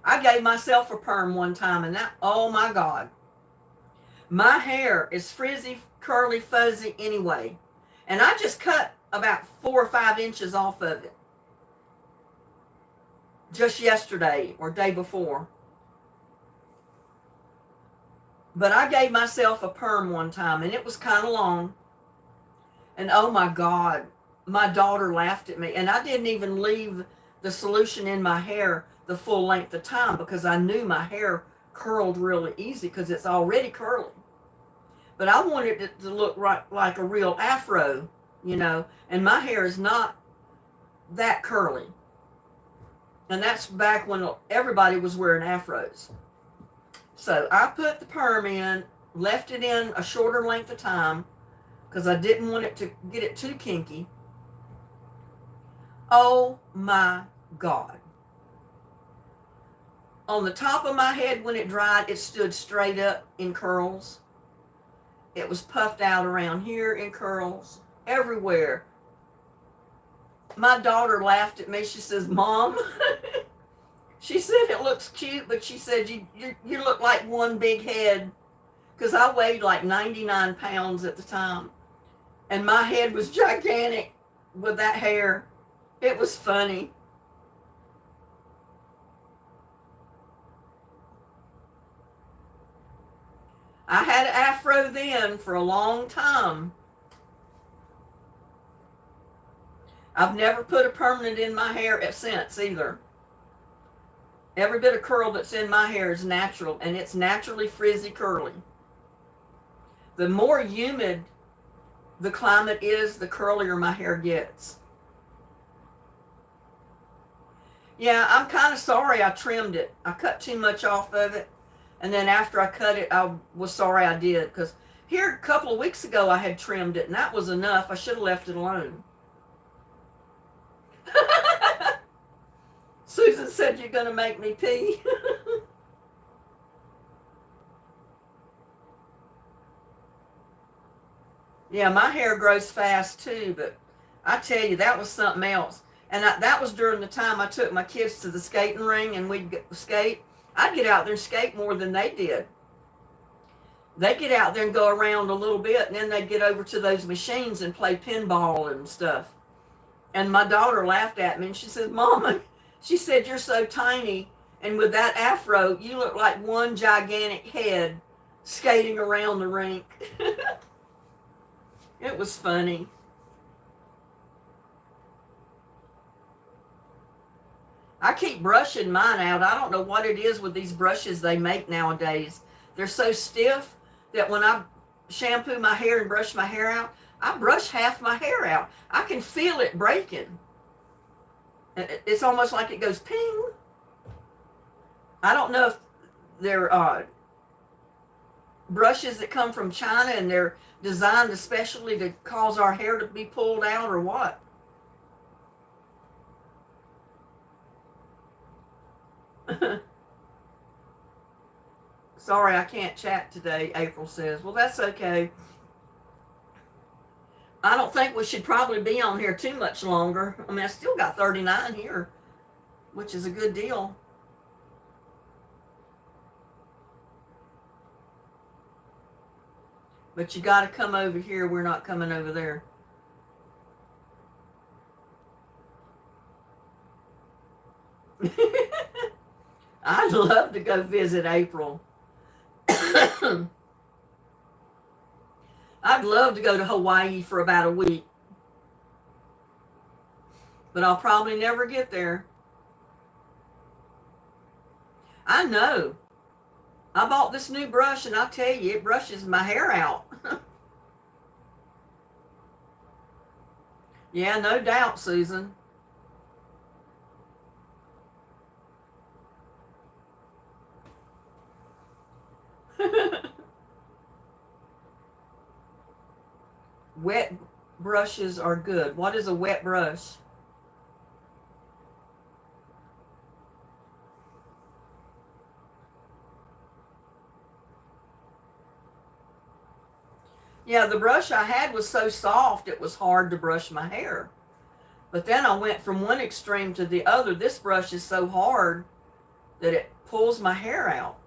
I gave myself a perm one time, and oh my God. My hair is frizzy, curly, fuzzy anyway. And I just cut about 4 or 5 inches off of it. Just yesterday or day before. But I gave myself a perm one time, and it was kind of long. And oh my God, my daughter laughed at me. And I didn't even leave the solution in my hair the full length of time because I knew my hair curled really easy because it's already curly. But I wanted it to look like a real afro, and my hair is not that curly. And that's back when everybody was wearing afros. So I put the perm in, left it in a shorter length of time because I didn't want it to get it too kinky. Oh my God. On the top of my head when it dried, it stood straight up in curls. It was puffed out around here in curls, everywhere. My daughter laughed at me. She says, Mom, she said it looks cute, but she said, you look like one big head. Because I weighed like 99 pounds at the time. And my head was gigantic with that hair. It was funny. I had an afro then for a long time. I've never put a permanent in my hair since either. Every bit of curl that's in my hair is natural, and it's naturally frizzy curly. The more humid the climate is, the curlier my hair gets. Yeah, I'm kind of sorry I trimmed it. I cut too much off of it. And then after I cut it, I was sorry I did. Because here a couple of weeks ago, I had trimmed it, and that was enough. I should have left it alone. Susan said, you're going to make me pee. Yeah, my hair grows fast too, but I tell you, that was something else. And that was during the time I took my kids to the skating ring and we'd skate. I'd get out there and skate more than they did. They'd get out there and go around a little bit, and then they'd get over to those machines and play pinball and stuff. And my daughter laughed at me, and she said, Mama, she said, you're so tiny, and with that afro, you look like one gigantic head skating around the rink. It was funny. I keep brushing mine out. I don't know what it is with these brushes they make nowadays. They're so stiff that when I shampoo my hair and brush my hair out, I brush half my hair out. I can feel it breaking. It's almost like it goes ping. I don't know if they're brushes that come from China and they're designed especially to cause our hair to be pulled out or what. Sorry, I can't chat today, April says. Well, that's okay. I don't think we should probably be on here too much longer. I mean, I still got 39 here, which is a good deal. But you got to come over here. We're not coming over there. I'd love to go visit April. I'd love to go to Hawaii for about a week. But I'll probably never get there. I know. I bought this new brush and I'll tell you, it brushes my hair out. Yeah, no doubt, Susan. Wet brushes are good. What is a wet brush? Yeah, the brush I had was so soft it was hard to brush my hair. But then I went from one extreme to the other. This brush is so hard that it pulls my hair out.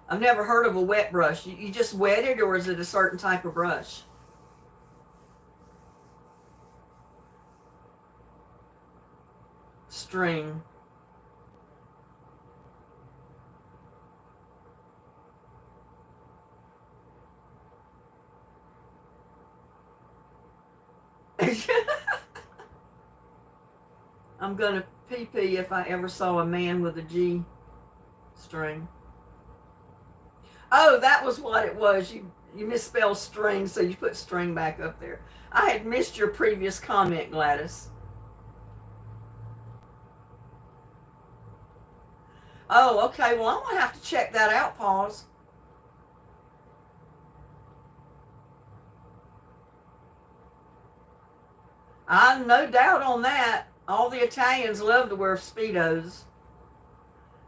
I've never heard of a wet brush. You just wet it, or is it a certain type of brush? String. I'm going to pee if I ever saw a man with a G string. Oh, that was what it was. You misspelled string, so you put string back up there. I had missed your previous comment, Gladys. Oh, okay. Well, I'm going to have to check that out, Pause. I'm no doubt on that. All the Italians love to wear Speedos.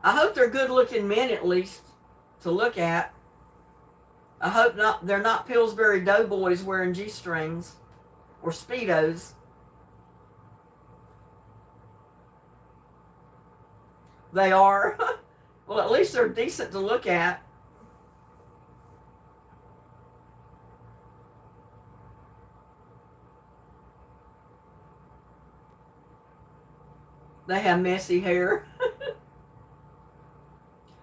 I hope they're good-looking men, at least, to look at. I hope not. They're not Pillsbury Doughboys wearing G-strings or Speedos. They are. Well, at least they're decent to look at. They have messy hair.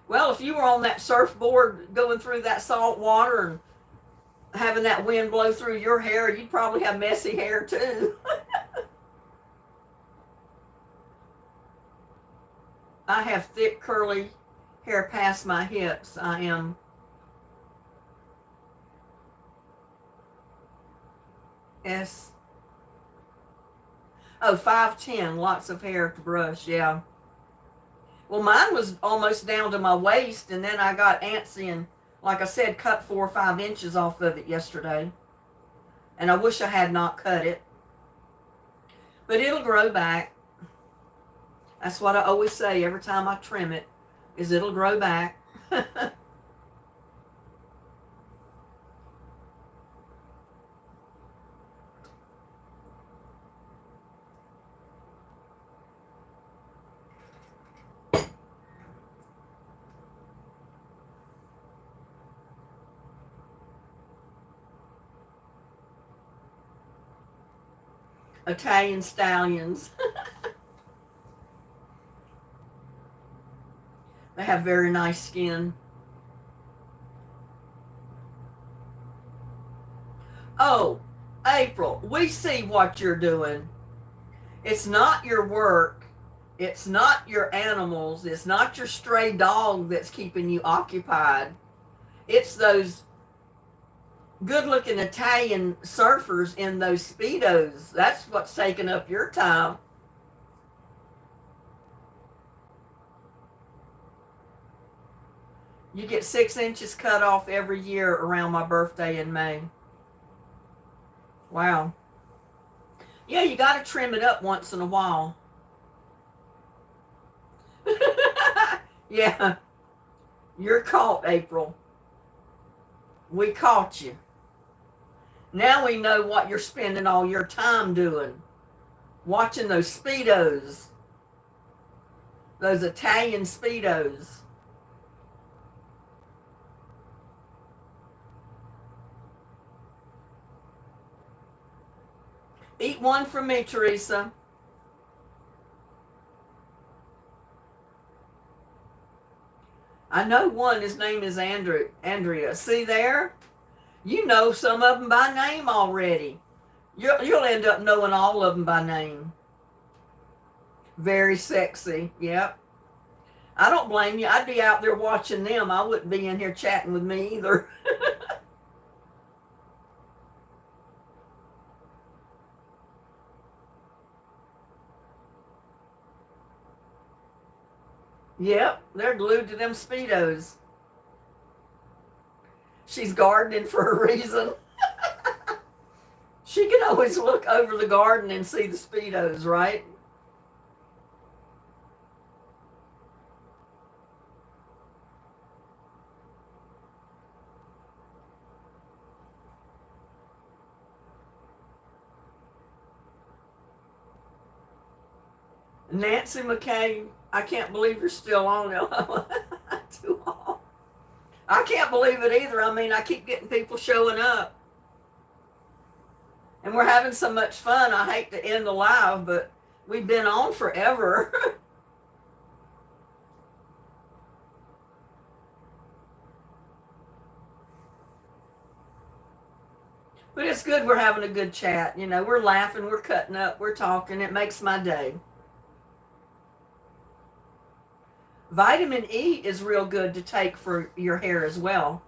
Well, if you were on that surfboard going through that salt water and having that wind blow through your hair, you'd probably have messy hair too. I have thick curly hair past my hips. I am S. Oh, 5'10", lots of hair to brush, yeah. Well, mine was almost down to my waist, and then I got antsy and, like I said, cut 4 or 5 inches off of it yesterday. And I wish I had not cut it. But it'll grow back. That's what I always say every time I trim it, is it'll grow back. Italian stallions. They have very nice skin. Oh, April, we see what you're doing. It's not your work. It's not your animals. It's not your stray dog that's keeping you occupied. It's those good-looking Italian surfers in those Speedos. That's what's taking up your time. You get 6 inches cut off every year around my birthday in May. Wow. Yeah, you got to trim it up once in a while. Yeah. You're caught, April. We caught you. Now we know what you're spending all your time doing. Watching those Speedos. Those Italian Speedos. Eat one for me, Teresa. I know one. His name is Andrea. See there? You know some of them by name already. You'll end up knowing all of them by name. Very sexy. Yep. I don't blame you. I'd be out there watching them. I wouldn't be in here chatting with me either. Yep, they're glued to them Speedos. She's gardening for a reason. She can always look over the garden and see the Speedos, right? Nancy McKay, I can't believe you're still on there. I can't believe it either. I mean, I keep getting people showing up. And we're having so much fun. I hate to end the live, but we've been on forever. But it's good we're having a good chat. You know, we're laughing, we're cutting up, we're talking. It makes my day. Vitamin E is real good to take for your hair as well.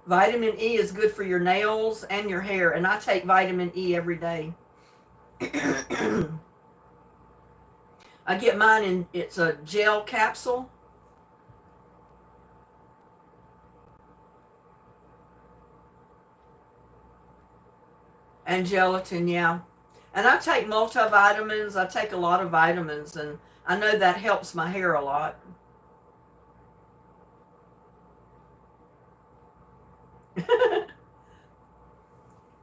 Vitamin E is good for your nails and your hair, and I take vitamin E every day. I get mine in, it's a gel capsule. And gelatin, yeah. And I take multivitamins. I take a lot of vitamins, and I know that helps my hair a lot.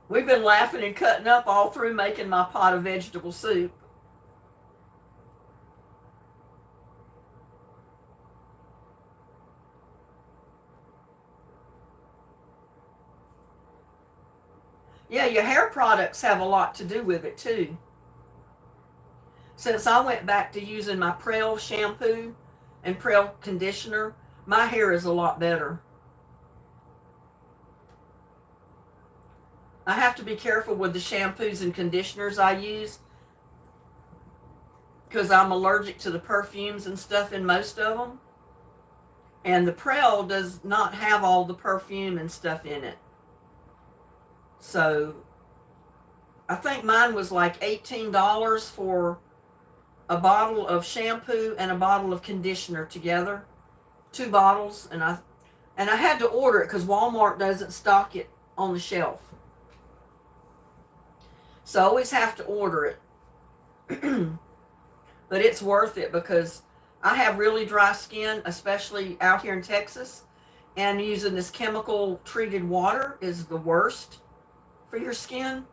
We've been laughing and cutting up all through making my pot of vegetable soup. Yeah, your hair products have a lot to do with it too. Since I went back to using my Prel shampoo and Prel conditioner, my hair is a lot better. I have to be careful with the shampoos and conditioners I use because I'm allergic to the perfumes and stuff in most of them. And the Prel does not have all the perfume and stuff in it. So I think mine was like $18 for a bottle of shampoo and a bottle of conditioner together. 2 bottles. And I had to order it because Walmart doesn't stock it on the shelf. So I always have to order it. But it's worth it because I have really dry skin, especially out here in Texas. And using this chemical treated water is the worst for your skin.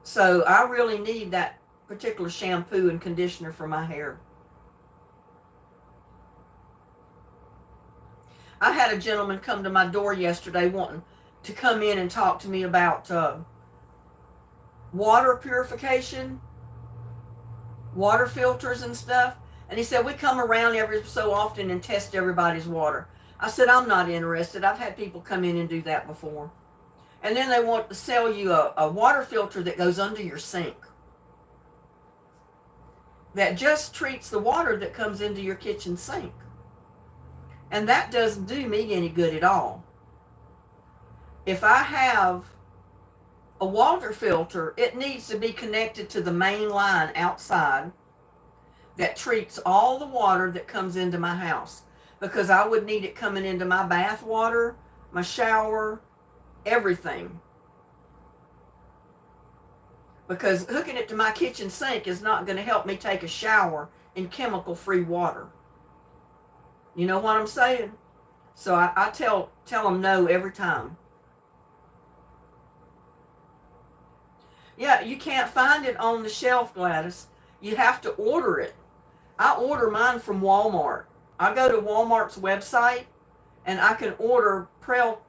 So I really need that particular shampoo and conditioner for my hair. I had a gentleman come to my door yesterday wanting to come in and talk to me about water purification, water filters and stuff. And he said, we come around every so often and test everybody's water. I said, I'm not interested. I've had people come in and do that before. And then they want to sell you a water filter that goes under your sink that just treats the water that comes into your kitchen sink. And that doesn't do me any good at all. If I have a water filter, it needs to be connected to the main line outside that treats all the water that comes into my house, because I would need it coming into my bath water, my shower, everything. Because hooking it to my kitchen sink is not going to help me take a shower in chemical-free water. You know what I'm saying? So I tell them no every time. Yeah, you can't find it on the shelf, Gladys. You have to order it. I order mine from Walmart. I go to Walmart's website and I can order Prel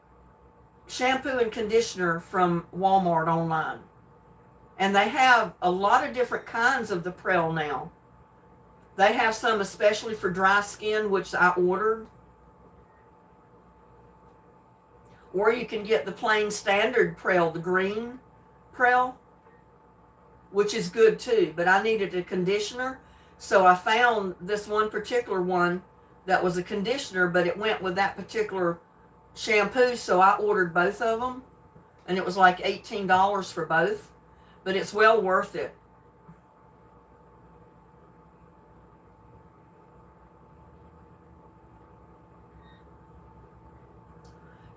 shampoo and conditioner from Walmart online. And they have a lot of different kinds of the Prel now. They have some especially for dry skin, which I ordered. Or you can get the plain standard Prel, the green Prel, which is good too. But I needed a conditioner, so I found this one particular one that was a conditioner, but it went with that particular shampoo, so I ordered both of them. And it was like $18 for both. But it's well worth it.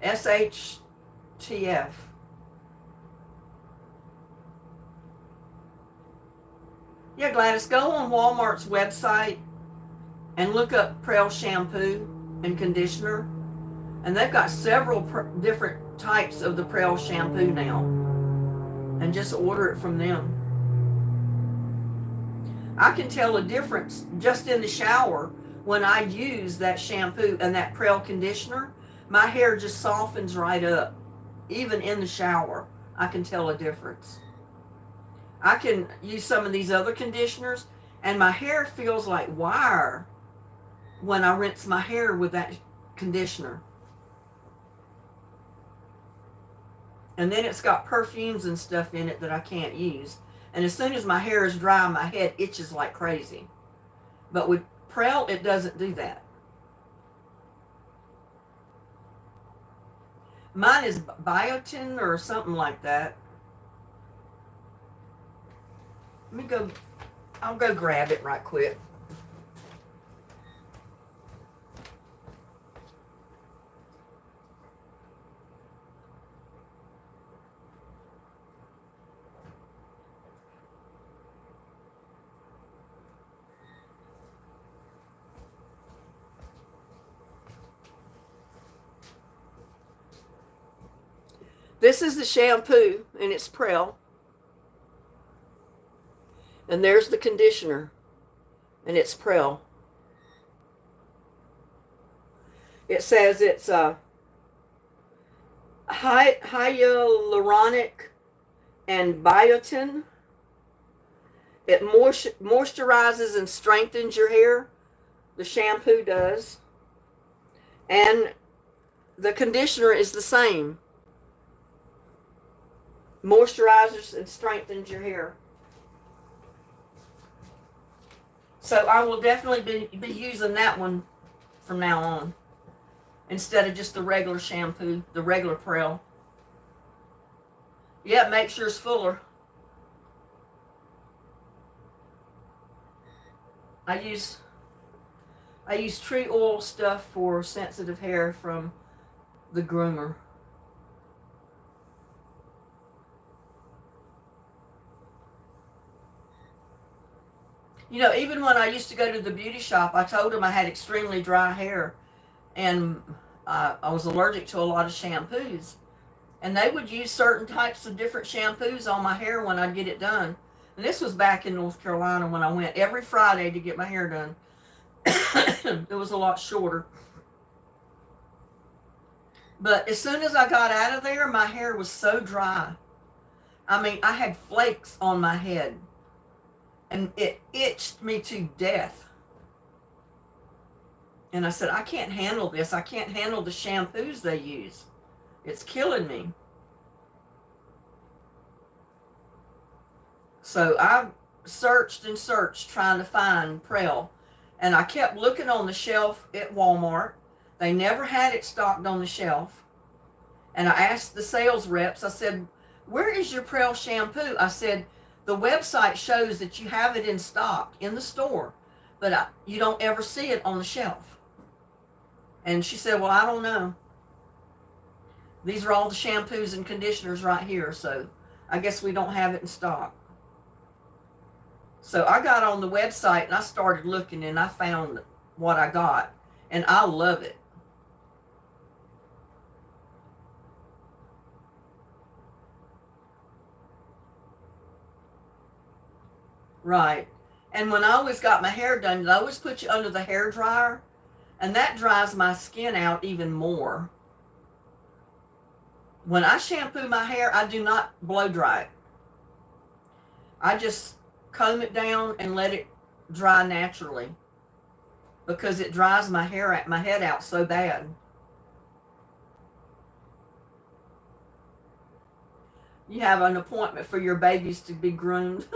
SHTF. Yeah, Gladys, go on Walmart's website and look up Prel shampoo and conditioner. And they've got several different types of the Prel shampoo now. And just order it from them. I can tell a difference just in the shower when I use that shampoo and that Prel conditioner. My hair just softens right up. Even in the shower, I can tell a difference. I can use some of these other conditioners and my hair feels like wire when I rinse my hair with that conditioner. And then it's got perfumes and stuff in it that I can't use. And as soon as my hair is dry, my head itches like crazy. But with Prel, it doesn't do that. Mine is biotin or something like that. I'll go grab it right quick. This is the shampoo, and it's Prel. And there's the conditioner, and it's Prel. It says it's hyaluronic and biotin. It moisturizes and strengthens your hair. The shampoo does. And the conditioner is the same. Moisturizes and strengthens your hair. So I will definitely be using that one from now on, instead of just the regular shampoo, the regular Prel. Yeah, it makes yours fuller. I use tree oil stuff for sensitive hair from the groomer. You know, even when I used to go to the beauty shop, I told them I had extremely dry hair, and I was allergic to a lot of shampoos. And they would use certain types of different shampoos on my hair when I'd get it done. And this was back in North Carolina when I went every Friday to get my hair done. It was a lot shorter. But as soon as I got out of there, my hair was so dry. I mean, I had flakes on my head. And it itched me to death. And I said, I can't handle this. I can't handle the shampoos they use. It's killing me. So I searched and searched trying to find Prel. And I kept looking on the shelf at Walmart. They never had it stocked on the shelf. And I asked the sales reps, I said, where is your Prel shampoo? I said, the website shows that you have it in stock in the store, but you don't ever see it on the shelf. And she said, well, I don't know. These are all the shampoos and conditioners right here, so I guess we don't have it in stock. So I got on the website and I started looking and I found what I got, and I love it. Right. And when I always got my hair done, I always put you under the hair dryer, and that dries my skin out even more. When I shampoo my hair, I do not blow dry it. I just comb it down and let it dry naturally, because it dries my head out so bad. You have an appointment for your babies to be groomed.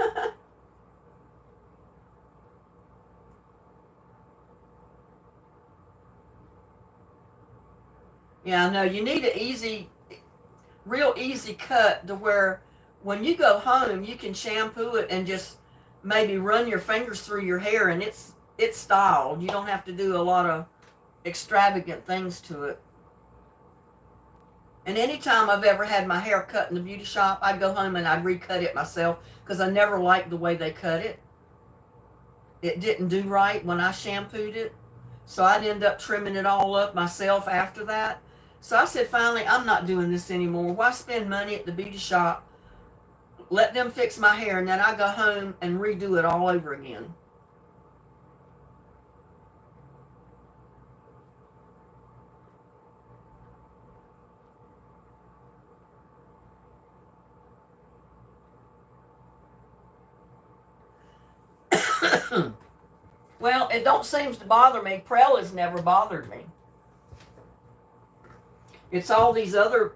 Yeah, I know. You need an real easy cut to where when you go home, you can shampoo it and just maybe run your fingers through your hair, and it's styled. You don't have to do a lot of extravagant things to it. And anytime I've ever had my hair cut in the beauty shop, I'd go home and I'd recut it myself, because I never liked the way they cut it. It didn't do right when I shampooed it. So I'd end up trimming it all up myself after that. So I said, finally, I'm not doing this anymore. Why spend money at the beauty shop? Let them fix my hair, and then I go home and redo it all over again. Well, it don't seem to bother me. Prel has never bothered me. It's all these other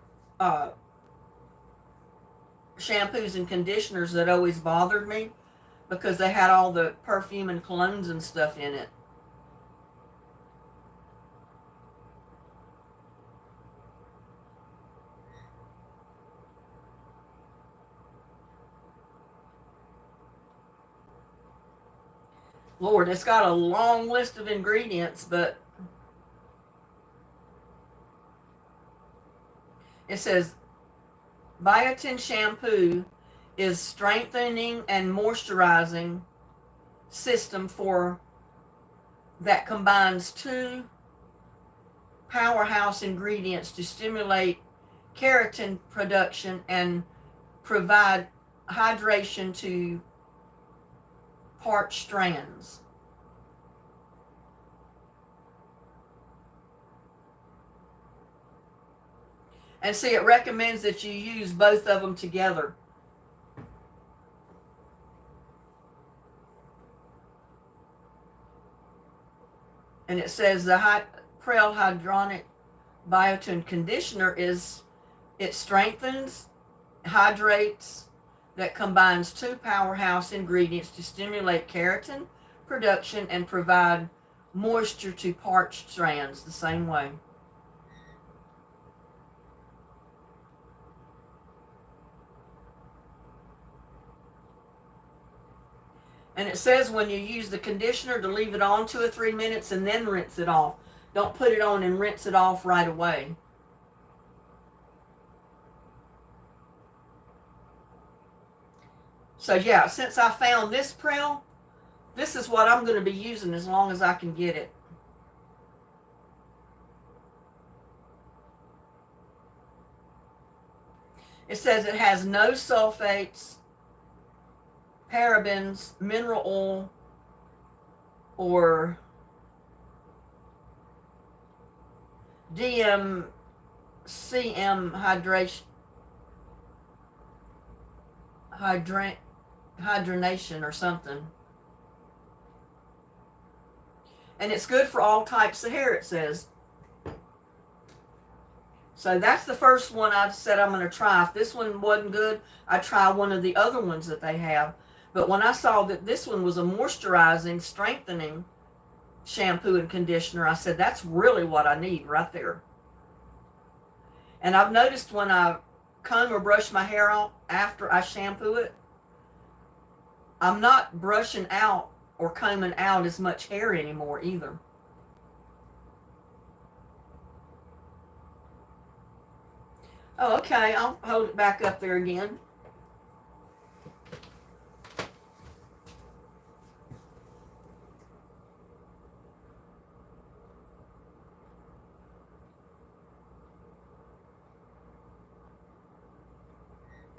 shampoos and conditioners that always bothered me, because they had all the perfume and colognes and stuff in it. Lord, it's got a long list of ingredients, but it says biotin shampoo is strengthening and moisturizing system for that combines two powerhouse ingredients to stimulate keratin production and provide hydration to parched strands. And see, it recommends that you use both of them together. And it says the Prel Hydronic Biotin Conditioner it strengthens, hydrates, that combines two powerhouse ingredients to stimulate keratin production and provide moisture to parched strands the same way. And it says when you use the conditioner to leave it on 2 or 3 minutes and then rinse it off. Don't put it on and rinse it off right away. So yeah, since I found this Prel, this is what I'm going to be using as long as I can get it. It says it has no sulfates, parabens, mineral oil, or DMCM hydration or something. And it's good for all types of hair, it says. So that's the first one I said I'm going to try. If this one wasn't good, I'd try one of the other ones that they have. But when I saw that this one was a moisturizing, strengthening shampoo and conditioner, I said, that's really what I need right there. And I've noticed when I comb or brush my hair out after I shampoo it, I'm not brushing out or combing out as much hair anymore either. Oh, okay, I'll hold it back up there again.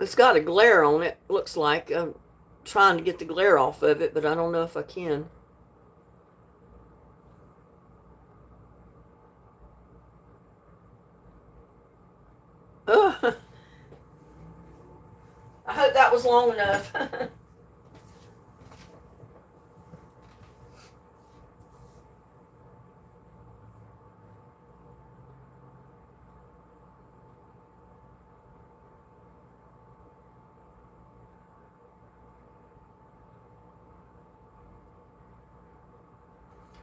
It's got a glare on it, looks like. I'm trying to get the glare off of it, but I don't know if I can. Ugh. I hope that was long enough.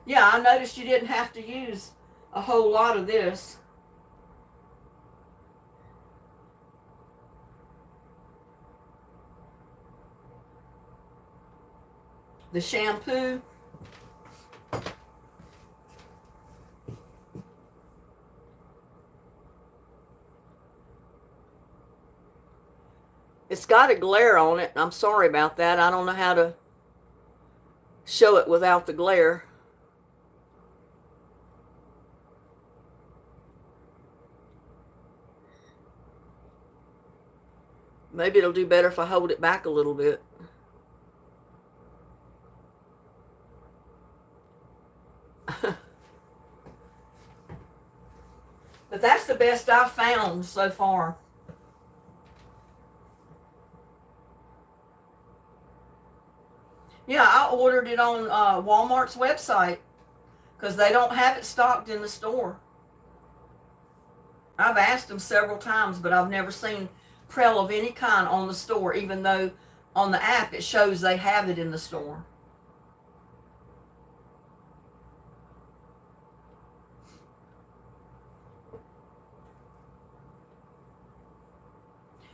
Yeah, I noticed you didn't have to use a whole lot of this. The shampoo. It's got a glare on it. I'm sorry about that. I don't know how to show it without the glare. Maybe it'll do better if I hold it back a little bit. But that's the best I've found so far. Yeah, I ordered it on Walmart's website because they don't have it stocked in the store. I've asked them several times, but I've never seen Prel of any kind on the store, even though on the app it shows they have it in the store.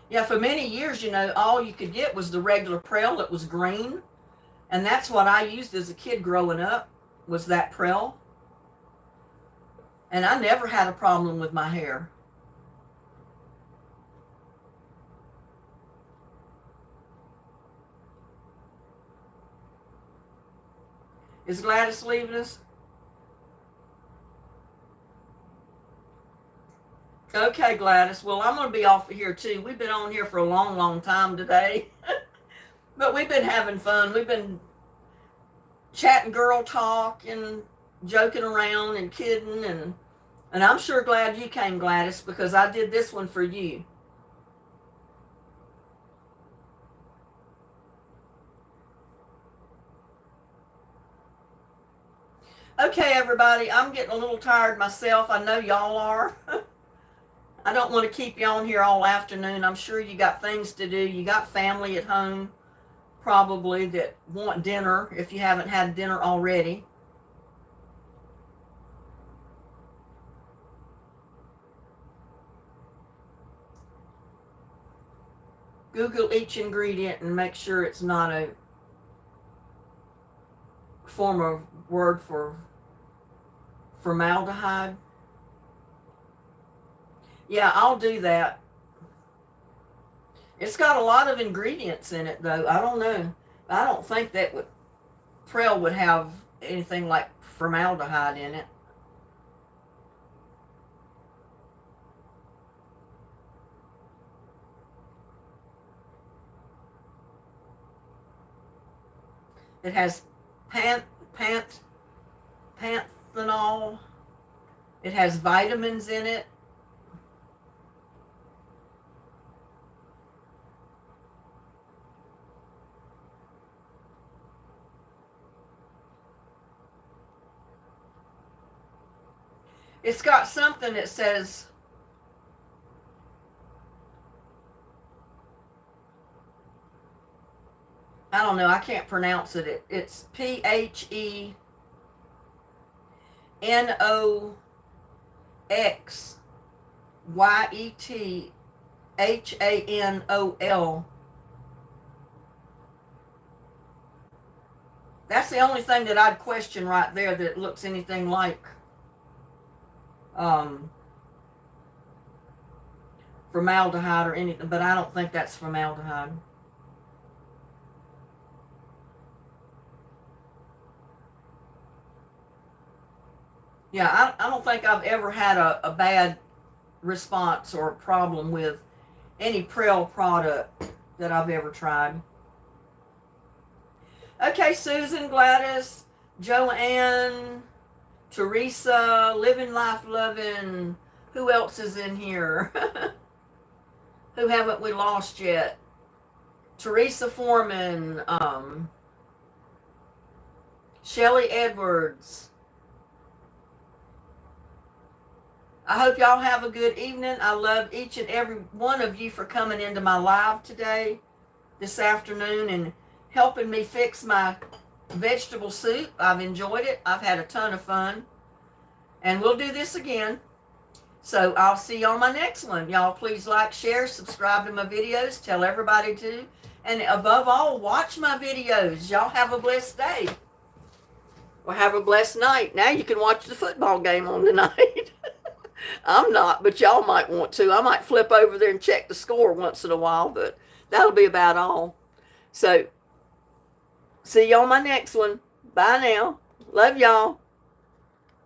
Yeah, for many years, all you could get was the regular Prel that was green. And that's what I used as a kid growing up, was that Prel. And I never had a problem with my hair. Is Gladys leaving us? Okay, Gladys. Well, I'm going to be off of here too. We've been on here for a long, long time today. But we've been having fun. We've been chatting girl talk and joking around and kidding. And I'm sure glad you came, Gladys, because I did this one for you. Okay, everybody. I'm getting a little tired myself. I know y'all are. I don't want to keep you on here all afternoon. I'm sure you got things to do. You got family at home probably that want dinner if you haven't had dinner already. Google each ingredient and make sure it's not a form of word for formaldehyde. Yeah, I'll do that. It's got a lot of ingredients in it, though. I don't know. I don't think that Prel would have anything like formaldehyde in it. It has panthenol. It has vitamins in it. It's got something that says I don't know. I can't pronounce it. It's PHENOXYETHANOL. That's the only thing that I'd question right there that looks anything like formaldehyde or anything, but I don't think that's formaldehyde. Yeah, I don't think I've ever had a bad response or a problem with any Prel product that I've ever tried. Okay, Susan, Gladys, Joanne, Teresa, Living Life Loving. Who else is in here? Who haven't we lost yet? Teresa Foreman, Shelly Edwards. I hope y'all have a good evening. I love each and every one of you for coming into my live today, this afternoon, and helping me fix my vegetable soup. I've enjoyed it. I've had a ton of fun. And we'll do this again. So I'll see you on my next one. Y'all please like, share, subscribe to my videos. Tell everybody to. And above all, watch my videos. Y'all have a blessed day. Or have a blessed night. Now you can watch the football game on tonight. I'm not, but y'all might want to. I might flip over there and check the score once in a while, but that'll be about all. So, see you on my next one. Bye now. Love y'all.